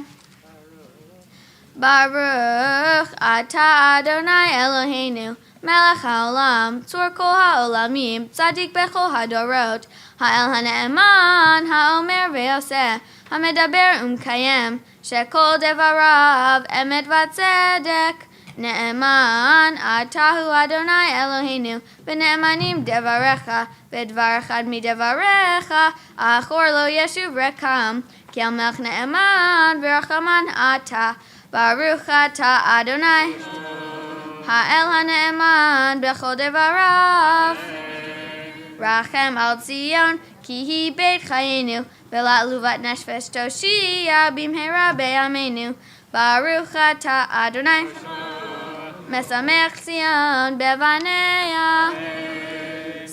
ברוך אתה אדוני אלוהינו, מלך העולם, צור כל העולמים, צדיק בכל הדורות, האל הנאמן, האומר ועושה, המדבר ומקיים, שכל דבריו אמת וצדק. נאמן אתה הוא אדוני אלוהינו, ונאמנים דבריך, ודבר אחד מדבריך, אחור לא ישוב ריקם, כי המלך נאמן ורחמן אתה. ברוך אתה אדוני, האל הנאמן בכל דבריו. רחם על ציון, כי היא בית חיינו, ולעלובת נפש תושיע במהרה בימינו. ברוך אתה אדוני, משמח ציון בבניה.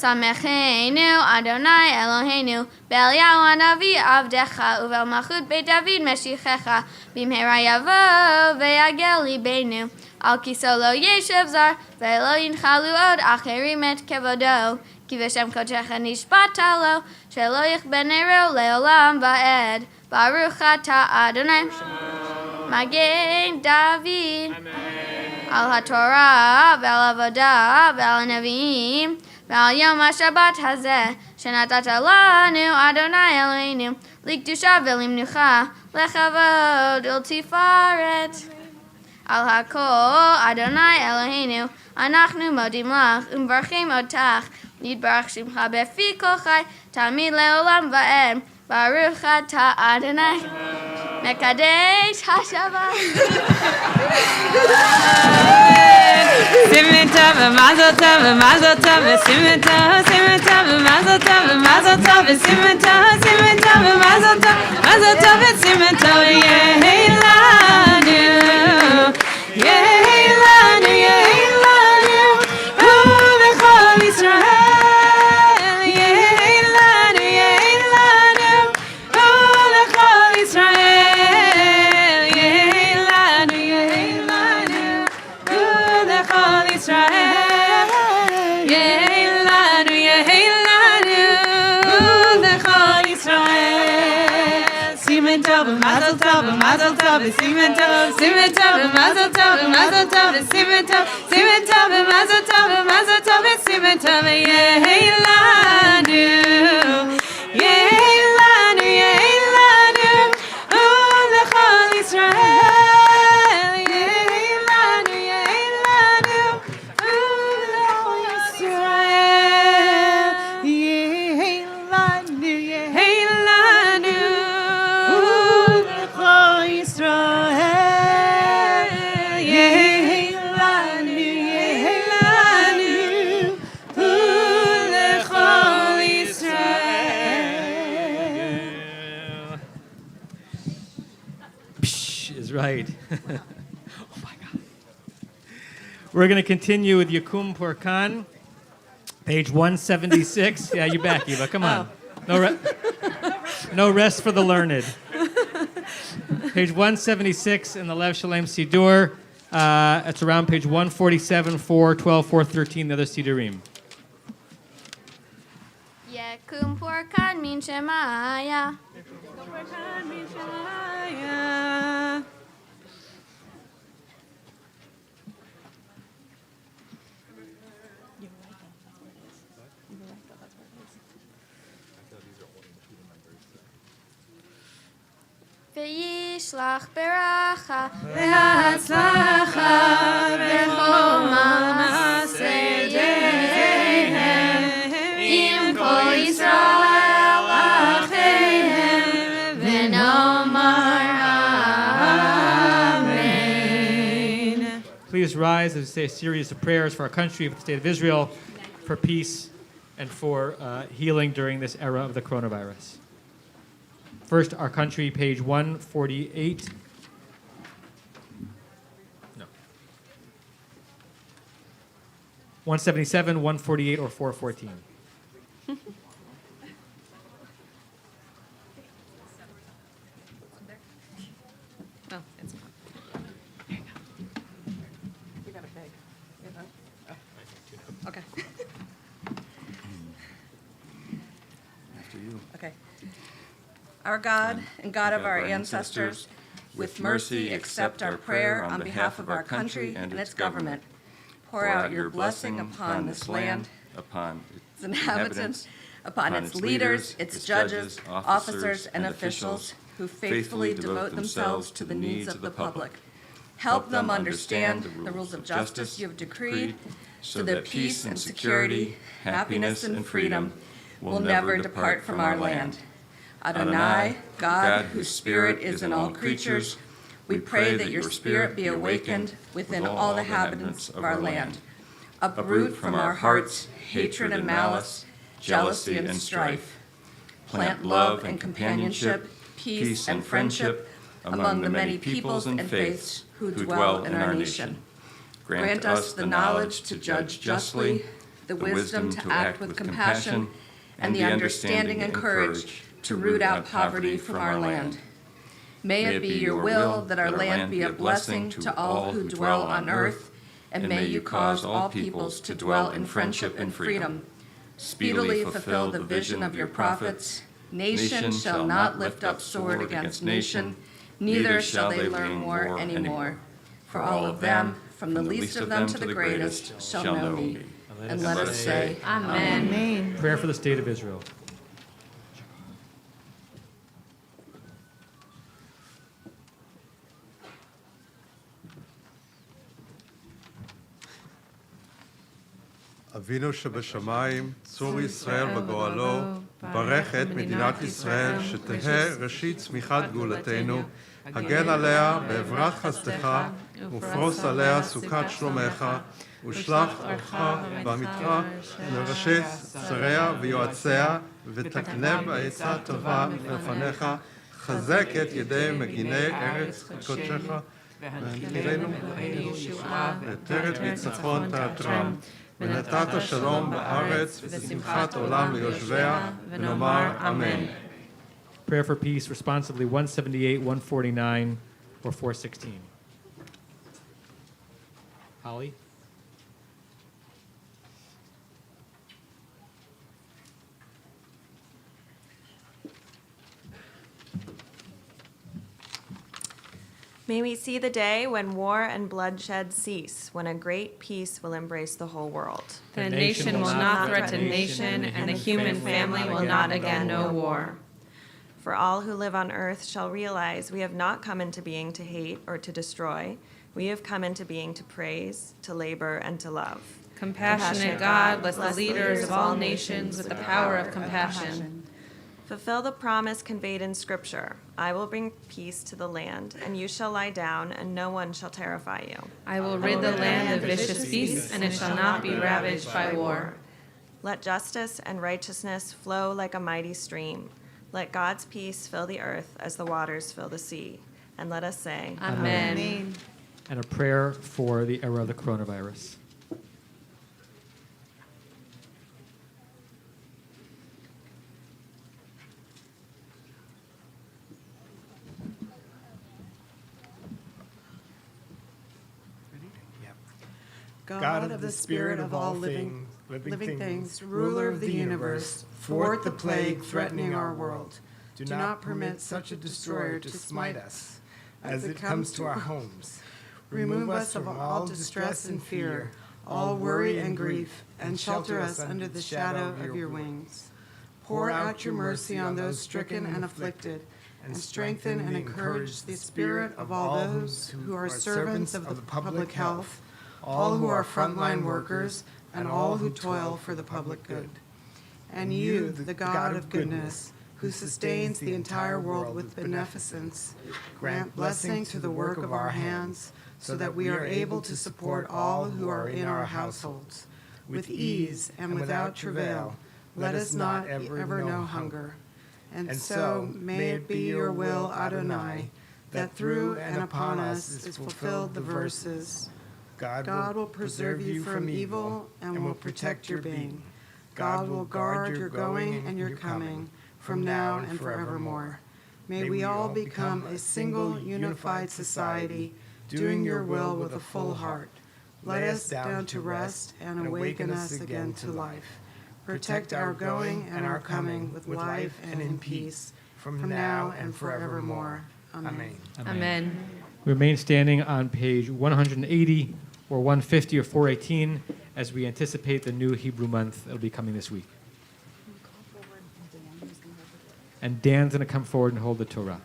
שמחנו אדוני אלוהינו, באליהו הנביא עבדך, ובמלכות בית דוד משיחך, במהרה יבוא ויגל ליבנו. על כיסו לא ישב זר, ולא ינחלו עוד אחרים את כבודו, כי בשם קודשך נשבעת לו, שלא יכבה נרו לעולם ועד. ברוך אתה אדוני, מגן דוד. על התורה ועל עבודה ועל הנביאים, ועל יום השבת הזה, שנתת לנו אדוני אלוהינו, לקדושה ולמנוחה, לכבוד ולתפארת. על הכל אדוני אלוהינו, אנחנו מודים לך ומברכים אותך, יתברך שמך בפי כל חי, תמיד לעולם ועד. ברוך אתה אדוני, מקדש השבת. סימן טוב ומזל טוב ומזל טוב וסימן טוב, סימן טוב ומזל טוב ומזל טוב וסימן טוב, סימן טוב ומזל טוב, מזל טוב וסימן טוב. יהי לנו, יהי לנו, יהי לנו, ובכל ישראל. יהי לנו, יהי לנו, ובכל ישראל. יהי לנו, יהי לנו, ובכל ישראל. יהי לנו, יהי לנו, ובכל ישראל. סימן טוב ומזל טוב ומזל טוב וסימן טוב, סימן טוב ומזל טוב ומזל טוב וסימן טוב, סימן טוב ומזל טוב ומזל טוב וסימן טוב. יהי לנו, יהי לנו, יהי לנו, ולכל ישראל. יהי לנו, יהי לנו, ולכל ישראל. יהי לנו, יהי לנו, ולכל ישראל. יהי לנו, יהי לנו, ולכל ישראל. Psh is right. Oh my God. We're going to continue with Yakum Porkan, page 176. Yeah, you back, Eva. Come on. No rest for the learned. Page 176 in the Lev Shalem Sidur. It's around page 147, 412, 413, the other Sidurim. יקום פורקן מן שמיה. וישלח ברכה והצלחה בכל מעשה ידיהם, עם כל ישראל אחיהם, ונאמר אמן. Please rise as we say a series of prayers for our country, for the state of Israel, for peace, and for healing during this era of the coronavirus. First, our country, page 148. No. 177, 148, or 414. Oh, it's not. You got a big. Oh. Okay. After you. Okay. Our God and God of our ancestors, with mercy accept our prayer on behalf of our country and its government. Pour out your blessing upon this land, upon its inhabitants, upon its leaders, its judges, officers, and officials who faithfully devote themselves to the needs of the public. Help them understand the rules of justice you have decreed, so that peace and security, happiness and freedom will never depart from our land. Adonai, God, whose spirit is in all creatures, we pray that your spirit be awakened within all the inhabitants of our land. Uproot from our hearts hatred and malice, jealousy and strife. Plant love and companionship, peace and friendship among the many peoples and faiths who dwell in our nation. Grant us the knowledge to judge justly, the wisdom to act with compassion, and the understanding and courage to root out poverty from our land. May it be your will that our land be a blessing to all who dwell on earth, and may you cause all peoples to dwell in friendship and freedom. Speedily fulfill the vision of your prophets. Nation shall not lift up sword against nation, neither shall they learn war anymore. For all of them, from the least of them to the greatest, shall know me. And let us say, Amen. Amen. Prayer for the state of Israel. אבינו שבשמיים, צור ישראל וגואלו, ברך את מדינת ישראל, שתהא ראשית צמיחת גאולתנו, הגן עליה בעברת חסדך, ופרוס עליה סוכת שלומך, ושלח אורך ואמיתך לראשי שריה ויועציה, ותקנה בעצה טובה לפניך, חזק את ידי מגיני ארץ קודשך, והנחירנו ותרת ניצחון תעטרם. ונתת שלום בארץ ושמחת עולם ליושביה, ונאמר אמן. Prayer for peace, responsively 178, 149, or 416. Holly? May we see the day when war and bloodshed cease, when a great peace will embrace the whole world. The nation will not threaten nation, and the human family will not again know war. For all who live on earth shall realize we have not come into being to hate or to destroy. We have come into being to praise, to labor, and to love. Compassionate God, bless the leaders of all nations with the power of compassion. Fulfill the promise conveyed in Scripture. I will bring peace to the land, and you shall lie down, and no one shall terrify you. I will rid the land of vicious beasts, and it shall not be ravaged by war. Let justice and righteousness flow like a mighty stream. Let God's peace fill the earth as the waters fill the sea. And let us say, Amen. And a prayer for the era of the coronavirus. God of the spirit of all living things, ruler of the universe, thwart the plague threatening our world. Do not permit such a destroyer to smite us as it comes to our homes. Remove us from all distress and fear, all worry and grief, and shelter us under the shadow of your wings. Pour out your mercy on those stricken and afflicted, and strengthen and encourage the spirit of all those who are servants of the public health, all who are frontline workers, and all who toil for the public good. And you, the God of goodness, who sustains the entire world with beneficence, grant blessing to the work of our hands, so that we are able to support all who are in our households. With ease and without travail, let us not ever know hunger. And so may it be your will, Adonai, that through and upon us is fulfilled the verses, God will preserve you from evil and will protect your being. God will guard your going and your coming from now and forevermore. May we all become a single, unified society, doing your will with a full heart. Let us down to rest and awaken us again to life. Protect our going and our coming with life and in peace from now and forevermore. Amen. Amen. We remain standing on page 180 or 150 or 418 as we anticipate the new Hebrew month that will be coming this week. And Dan's going to come forward and hold the Torah.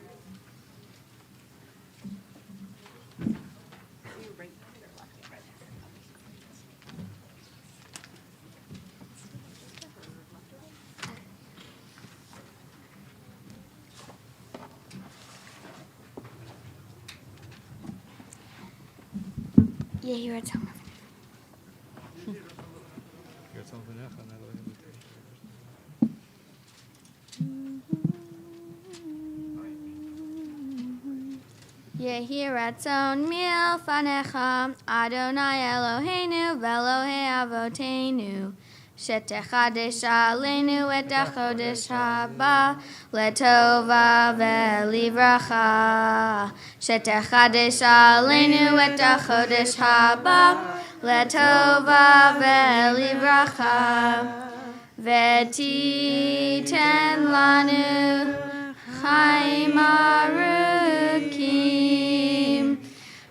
Yehi Ratzon. Yehi Ratzon milfanecha Adonai Eloheinu v'Elohei Avotenu Shetechadesh aleinu et hachodesh haba letova ve'livracha Shetechadesh aleinu et hachodesh haba letova ve'livracha V'titen lanu chaim arukim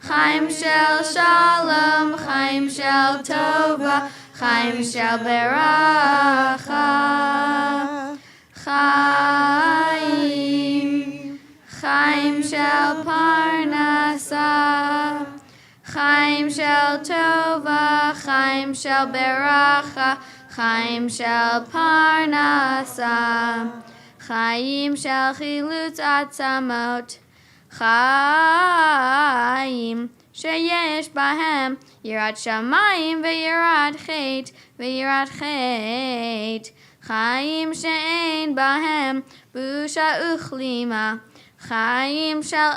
Chaim shel shalom, chaim shel tova, chaim shel beracha, chaim shel parnasa, chaim shel tova, chaim shel beracha, chaim shel parnasa, chaim shel chilutz atzamot, chaim sheyesh bahem yirat shamayim veyirat chet chaim she'ein bahem busha uchlima chaim shel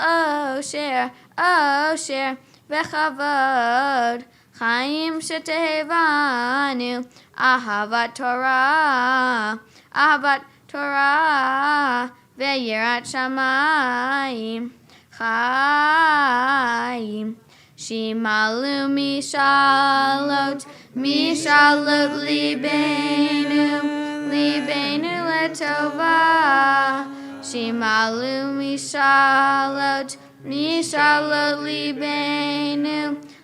osher vechavod chaim shetehevanu ahavat Torah veyirat shamayim Chaim Shimalu mishalot libenu letova Shimalu mishalot libenu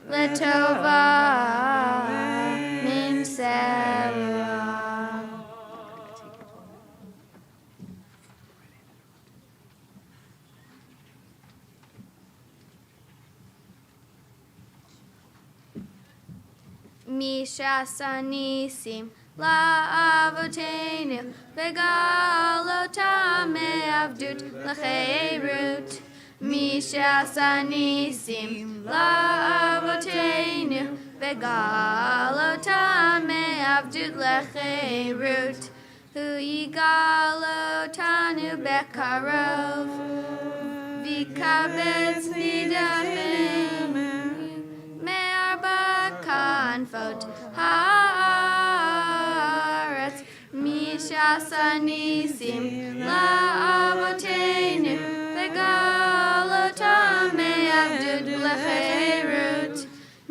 letova Min Selah. Mishasanisim la'avotenu v'galotam me'avdut l'cheirut Mishasanisim la'avotenu v'galotam me'avdut l'cheirut Hu yigalotanu bekarov v'kabetz nidachim Kanfot haaretz mishasanisim la'avotenu v'galotam me'avdut l'cheirut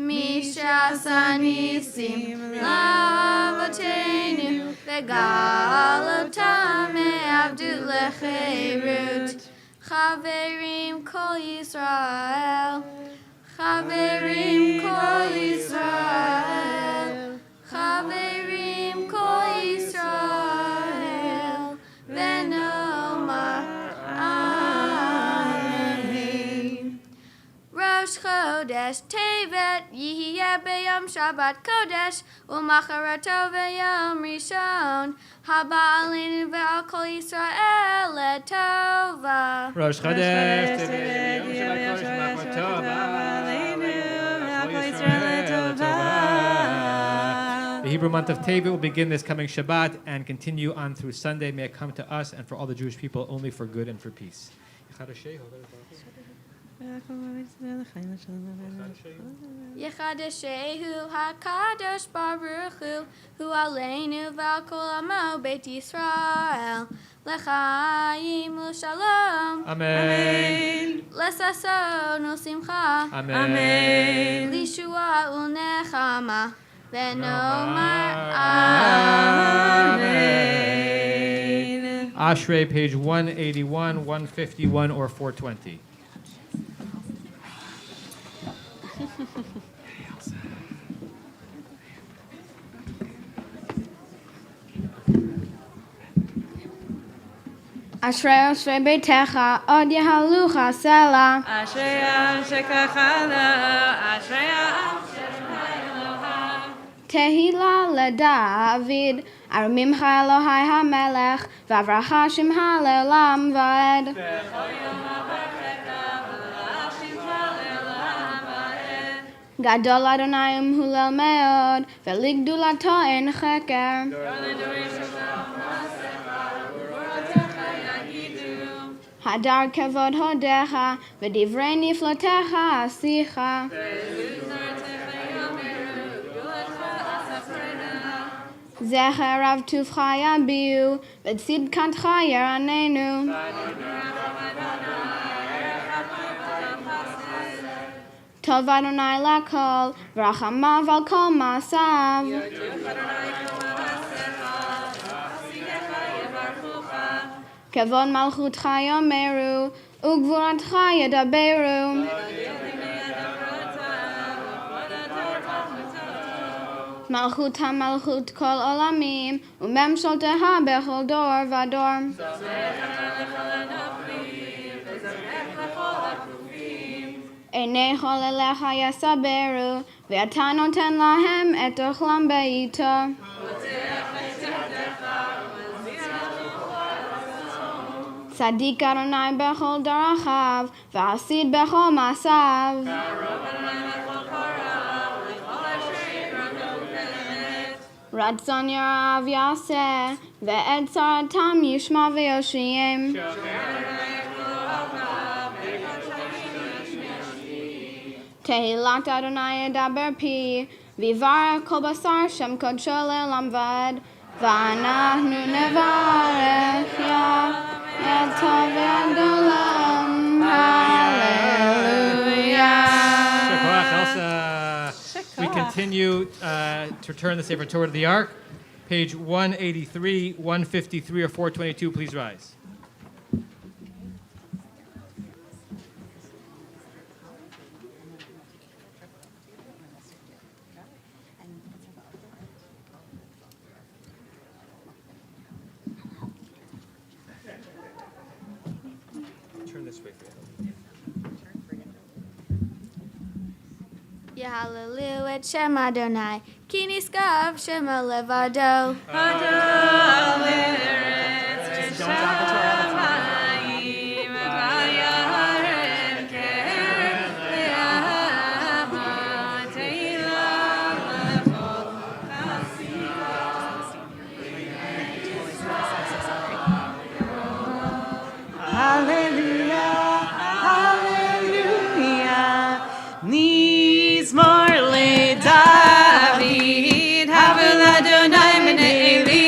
mishasanisim la'avotenu v'galotam me'avdut l'cheirut Chaverim kol Yisrael Chaverim kol Yisrael, Chaverim kol Yisrael, v'nomar Amen. Rosh Chodesh Tevet yihiyeh b'yom Shabbat Kodesh, u'macharato v'yom Rishon, haba aleinu ve'al kol Yisrael letova. Rosh Chodesh Tevet yihiyeh b'yom Shabbat Kodesh, The Hebrew month of Tevet will begin this coming Shabbat and continue on through Sunday. May it come to us and for all the Jewish people only for good and for peace. Yechadeshehu HaKadosh Baruch Hu Aleinu V'al Kol Amo Beit Yisrael L'chaim L'shalom Amen. L'sason U'simcha Amen. L'yeshua U'nechama V'nomar Amen. Ashrei, page 181, 151, or 420. Ashrei Ashrei Beitecha Od Yehalucha Sela Ashrei Shekachala, Ashrei Eloha. Tehila LeDavid Armimcha Elohai HaMelech V'avracha Shimcha Le'olam Va'ed Gadol Adonai Hulel Meod Ve'ligdulato En Cheker Hadar Kevod Hodecha V'divrei Niflotecha Asicha Zecher Rav Tuvcha Yabiu V'tzidkatcha Yeranenu Tov Adonai Lakol V'rachamav Al Kol Maasav Kevod Malchutcha Yomeru Ugvuratcha Yedaberu Malchut HaMalchut Kol Olamim Umemsholteha Bechol Dor Vador Einei Chol Elecha Yasaberu Ve'ata Noten Lahem Et Ochlam Be'ito Tzadik Adonai Bechol Darachav V'Hasid Bechol Masav Ratzon Yarav Yaseh Ve'ed Saratam Yishma Ve'yoshiyim Tehilat Adonai Edaber Pi V'Yivarech Kol Basar Shem Kodsho Le'olam Va'ed V'anachnu Nevarech Et Tov V'Adolam Hallelujah. Shekorach, Elsa. We continue to return the Sefer Torah to the Ark. Page 183, 153, or 422. Please rise. Turn this way for you. Yahallelu et Shem Adonai, Ki niskav Shema levado. Hallelujah, hallelujah. Nizmor le David, Havel Adonai min Eli.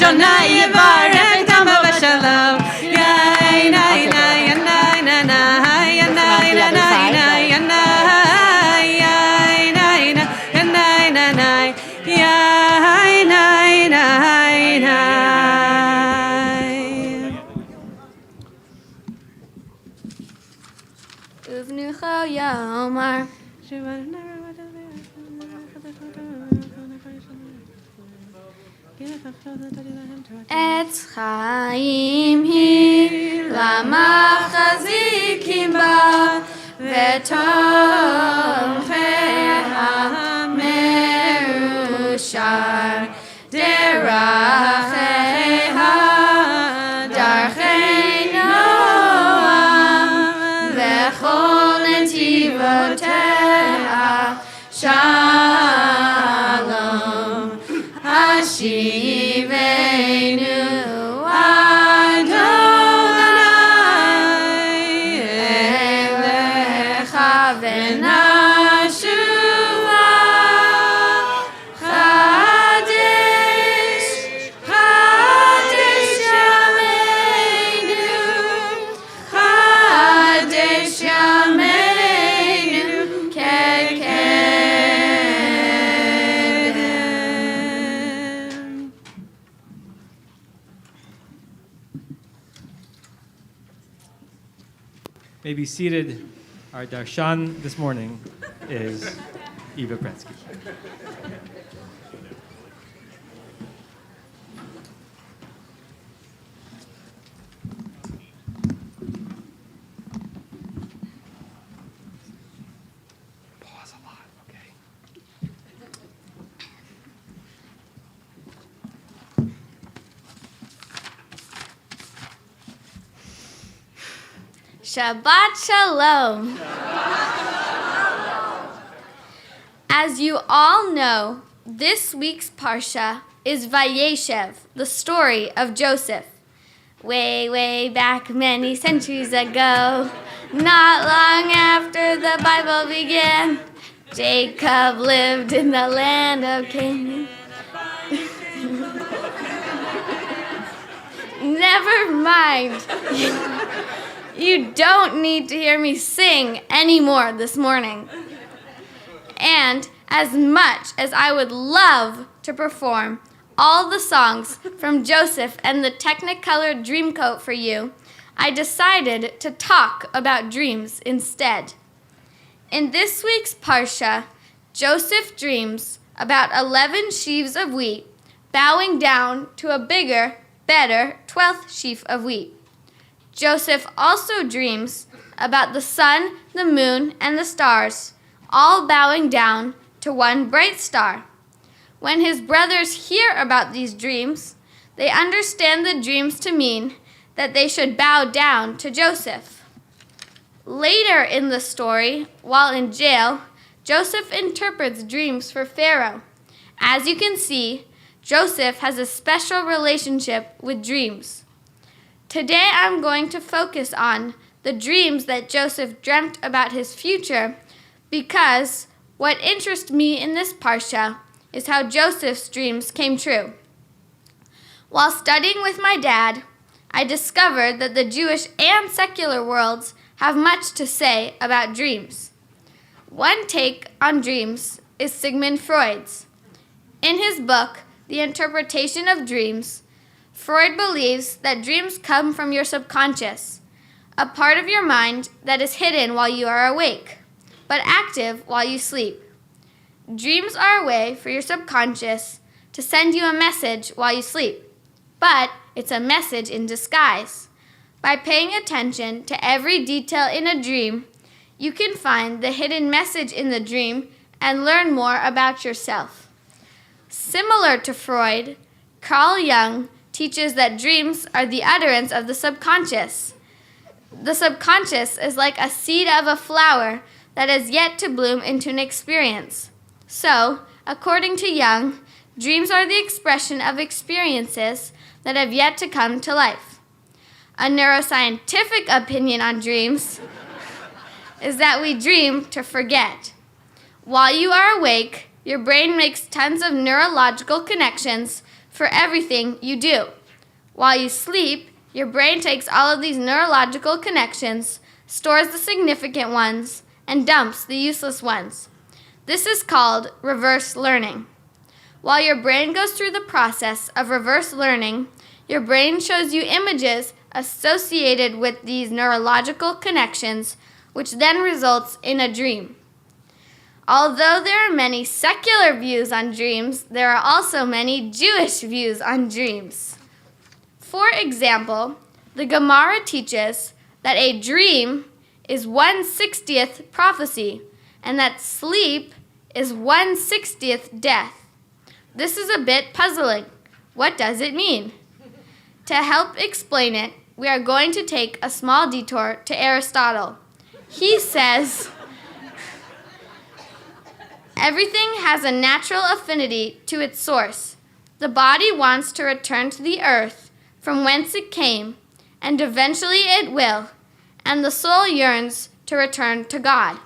Adonai yivarech tamo v'shalom. Yai, nai, nai, nai, nai, nai, nai, nai, nai, nai, nai, yai, nai, nai, nai, nai, nai, yai, nai, nai, nai. Uvnucho yomar. Etz chaim hi lamachazikim ba v'tomchei ha'merushar derachei ha'darchei noam v'chol netivoteha shalom Hashivenu Adonai Elecha v'nashuva Chadesh Chadesh Yameinu Chadesh Yameinu May be seated. Our darshan this morning is Eva Pretsky. Pause a lot, okay? Shabbat Shalom. As you all know, this week's Parsha is Vayeshev, the story of Joseph. Way, way back many centuries ago, not long after the Bible began, Jacob lived in the land of Canaan. Never mind. You don't need to hear me sing anymore this morning. And as much as I would love to perform all the songs from Joseph and the Technicolor Dreamcoat for you, I decided to talk about dreams instead. In this week's Parsha, Joseph dreams about 11 sheaves of wheat bowing down to a bigger, better 12th sheaf of wheat. Joseph also dreams about the sun, the moon, and the stars, all bowing down to one bright star. When his brothers hear about these dreams, they understand the dreams to mean that they should bow down to Joseph. Later in the story, while in jail, Joseph interprets dreams for Pharaoh. As you can see, Joseph has a special relationship with dreams. Today I'm going to focus on the dreams that Joseph dreamt about his future because what interests me in this Parsha is how Joseph's dreams came true. While studying with my dad, I discovered that the Jewish and secular worlds have much to say about dreams. One take on dreams is Sigmund Freud's. In his book, The Interpretation of Dreams, Freud believes that dreams come from your subconscious, a part of your mind that is hidden while you are awake, but active while you sleep. Dreams are a way for your subconscious to send you a message while you sleep, but it's a message in disguise. By paying attention to every detail in a dream, you can find the hidden message in the dream and learn more about yourself. Similar to Freud, Carl Jung teaches that dreams are the utterance of the subconscious. The subconscious is like a seed of a flower that has yet to bloom into an experience. So, according to Jung, dreams are the expression of experiences that have yet to come to life. A neuroscientific opinion on dreams is that we dream to forget. While you are awake, your brain makes tons of neurological connections for everything you do. While you sleep, your brain takes all of these neurological connections, stores the significant ones, and dumps the useless ones. This is called reverse learning. While your brain goes through the process of reverse learning, your brain shows you images associated with these neurological connections, which then results in a dream. Although there are many secular views on dreams, there are also many Jewish views on dreams. For example, the Gemara teaches that a dream is 1/60th prophecy, and that sleep is 1/60th death. This is a bit puzzling. What does it mean? To help explain it, we are going to take a small detour to Aristotle. He says, everything has a natural affinity to its source. The body wants to return to the earth from whence it came, and eventually it will, and the soul yearns to return to God.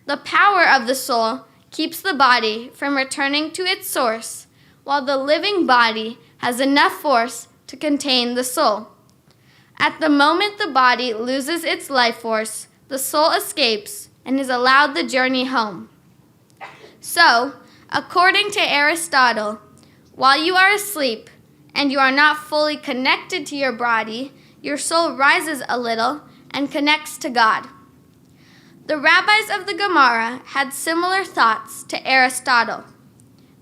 The power of the soul keeps the body from returning to its source, while the living body has enough force to contain the soul. At the moment the body loses its life force, the soul escapes and is allowed the journey home. So, according to Aristotle, while you are asleep and you are not fully connected to your body, your soul rises a little and connects to God. The rabbis of the Gemara had similar thoughts to Aristotle.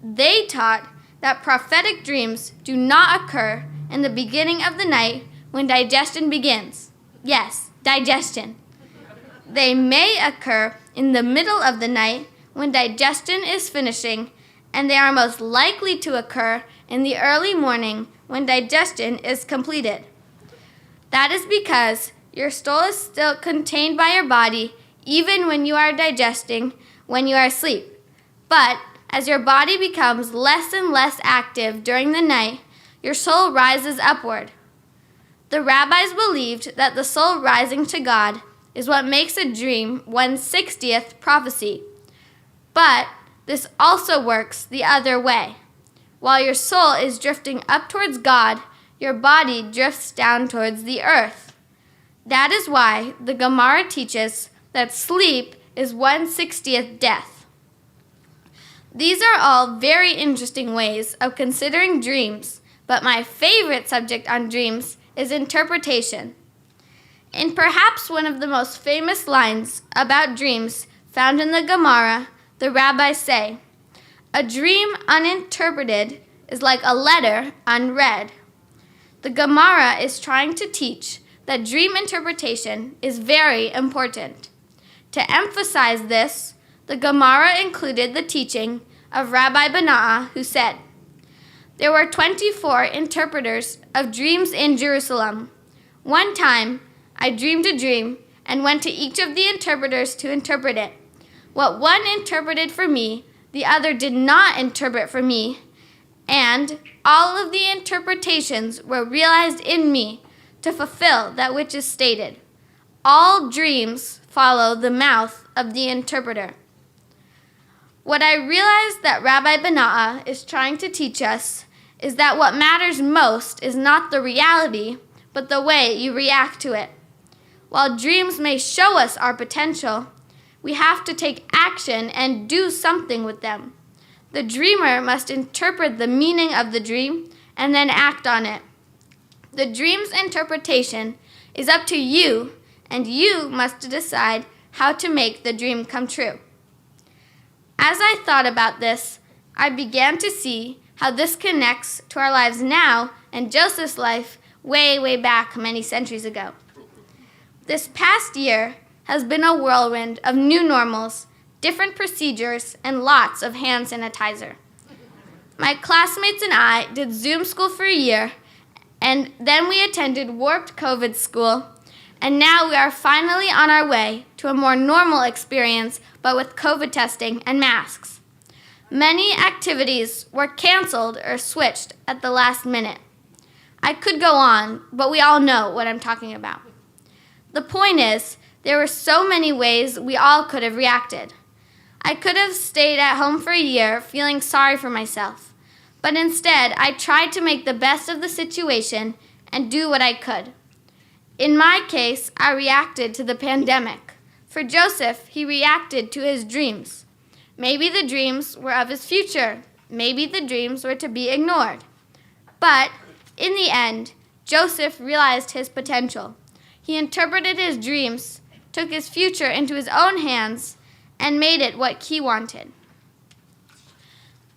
They taught that prophetic dreams do not occur in the beginning of the night when digestion begins. Yes, digestion. They may occur in the middle of the night when digestion is finishing, and they are most likely to occur in the early morning when digestion is completed. That is because your soul is still contained by your body even when you are digesting, when you are asleep. But as your body becomes less and less active during the night, your soul rises upward. The rabbis believed that the soul rising to God is what makes a dream 1/60th prophecy. But this also works the other way. While your soul is drifting up towards God, your body drifts down towards the earth. That is why the Gemara teaches that sleep is 1/60th death. These are all very interesting ways of considering dreams, but my favorite subject on dreams is interpretation. In perhaps one of the most famous lines about dreams found in the Gemara, the rabbis say, "A dream uninterpreted is like a letter unread." The Gemara is trying to teach that dream interpretation is very important. To emphasize this, the Gemara included the teaching of Rabbi Bena'ah, who said, "There were 24 interpreters of dreams in Jerusalem. One time, I dreamed a dream and went to each of the interpreters to interpret it. What one interpreted for me, the other did not interpret for me, and all of the interpretations were realized in me to fulfill that which is stated. All dreams follow the mouth of the interpreter." What I realized that Rabbi Bena'ah is trying to teach us is that what matters most is not the reality, but the way you react to it. While dreams may show us our potential, we have to take action and do something with them. The dreamer must interpret the meaning of the dream and then act on it. The dream's interpretation is up to you, and you must decide how to make the dream come true. As I thought about this, I began to see how this connects to our lives now and Joseph's life way back many centuries ago. This past year has been a whirlwind of new normals, different procedures, and lots of hand sanitizer. My classmates and I did Zoom school for a year, and then we attended warped COVID school, and now we are finally on our way to a more normal experience, but with COVID testing and masks. Many activities were canceled or switched at the last minute. I could go on, but we all know what I'm talking about. The point is, there were so many ways we all could have reacted. I could have stayed at home for a year feeling sorry for myself, But instead, I tried to make the best of the situation and do what I could. In my case, I reacted to the pandemic. For Joseph, he reacted to his dreams. Maybe the dreams were of his future. Maybe the dreams were to be ignored. But in the end, Joseph realized his potential. He interpreted his dreams, took his future into his own hands, and made it what he wanted.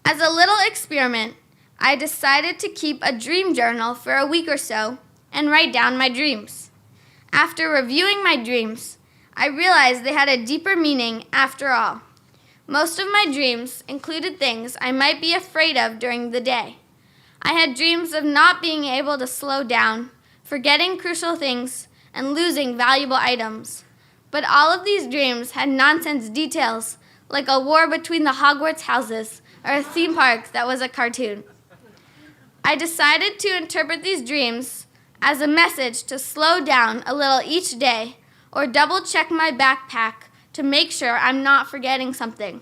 As a little experiment, I decided to keep a dream journal for a week or so and write down my dreams. After reviewing my dreams, I realized they had a deeper meaning after all. Most of my dreams included things I might be afraid of during the day. I had dreams of not being able to slow down, forgetting crucial things, and losing valuable items. But all of these dreams had nonsense details, like a war between the Hogwarts houses or a theme park that was a cartoon. I decided to interpret these dreams as a message to slow down a little each day or double-check my backpack to make sure I'm not forgetting something.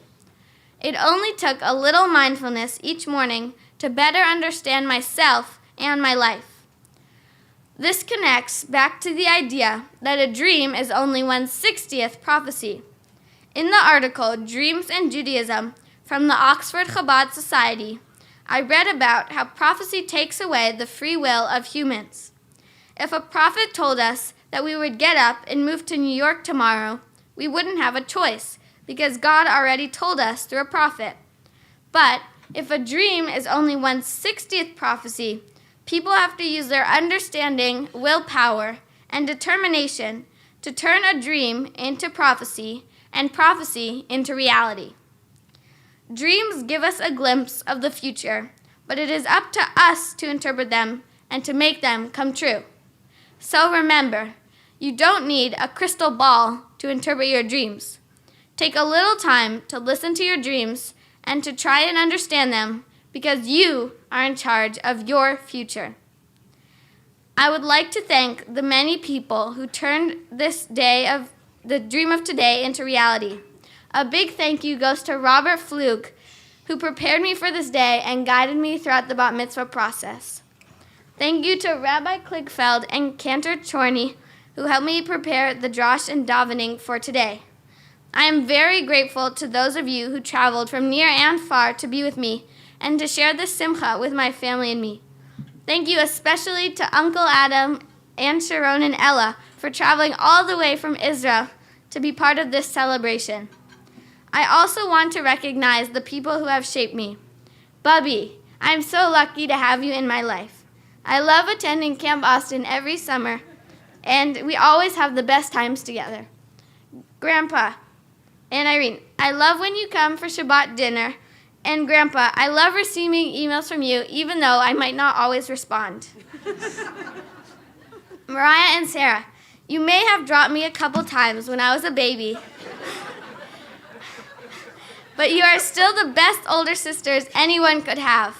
It only took a little mindfulness each morning to better understand myself and my life. This connects back to the idea that a dream is only 1/60th prophecy. In the article, Dreams and Judaism, from the Oxford Chabad Society, I read about how prophecy takes away the free will of humans. If a prophet told us that we would get up and move to New York tomorrow, we wouldn't have a choice because God already told us through a prophet. But if a dream is only 1/60th prophecy, people have to use their understanding, willpower, and determination to turn a dream into prophecy and prophecy into reality. Dreams give us a glimpse of the future, but it is up to us to interpret them and to make them come true. So remember, you don't need a crystal ball to interpret your dreams. Take a little time to listen to your dreams and to try and understand them because you are in charge of your future. I would like to thank the many people who turned this day of the dream of today into reality. A big thank you goes to Robert Fluke, who prepared me for this day and guided me throughout the bat mitzvah process. Thank you to Rabbi Kligfeld and Cantor Chorney, who helped me prepare the drosh and davening for today. I am very grateful to those of you who traveled from near and far to be with me and to share this simcha with my family and me. Thank you especially to Uncle Adam and Sharon and Ella for traveling all the way from Israel to be part of this celebration. I also want to recognize the people who have shaped me. Bubby, I'm so lucky to have you in my life. I love attending Camp Austin every summer, and we always have the best times together. Grandpa and Irene, I love when you come for Shabbat dinner. And Grandpa, I love receiving emails from you, even though I might not always respond. Mariah and Sarah, you may have dropped me a couple times when I was a baby, but you are still the best older sisters anyone could have.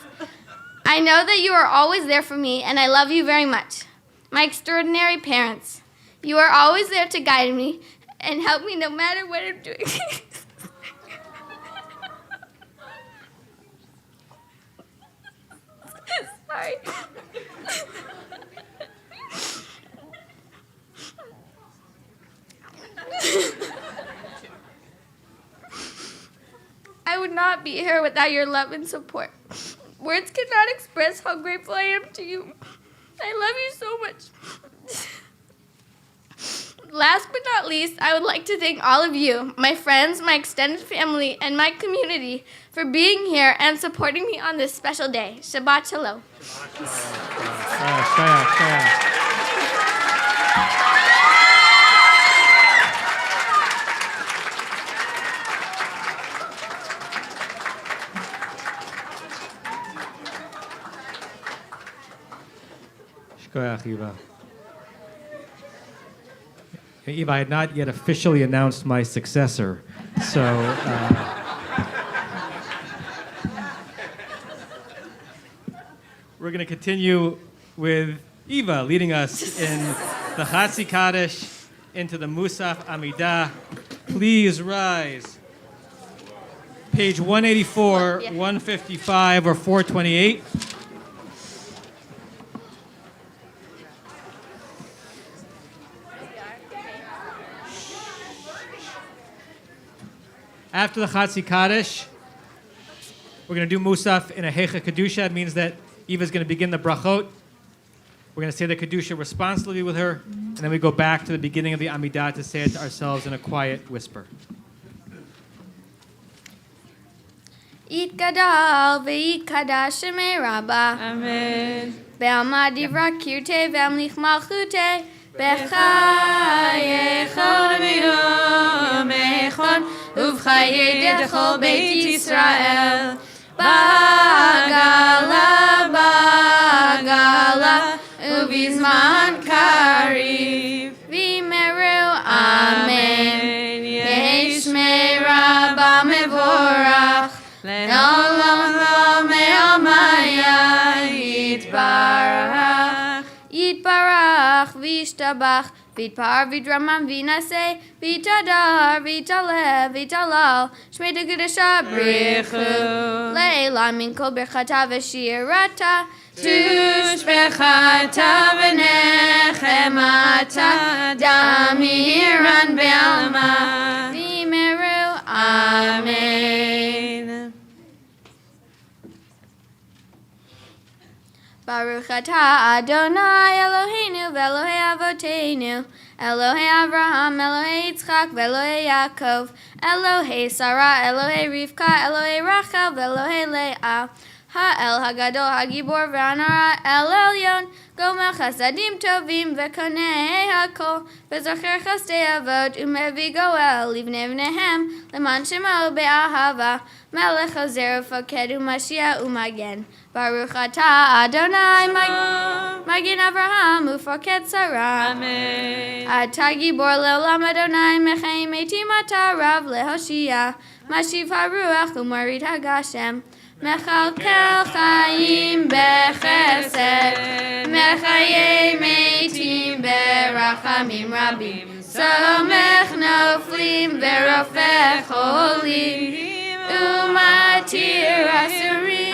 I know that you are always there for me, and I love you very much. My extraordinary parents, you are always there to guide me and help me no matter what I'm doing. Sorry. I would not be here without your love and support. Words cannot express how grateful I am to you. I love you so much. Last but not least, I would like to thank all of you, my friends, my extended family, and my community for being here and supporting me on this special day. Shabbat Shalom. Shkoyach, Eva. Eva, I had not yet officially announced my successor, so we're going to continue with Eva leading us in the Chatzi Kaddish into the Musaf Amidah. Please rise. page 184, 155, or 428. After the Chatzi Kaddish, we're going to do Musaf in a Hecha Kedusha. It means that Eva's going to begin the brachot. We're going to say the Kedusha responsibly with her, and then we go back to the beginning of the Amidah to say it to ourselves in a quiet whisper. Yitgadal v'yitkadash shemei Rabbah. Amen. Be'alma divra kirte ve'amlich malchute. B'chayechon v'yom echon uv'chayei dechol beit Yisrael. Bagala uvizman kariv v'meru amen. Yehi shmei Rabbah mevorach le'olam me'almaya yitbarach yitbarach v'yishtabach v'yitpar v'yidramam v'yinaseh v'yitadar v'yitalev v'yitalal shmei dekudesha brichu le'elah min kol berchata v'shirata tushbechata v'nechemata damiran be'alma v'meru amen. Baruch atah Adonai Eloheinu v'Elohei Avoteinu Elohei Avraham, Elohei Yitzchak, v'Elohei Yaakov Elohei Sarah, Elohei Rivka, Elohei Rachel, v'Elohei Leah Ha'el Hagadol Hagibor v'Hanara El Elyon Gomel Chasadim Tovim v'Konei Hakol v'Zocher Chasdei Avot u'Mevi Goel Livnei V'nehem L'man Shemo be'ahava Melech Ozer Ufoked u'Mashiach u'Magen Baruch atah Adonai Magen Avraham Ufoked Sarah Amen. Atah Gibor Le'olam Adonai Mechayim Meitim atah Rav Lehoshia Mashiv HaRuach u'Marid HaGashem Mechalkel Chaim Bechesed Mechayei Meitim Berachamim Rabim Somech Noflim Verofech Cholim Umatir Asurim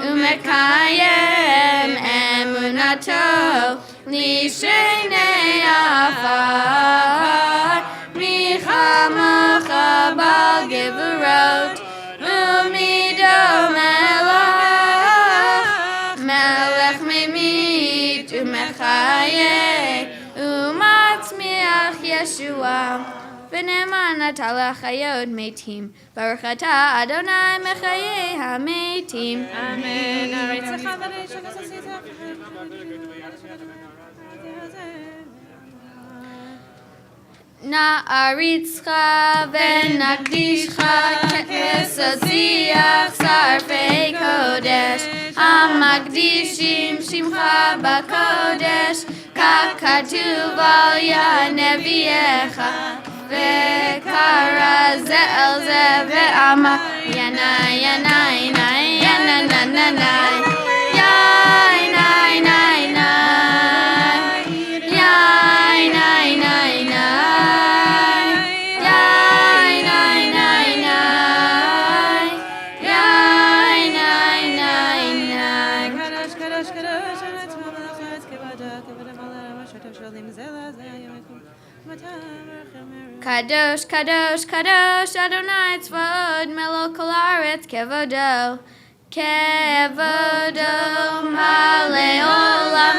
Umekayem Emunato Lishenei Afar Michamocha Bal Gevurot Umido Melech Memit Umechaye Umatzmiach Yeshua V'ne'eman atah l'chayot meitim Baruch atah Adonai Mechaye HaMeitim Amen. Na'aritzcha v'nakdishcha k'esotziach sarfei kodesh Hamagdishim shimcha b'kodesh Ka'katuv al yad neviecha V'kara ze el ze ve'ama Yanai yanai nai yanai nanai nai Yai nai nai nai Yai nai nai nai Yai nai nai nai Yai nai nai nai Kadosh, kadosh, kadosh, Eretz Malachas, Kevada, Kevada Malach, Shatav Shalim Zela, Zayamekum, Matam, Kadosh, Kadosh, Kadosh, Adonai Tzvaot, Melech Kol Haaretz, Kevodo, Kevodo, Malei Olam,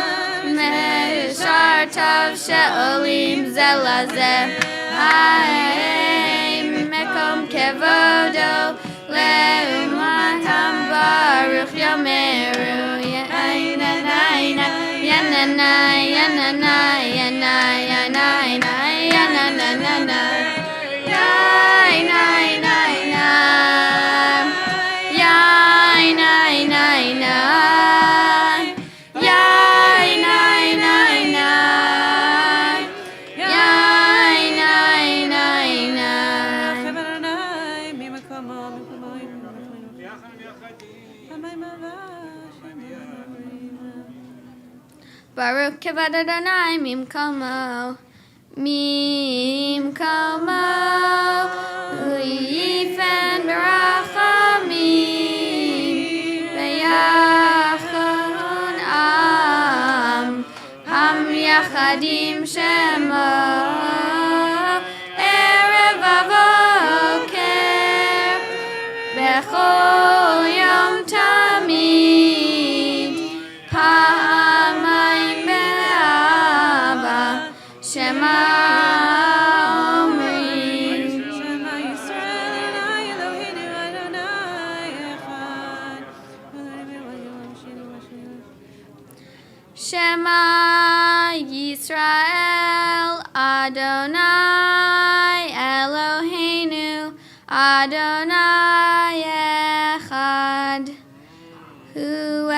Meshartav She'olim Zelazeh, Hai Mekom Kevodo, Leumatam Baruch Yomeru, Yananai, Yananai, Yananai, Yananai, Yananai, Yananai, Yai, nai, nai, nai, Yai, nai, nai, nai, Yai, nai, nai, nai, Yai, nai, nai, nai. Baruch Kevad Adonai Mimkomo Mimkomo Uyifen Kadim Shema, Erev Avoker, Bechol Yom Tamid, Pa'amayim Be'aba, Shema Omrim. Shema Yisrael Adonai Eloheinu Adonai Echad. Shema Yisrael Adonai Eloheinu Adonai Echad. Hu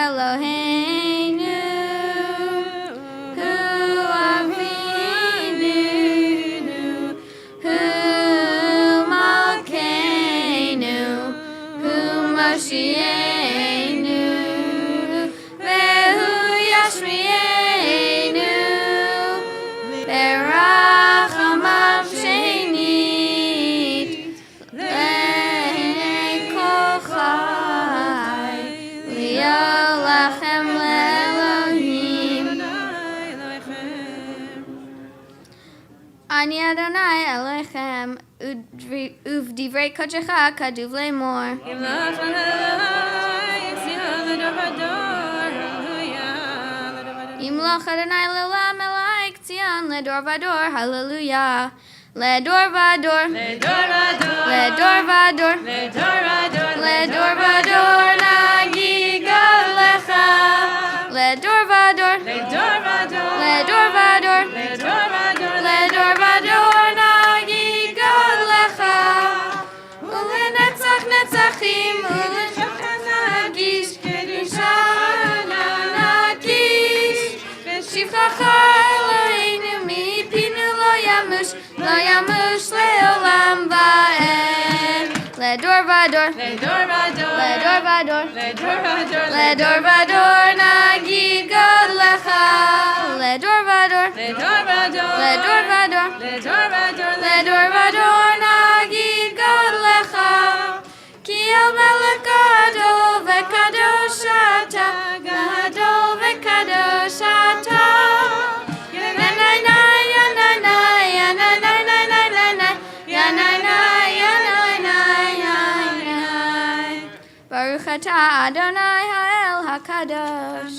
Eloheinu, Hu Avinu, Hu Malkeinu, Hu Moshienu, Vehu Yashmienu, Berachamav Shenit, Le'nei Kol Chai, Li'olachem Le'Elohim. Ani Adonai Elohechem, Uvdivrei Kodecha Kaduv Le'mor. Imloch Adonai Le'olam Elohai Tzion Ledor Vador, Hallelujah. Ledor Vador, Ledor Vador, Ledor Vador, Ledor Vador, Ledor Vador, Nagigal Lecha. Ledor Vador, Ledor Vador, Ledor Vador, Ledor Vador, Ledor Vador, Nagigal Lecha. Ulenetzach Netzachim, Ulenetzach Nagish, Kedishana Nagish. V'shivchacha Eloheinu mipinu lo yamush le'olam va'ed. Ledor Vador, Ledor Vador, Ledor Vador, Ledor Vador, Ledor Vador, Nagid God Lecha. Ledor Vador, Ledor Vador, Ledor Vador, Ledor Vador, Ledor Vador, Nagid God Lecha. Ki el melech gadol v'kadosh ata, gadol v'kadosh ata. Yanai, yanai, yanai, yanai, yanai, yanai. Baruch atah Adonai Ha'el HaKadosh.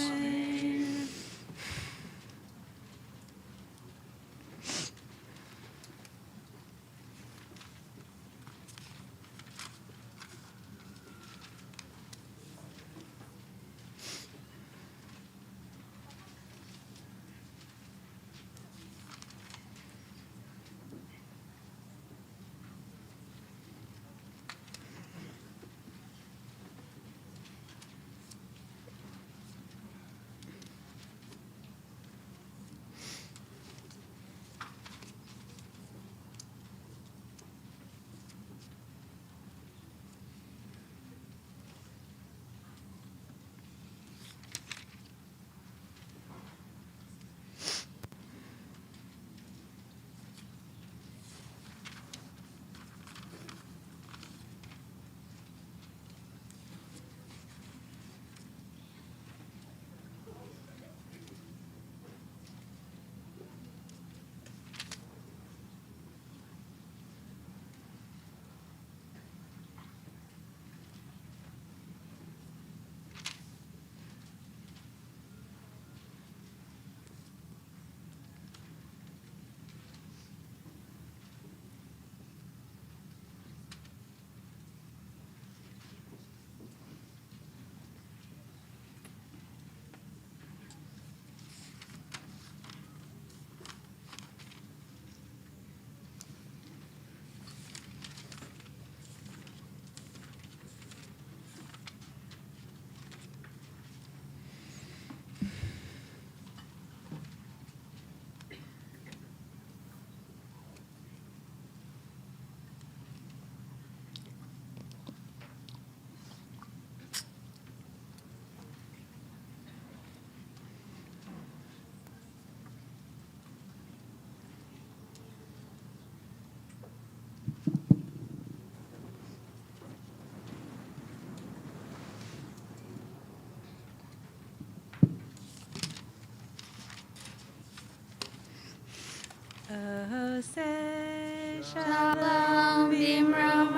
Oseh Shalom bimromav.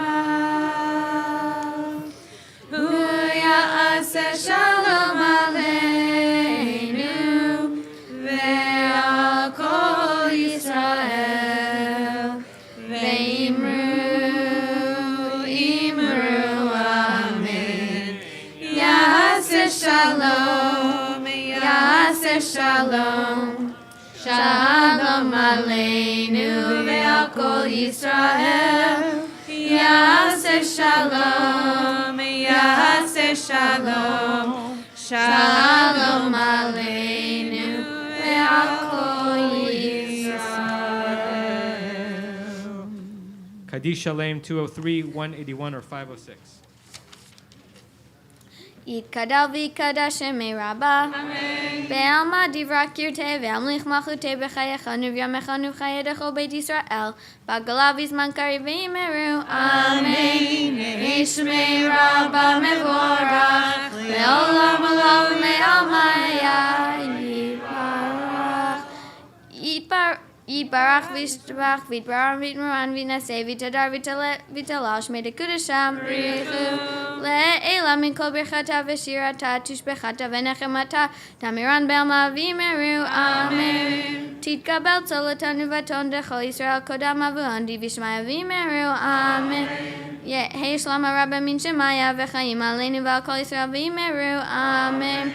Hu ya'aseh shalom aleinu ve'al kol Yisrael ve'imru amen. Ya'aseh shalom Shalom aleinu ve'al kol Yisrael. Ya'aseh shalom Shalom aleinu ve'al kol Yisrael. Kaddish Shalem 203, 181, or 506. יתקדל ויקדש שמי רבה. בעלמא דברה קרתה והמליך מלכותי בחייך ובימיך ובחיי כל בית ישראל. בגלה בזמן קריב ויאמרו אמן. יהי שמי רבה מבורך לעולם עולם מעלמיה יתברך וישתבח ויתברר ויתמרן וינשא ויתהדר ויתהלל שמי דקודשם בריחו לעילה מכל ברכתה ושירתה תשבחתה ונחמתה תמירן בעלמא ויאמרו אמן. תתקבל צלתנו ותון דכל ישראל קודם אבוהן וישמעיה ויאמרו אמן. יהי שלום הרבה מן שמיה וחיים עלינו ועל כל ישראל ויאמרו אמן.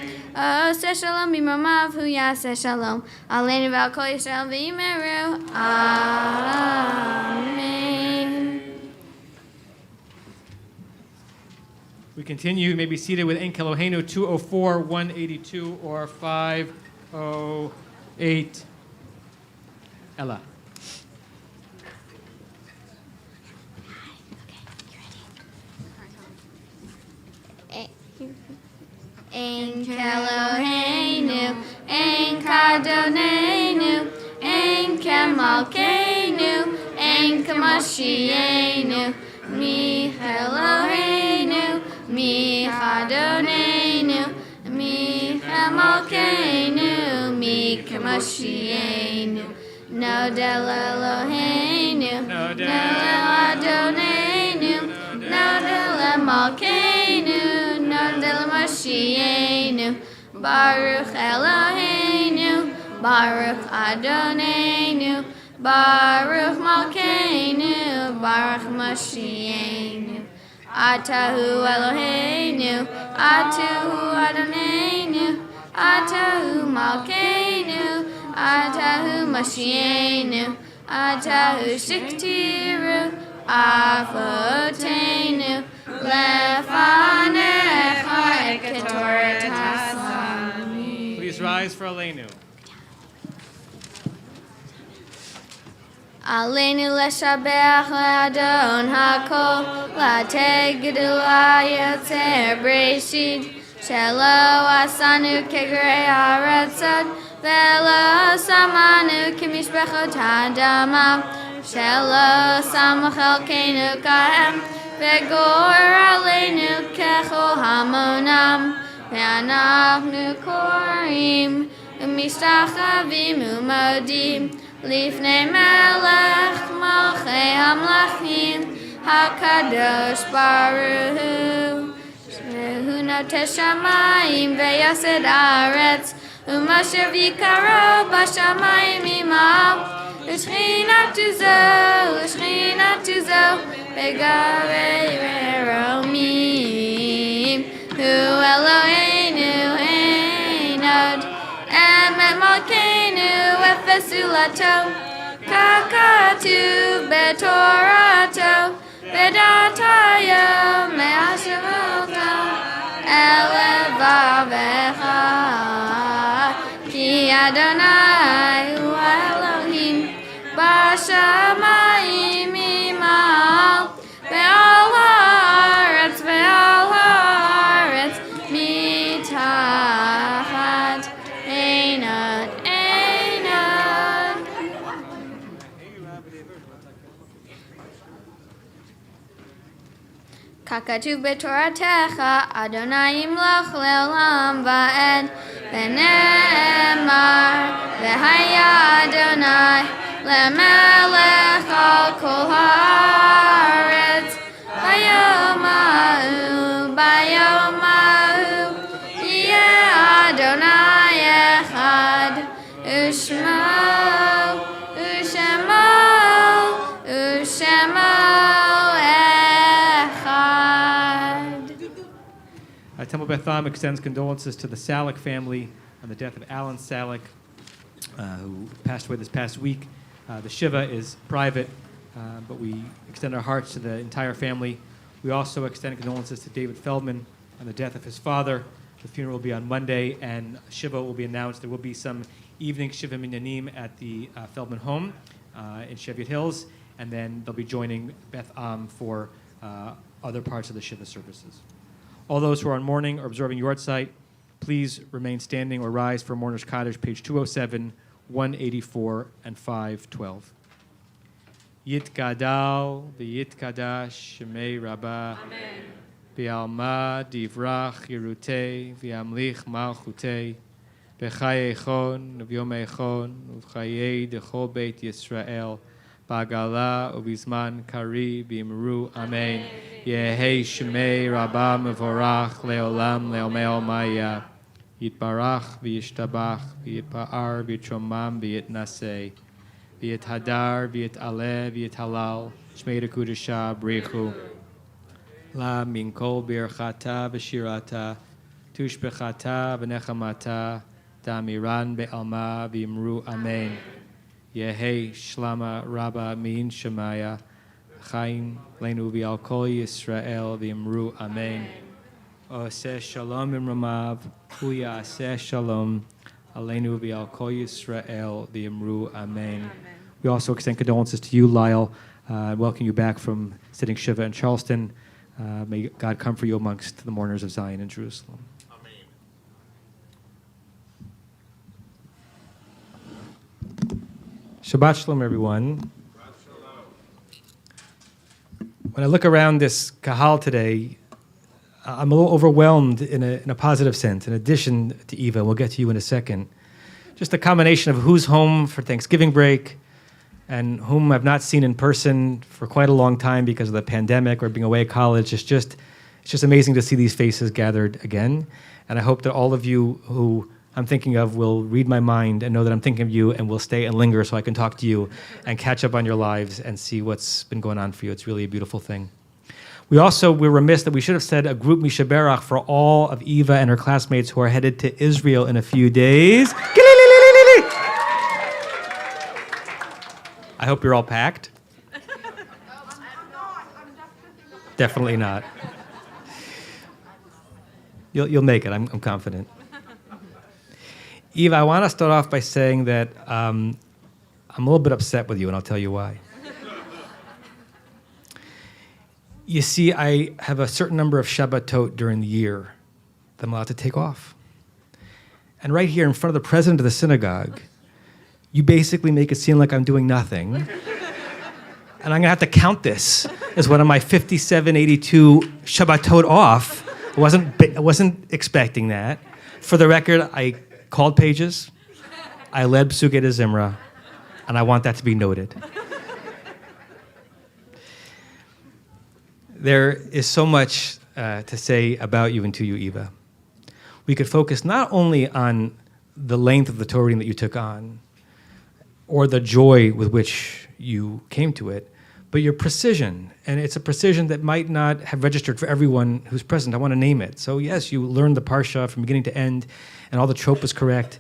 עושה שלום במרומיו הוא יעשה שלום עלינו ועל כל ישראל ויאמרו amen. We continue. You may be seated with En Kelohenu 204, 182, or 508. Ella. En Kelohenu, En Kadonenu, En Kemalkenu, En Kamashienu, Mi Elohenu, Mi Adonenu, Mi Kemalkenu, Mi Kamashienu, Nodel Elohenu, Nodel Adonenu, Nodel Malkenu, Nodel Mashienu, Baruch Eloheinu, Baruch Adonenu, Baruch Malkeinu, Baruch Mashienu. Atahu Eloheinu, Atahu Adonenu, Atahu Malkeinu, Atahu Mashienu, Atahu Shiktiru, Avotenu, Lefanecha Eketoret Haslami. Please rise for Aleinu. Aleinu leshabeach le'adon hakol, la'teg gedula yotzer breshit, shelo asanu kegrei haratzad, velo samanu kemishbechot hadama, shelo samach elkeinu kahem, vegor aleinu kechol hamonam, ve'anachnu korim, u'mishtachavim u'modim, Lifnei melech malchei hamlachim hakadosh baruch hu shehu notesh shamayim veyased aretz u'masher vikaro b'shamayim imav u'shchinatu zo begarei veromim hu Eloheinu einod emet malkeinu Fesulato, kakatu betorato, bedatayo me'ashavota, elevavecha, ki Adonai hu Elohim, b'shamayim imal, ve'al haaretz, mitachat, einot, Kakatu betoratecha, Adonai imloch leolam va'ed, v'ne'emar, v'haya Adonai, למלך על כל הארץ. ביום ההוא, ביום ההוא, יהיה אדוני אחד, ושמו, ושמו, ושמו אחד. Temple Beth Am extends condolences to the Salick family on the death of Alan Salick, who passed away this past week. The Shiva is private, but we extend our hearts to the entire family. We also extend condolences to David Feldman on the death of his father. The funeral will be on Monday, and Shiva will be announced. There will be some evening Shiva Minyanim at the Feldman home in Cheviot Hills, and then they'll be joining Beth Am for other parts of the Shiva services. All those who are on mourning or observing Yortzeit, please remain standing or rise for Mourner's Cottage, page 207, 184, and 512. Yitgadal v'yitkadash shemei Rabbah. Amen. V'alma divrach yirutei v'amlich malchutei v'chayechon v'yomechon v'chayei dechol beit Yisrael b'agala ubizman kari b'imru. Amen. Yehei shemei Rabbah mevorach leolam leomeo maya. Yitbarach v'yishtabach v'yitpa'ar v'yitromam v'yitnaseh v'yithadar v'yitaleh v'yithalal shmei dekudesha brichu la min kol birchata v'shirata tushbechata v'nechamata damiran be'alma v'imru. Amen. Yehei shlama rabba min shemaya chaim lenu v'al kol Yisrael v'imru. Amen. Oseh shalom imramav hu ya'aseh shalom aleinu v'al kol Yisrael v'imru. Amen. We also extend condolences to you, Lyle. Welcome you back from sitting Shiva in Charleston. May God comfort you amongst the mourners of Zion in Jerusalem. Shabbat Shalom, everyone. When I look around this kahal today, I'm a little overwhelmed in a positive sense. In addition to Eva, we'll get to you in a second. Just a combination of who's home for Thanksgiving break and whom I've not seen in person for quite a long time because of the pandemic or being away at college. It's just amazing to see these faces gathered again. And I hope that all of you who I'm thinking of will read my mind and know that I'm thinking of you and will stay and linger so I can talk to you and catch up on your lives and see what's been going on for you. It's really a beautiful thing. We're remiss that we should have said a group Mishaberach for all of Eva and her classmates who are headed to Israel in a few days. I hope you're all packed. Definitely not. You'll make it, I'm confident. Eva, I want to start off by saying that I'm a little bit upset with you, and I'll tell you why. You see, I have a certain number of Shabbatot during the year that I'm allowed to take off. And right here in front of the president of the synagogue, you basically make it seem like I'm doing nothing. And I'm going to have to count this as one of my 5782 Shabbatot off. I wasn't expecting that. For the record, I called pages, I led Psukei de Zimra, and I want that to be noted. There is so much to say about you and to you, Eva. We could focus not only on the length of the Torah reading that you took on, or the joy with which you came to it, but your precision. And it's a precision that might not have registered for everyone who's present. I want to name it. So yes, you learned the Parsha from beginning to end, and all the trope was correct.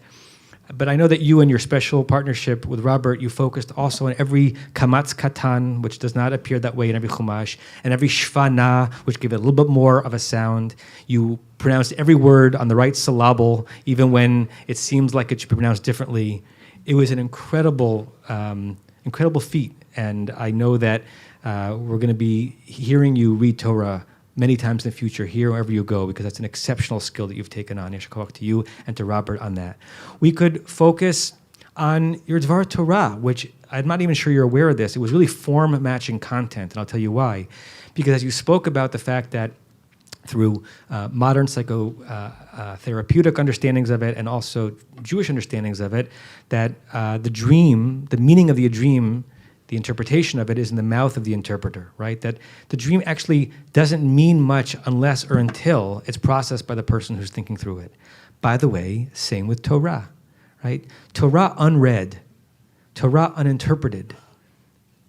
But I know that you and your special partnership with Robert, you focused also on every kamatz katan, which does not appear that way in every chumash, and every shvana, which gave it a little bit more of a sound. You pronounced every word on the right syllable, even when it seems like it should be pronounced differently. It was an incredible feat, and I know that we're going to be hearing you read Torah many times in the future, here wherever you go, because that's an exceptional skill that you've taken on. Yeshakov to you and to Robert on that. We could focus on your Dvar Torah, which I'm not even sure you're aware of this. It was really form-matching content, and I'll tell you why. Because as you spoke about the fact that through modern psychotherapeutic understandings of it and also Jewish understandings of it, that the dream, the meaning of the dream, the interpretation of it is in the mouth of the interpreter, right? That the dream actually doesn't mean much unless or until it's processed by the person who's thinking through it. By the way, same with Torah, right? Torah unread, Torah uninterpreted,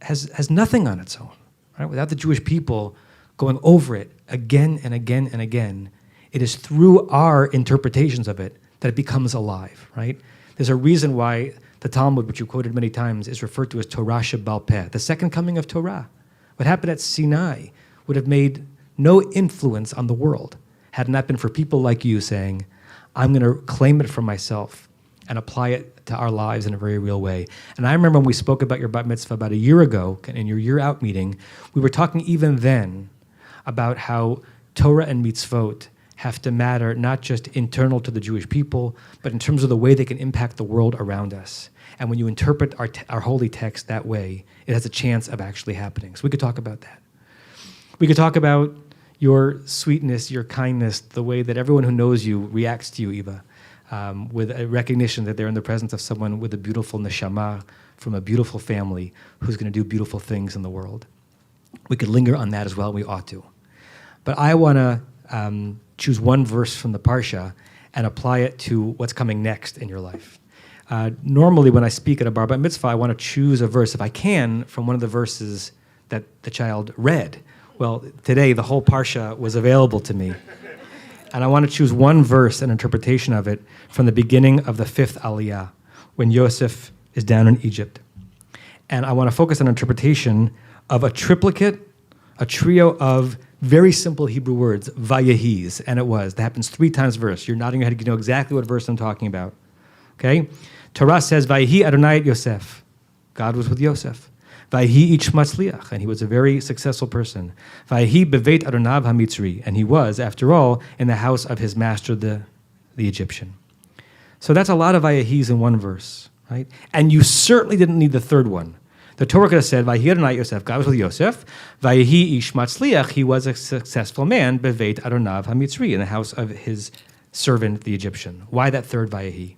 has nothing on its own, right? Without the Jewish people going over it again and again and again, it is through our interpretations of it that it becomes alive, right? There's a reason why the Talmud, which you quoted many times, is referred to as Torah Shebaal Peh, the second coming of Torah. What happened at Sinai would have made no influence on the world had it not been for people like you saying, I'm going to claim it for myself and apply it to our lives in a very real way. And I remember when we spoke about your bat mitzvah about a year ago in your year out meeting, we were talking even then about how Torah and mitzvot have to matter not just internal to the Jewish people, but in terms of the way they can impact the world around us. And when you interpret our holy text that way, it has a chance of actually happening. So we could talk about that. We could talk about your sweetness, your kindness, the way that everyone who knows you reacts to you, Eva, with a recognition that they're in the presence of someone with a beautiful neshama from a beautiful family who's going to do beautiful things in the world. We could linger on that as well. We ought to. But I want to choose one verse from the Parsha and apply it to what's coming next in your life. Normally, when I speak at a bar bat mitzvah, I want to choose a verse, if I can, from one of the verses that the child read. Well, today, the whole Parsha was available to me. And I want to choose one verse and interpretation of it from the beginning of the 5th Aliyah, when Yosef is down in Egypt. And I want to focus on interpretation of a triplicate, a trio of very simple Hebrew words, vayehis, and it was. That happens 3 times verse. You're nodding your head, you know exactly what verse I'm talking about. Okay? Torah says, Vayehi Adonai et Yosef. God was with Yosef. Vayehi ish matzliach, and he was a very successful person. Vayehi beveit Adonav hamitzri, and he was, after all, in the house of his master, the Egyptian. So that's a lot of vayehis in one verse, right? And you certainly didn't need the third one. The Torah could have said, Vayehi Adonai Yosef, God was with Yosef. Vayehi ish matzliach, he was a successful man, beveit Adonav hamitzri, in the house of his servant, the Egyptian. Why that third Vayehi?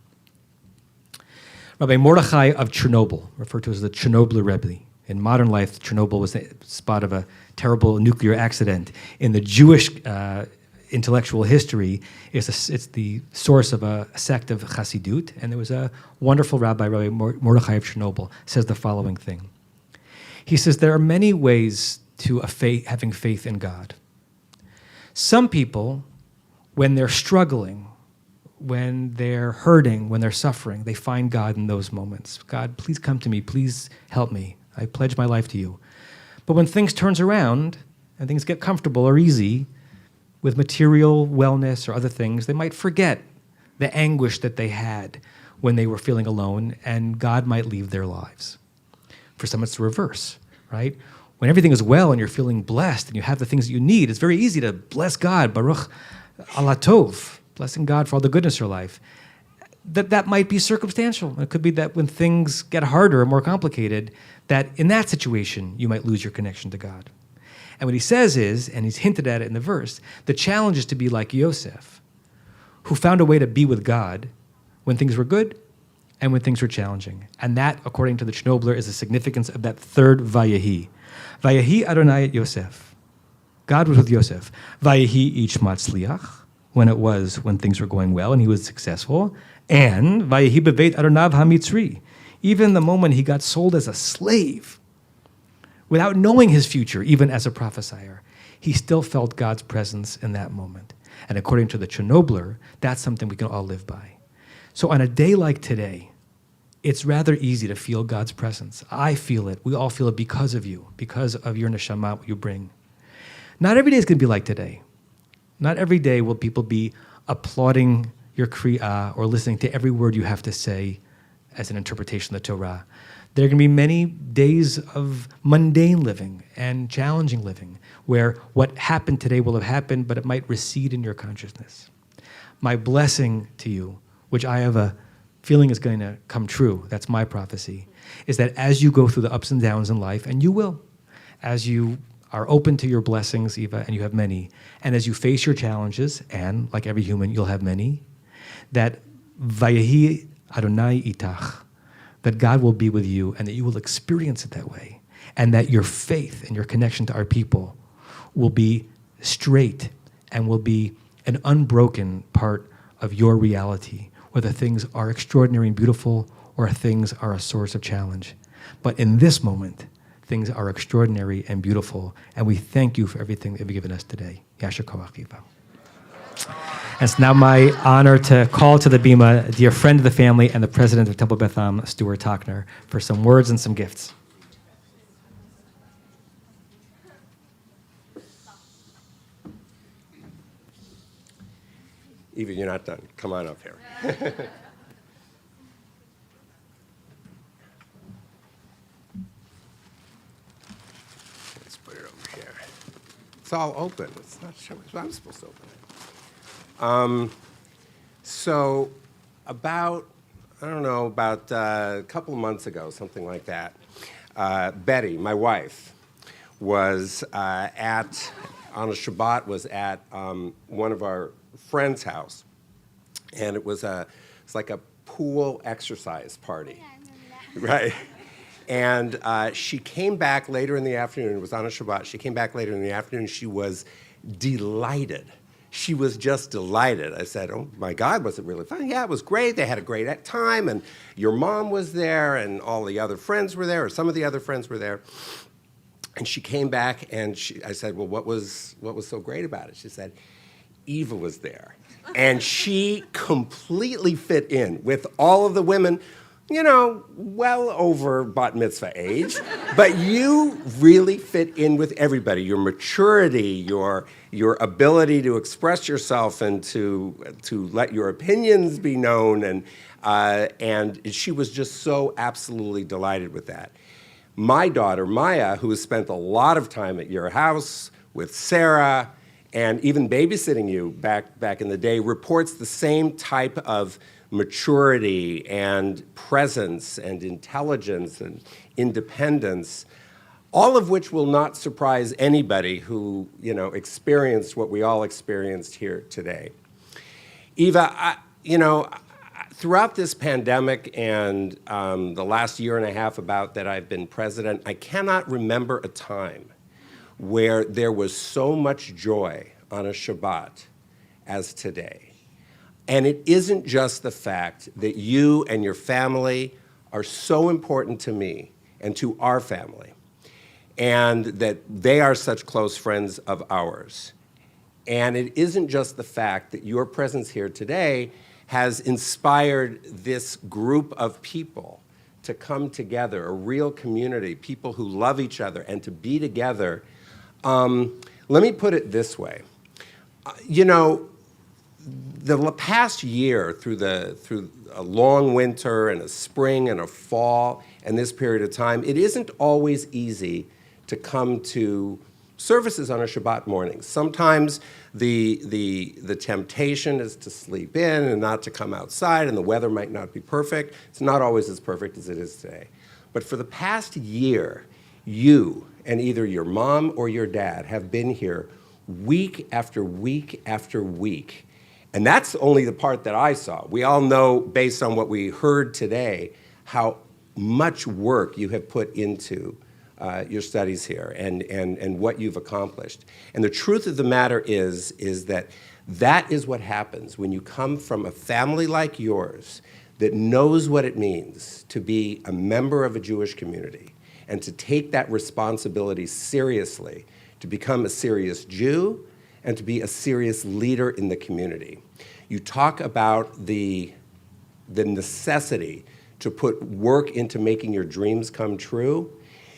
Rabbi Mordechai of Chernobyl, referred to as the Chernobyl Rebbe. In modern life, Chernobyl was the spot of a terrible nuclear accident. In the Jewish intellectual history, it's the source of a sect of Chassidut, and there was a wonderful rabbi, Rabbi Mordechai of Chernobyl, says the following thing. He says, there are many ways to having faith in God. Some people, when they're struggling, when they're hurting, when they're suffering, they find God in those moments. God, please come to me. Please help me. I pledge my life to you. But when things turns around and things get comfortable or easy with material wellness or other things, they might forget the anguish that they had when they were feeling alone, and God might leave their lives. For some, it's the reverse, right? When everything is well and you're feeling blessed and you have the things that you need, it's very easy to bless God, Baruch Allah Tov, blessing God for all the goodness of your life. That might be circumstantial. It could be that when things get harder or more complicated, that in that situation, you might lose your connection to God. And what he says is, and he's hinted at it in the verse, the challenge is to be like Yosef, who found a way to be with God when things were good and when things were challenging. And that, according to the Chernobyler, is the significance of that third Vayehi. Vayehi Adonai et Yosef. God was with Yosef. Vayehi ish matzliach, when things were going well and he was successful. And Vayehi beveit Adonav hamitzri, even the moment he got sold as a slave, without knowing his future, even as a prophesier, he still felt God's presence in that moment. And according to the Chernobyler, that's something we can all live by. So on a day like today, it's rather easy to feel God's presence. I feel it. We all feel it because of you, because of your neshama, what you bring. Not every day is going to be like today. Not every day will people be applauding your kriyah or listening to every word you have to say as an interpretation of the Torah. There are going to be many days of mundane living and challenging living where what happened today will have happened, but it might recede in your consciousness. My blessing to you, which I have a feeling is going to come true, that's my prophecy, is that as you go through the ups and downs in life, and you will, as you are open to your blessings, Eva, and you have many. And as you face your challenges, and like every human, you'll have many, that Vayehi Adonai itach, that God will be with you and that you will experience it that way. And that your faith and your connection to our people will be straight and will be an unbroken part of your reality, whether things are extraordinary and beautiful or things are a source of challenge. But in this moment, things are extraordinary and beautiful, and we thank you for everything that you've given us today. Yasher Koach Eva. It's now my honor to call to the bima a dear friend of the family and the president of Temple Beth Am, Stuart Tochner, for some words and some gifts. Eva, you're not done. Come on up here. Let's put it over here. It's all open. It's not sure. I'm supposed to open it. So about a couple of months ago, something like that, Betty, my wife, was on a Shabbat, was at one of our friend's house, and it's like a pool exercise party, right? And she came back later in the afternoon. It was on a Shabbat. She came back later in the afternoon. She was delighted. She was just delighted. I said, oh my God, was it really fun? Yeah, it was great. They had a great time, and your mom was there, and all the other friends were there, or some of the other friends were there. And she came back, and I said, well, what was so great about it? She said, Eva was there. And she completely fit in with all of the women, well over bat mitzvah age, but you really fit in with everybody. Your maturity, your ability to express yourself and to let your opinions be known, and she was just so absolutely delighted with that. My daughter, Maya, who has spent a lot of time at your house with Sarah, and even babysitting you back in the day, reports the same type of maturity and presence and intelligence and independence, all of which will not surprise anybody who, experienced what we all experienced here today. Eva, throughout this pandemic and the last year and a half about that I've been president, I cannot remember a time where there was so much joy on a Shabbat as today. And it isn't just the fact that you and your family are so important to me and to our family, and that they are such close friends of ours. And it isn't just the fact that your presence here today has inspired this group of people to come together, a real community, people who love each other and to be together. Let me put it this way. The past year, through a long winter and a spring and a fall and this period of time, it isn't always easy to come to services on a Shabbat morning. Sometimes the temptation is to sleep in and not to come outside, and the weather might not be perfect. It's not always as perfect as it is today. But for the past year, you and either your mom or your dad have been here week after week after week. And that's only the part that I saw. We all know, based on what we heard today, how much work you have put into your studies here and what you've accomplished. And the truth of the matter is that is what happens when you come from a family like yours that knows what it means to be a member of a Jewish community and to take that responsibility seriously, to become a serious Jew and to be a serious leader in the community. You talk about the necessity to put work into making your dreams come true.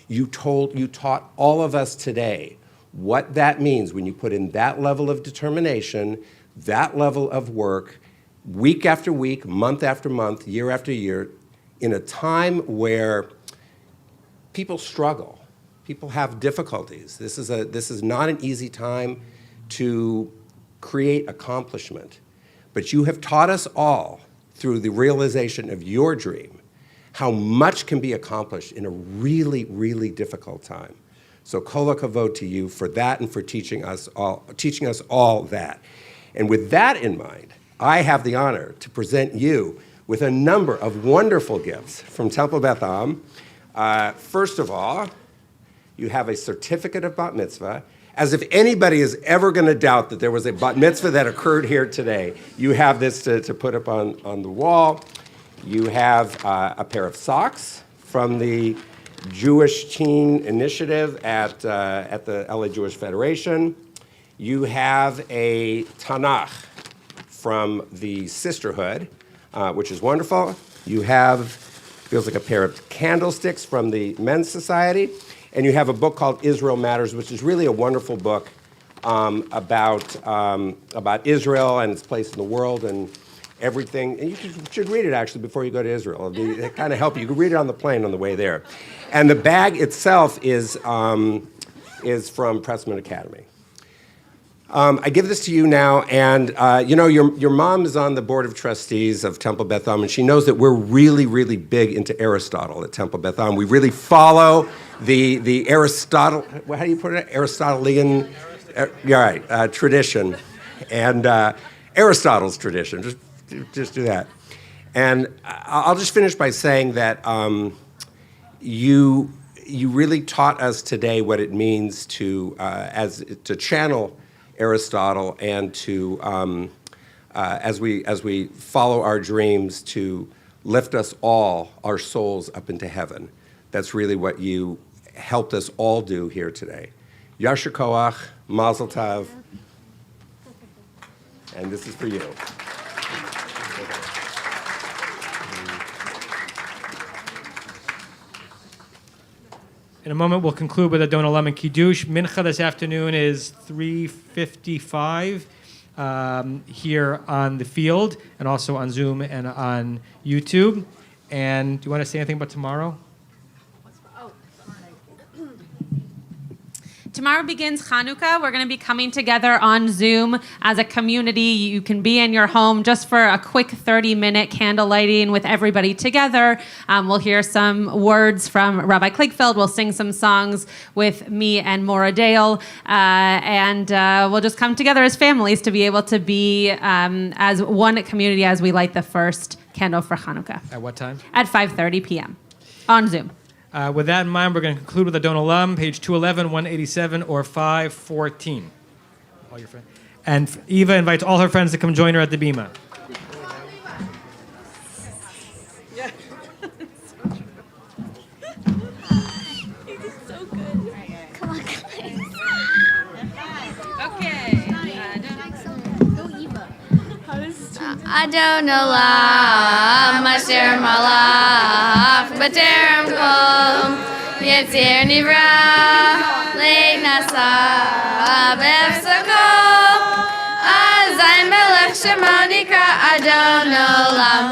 You taught all of us today what that means when you put in that level of determination, that level of work, week after week, month after month, year after year, in a time where people struggle, people have difficulties. This is not an easy time to create accomplishment. But you have taught us all, through the realization of your dream, how much can be accomplished in a really, really difficult time. So kol hakavod to you for that and for teaching us all that. And with that in mind, I have the honor to present you with a number of wonderful gifts from Temple Beth Am. First of all, you have a certificate of bat mitzvah. As if anybody is ever going to doubt that there was a bat mitzvah that occurred here today, you have this to put up on the wall. You have a pair of socks from the Jewish Teen Initiative at the LA Jewish Federation. You have a Tanakh from the Sisterhood, which is wonderful. You have, feels like a pair of candlesticks from the Men's Society. And you have a book called Israel Matters, which is really a wonderful book about Israel and its place in the world and everything. And you should read it, actually, before you go to Israel. It kind of help you. You can read it on the plane on the way there. And the bag itself is from Pressman Academy. I give this to you now, and your mom is on the board of trustees of Temple Beth Am, and she knows that we're really, really big into Aristotle at Temple Beth Am. We really follow the Aristotle, how do you put it? Aristotelian, tradition, and Aristotle's tradition. Just do that. And I'll just finish by saying that you really taught us today what it means to channel Aristotle and to as we follow our dreams to lift us all, our souls, up into heaven. That's really what you helped us all do here today. Yasher Koach, Mazel Tov, and this is for you. In a moment, we'll conclude with Adon Olam and Kiddush. Mincha this afternoon is 3:55 here on the field and also on Zoom and on YouTube. And do you want to say anything about tomorrow? Tomorrow begins Chanukah. We're going to be coming together on Zoom as a community. You can be in your home just for a quick 30-minute candle lighting with everybody together. We'll hear some words from Rabbi Kligfeld. We'll sing some songs with me and Maura Dale. And we'll just come together as families to be able to be as one community as we light the first candle for Chanukah. At what time? At 5:30 p.m. on Zoom. With that in mind, we're going to conclude with Adon Olam, page 211, 187, or 514. All your friends. And Eva invites all her friends to come join her at the Bima. Adon Olam, Asher Malach, B'terem Kol, Yetzir Nivra, Leid Nasa, B'efsako, Azay Melech Shema Nikra Adon Olam,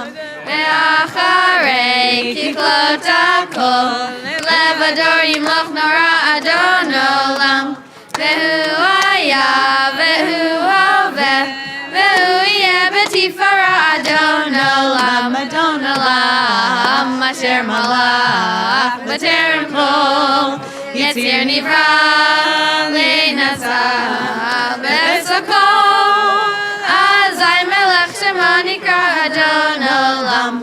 Ve'acharei Kiklot HaKol, Levador Yimloch Nora Adon Olam, Ve'hu Haya, Ve'hu Hoveh, Tifara Adon Olam, Adon Olam, Asher Malach, B'terem Kol, Yetzir Nivra, Leid Nasa, B'efsako, Azay Melech Shema Nikra Adon Olam,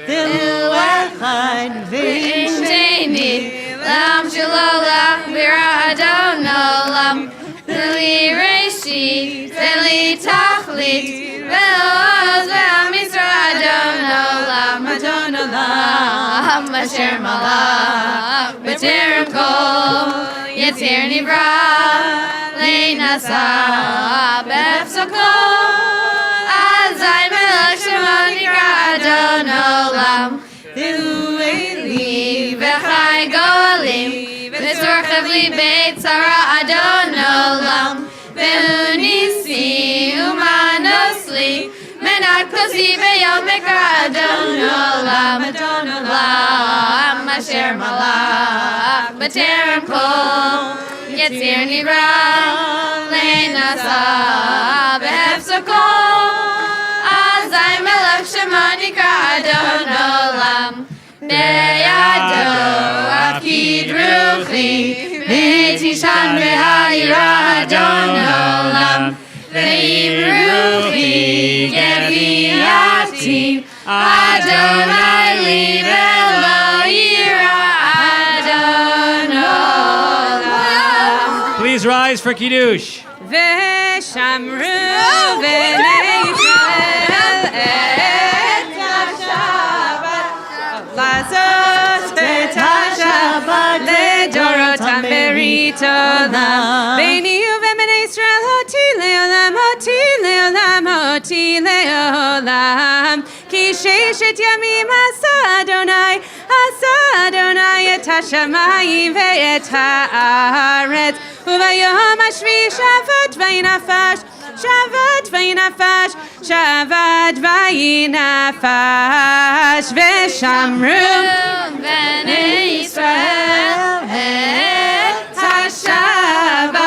Ve'hu Echad, Ve'im Sheni, L'am Shelo L'achbira Adon Olam, Ve'li Reshit, Ve'li Tachlit, Ve'oz ve'am Yisrael Adon Olam, Adon Olam, Asher Malach, B'terem Kol, Yetzir Nivra, Leid Nasa, B'efsako, Azay Melech Shema Nikra Adon Olam, Ve'hu Eli, Ve'chai Golim, Ve'tzor Chavli Beit Tzara Adon Olam, Ve'hu Nisi Umanosli, Menat Kosi Be'yom Mikra Adon Olam, Adon Olam, Asher Malach, B'terem Kol, Yetzir Nivra, Leid Nasa, B'efsako, Azay Melech Shema Nikra Adon Olam, Be'yado Afkid Ruchi, תשען והעירה אדון העולם, ועם רוחי גוויעתי, אדוני לי ולא יירא אדון העולם. Please rise for Kiddush. ושמרו בני ישראל את השבת, לעשות את השבת לדורותם ברית עולם. ביני ובין ישראל אותי לעולם, אותי לעולם, אותי לעולם. כי ששת ימים עשה אדוני את השמיים ואת הארץ, וביום השביעי שבת וינפש, שבת וינפש, שבת וינפש, ושמרו בני ישראל את השבת,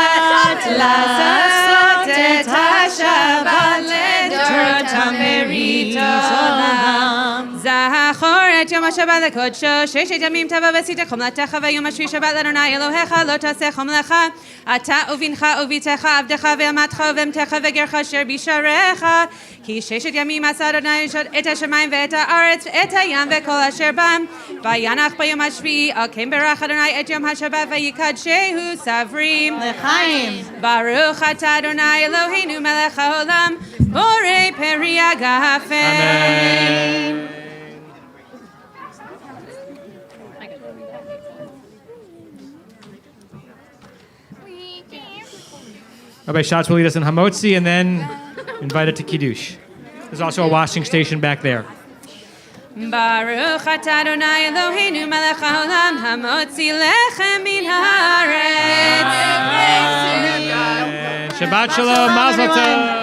לעשות את השבת לדורותם ברית עולם. זכור את יום השבת לקודשו, ששת ימים תבוא ועשית חומלתך, ויום השביעי שבת לאדוני אלוהיך, לא תעשה חומלך, אתה ובנך וביתך, עבדך ואמתך ובהמתך וגרך אשר בשעריך. כי ששת ימים עשה אדוני את השמיים ואת הארץ, את הים וכל אשר בם. וינח ביום השביעי, על כן ברך אדוני את יום השבת ויקדשהו סברים לחיים. ברוך אתה אדוני אלוהינו מלך העולם, בורא פרי הגפן. Amen. Rabbi Schatz will lead us in Hamotzi and then invite it to Kiddush. There's also a washing station back there. Baruch atah Adonai Eloheinu melech haolam hamotzi lechem min haaretz. Shabbat shalom, mazel tov.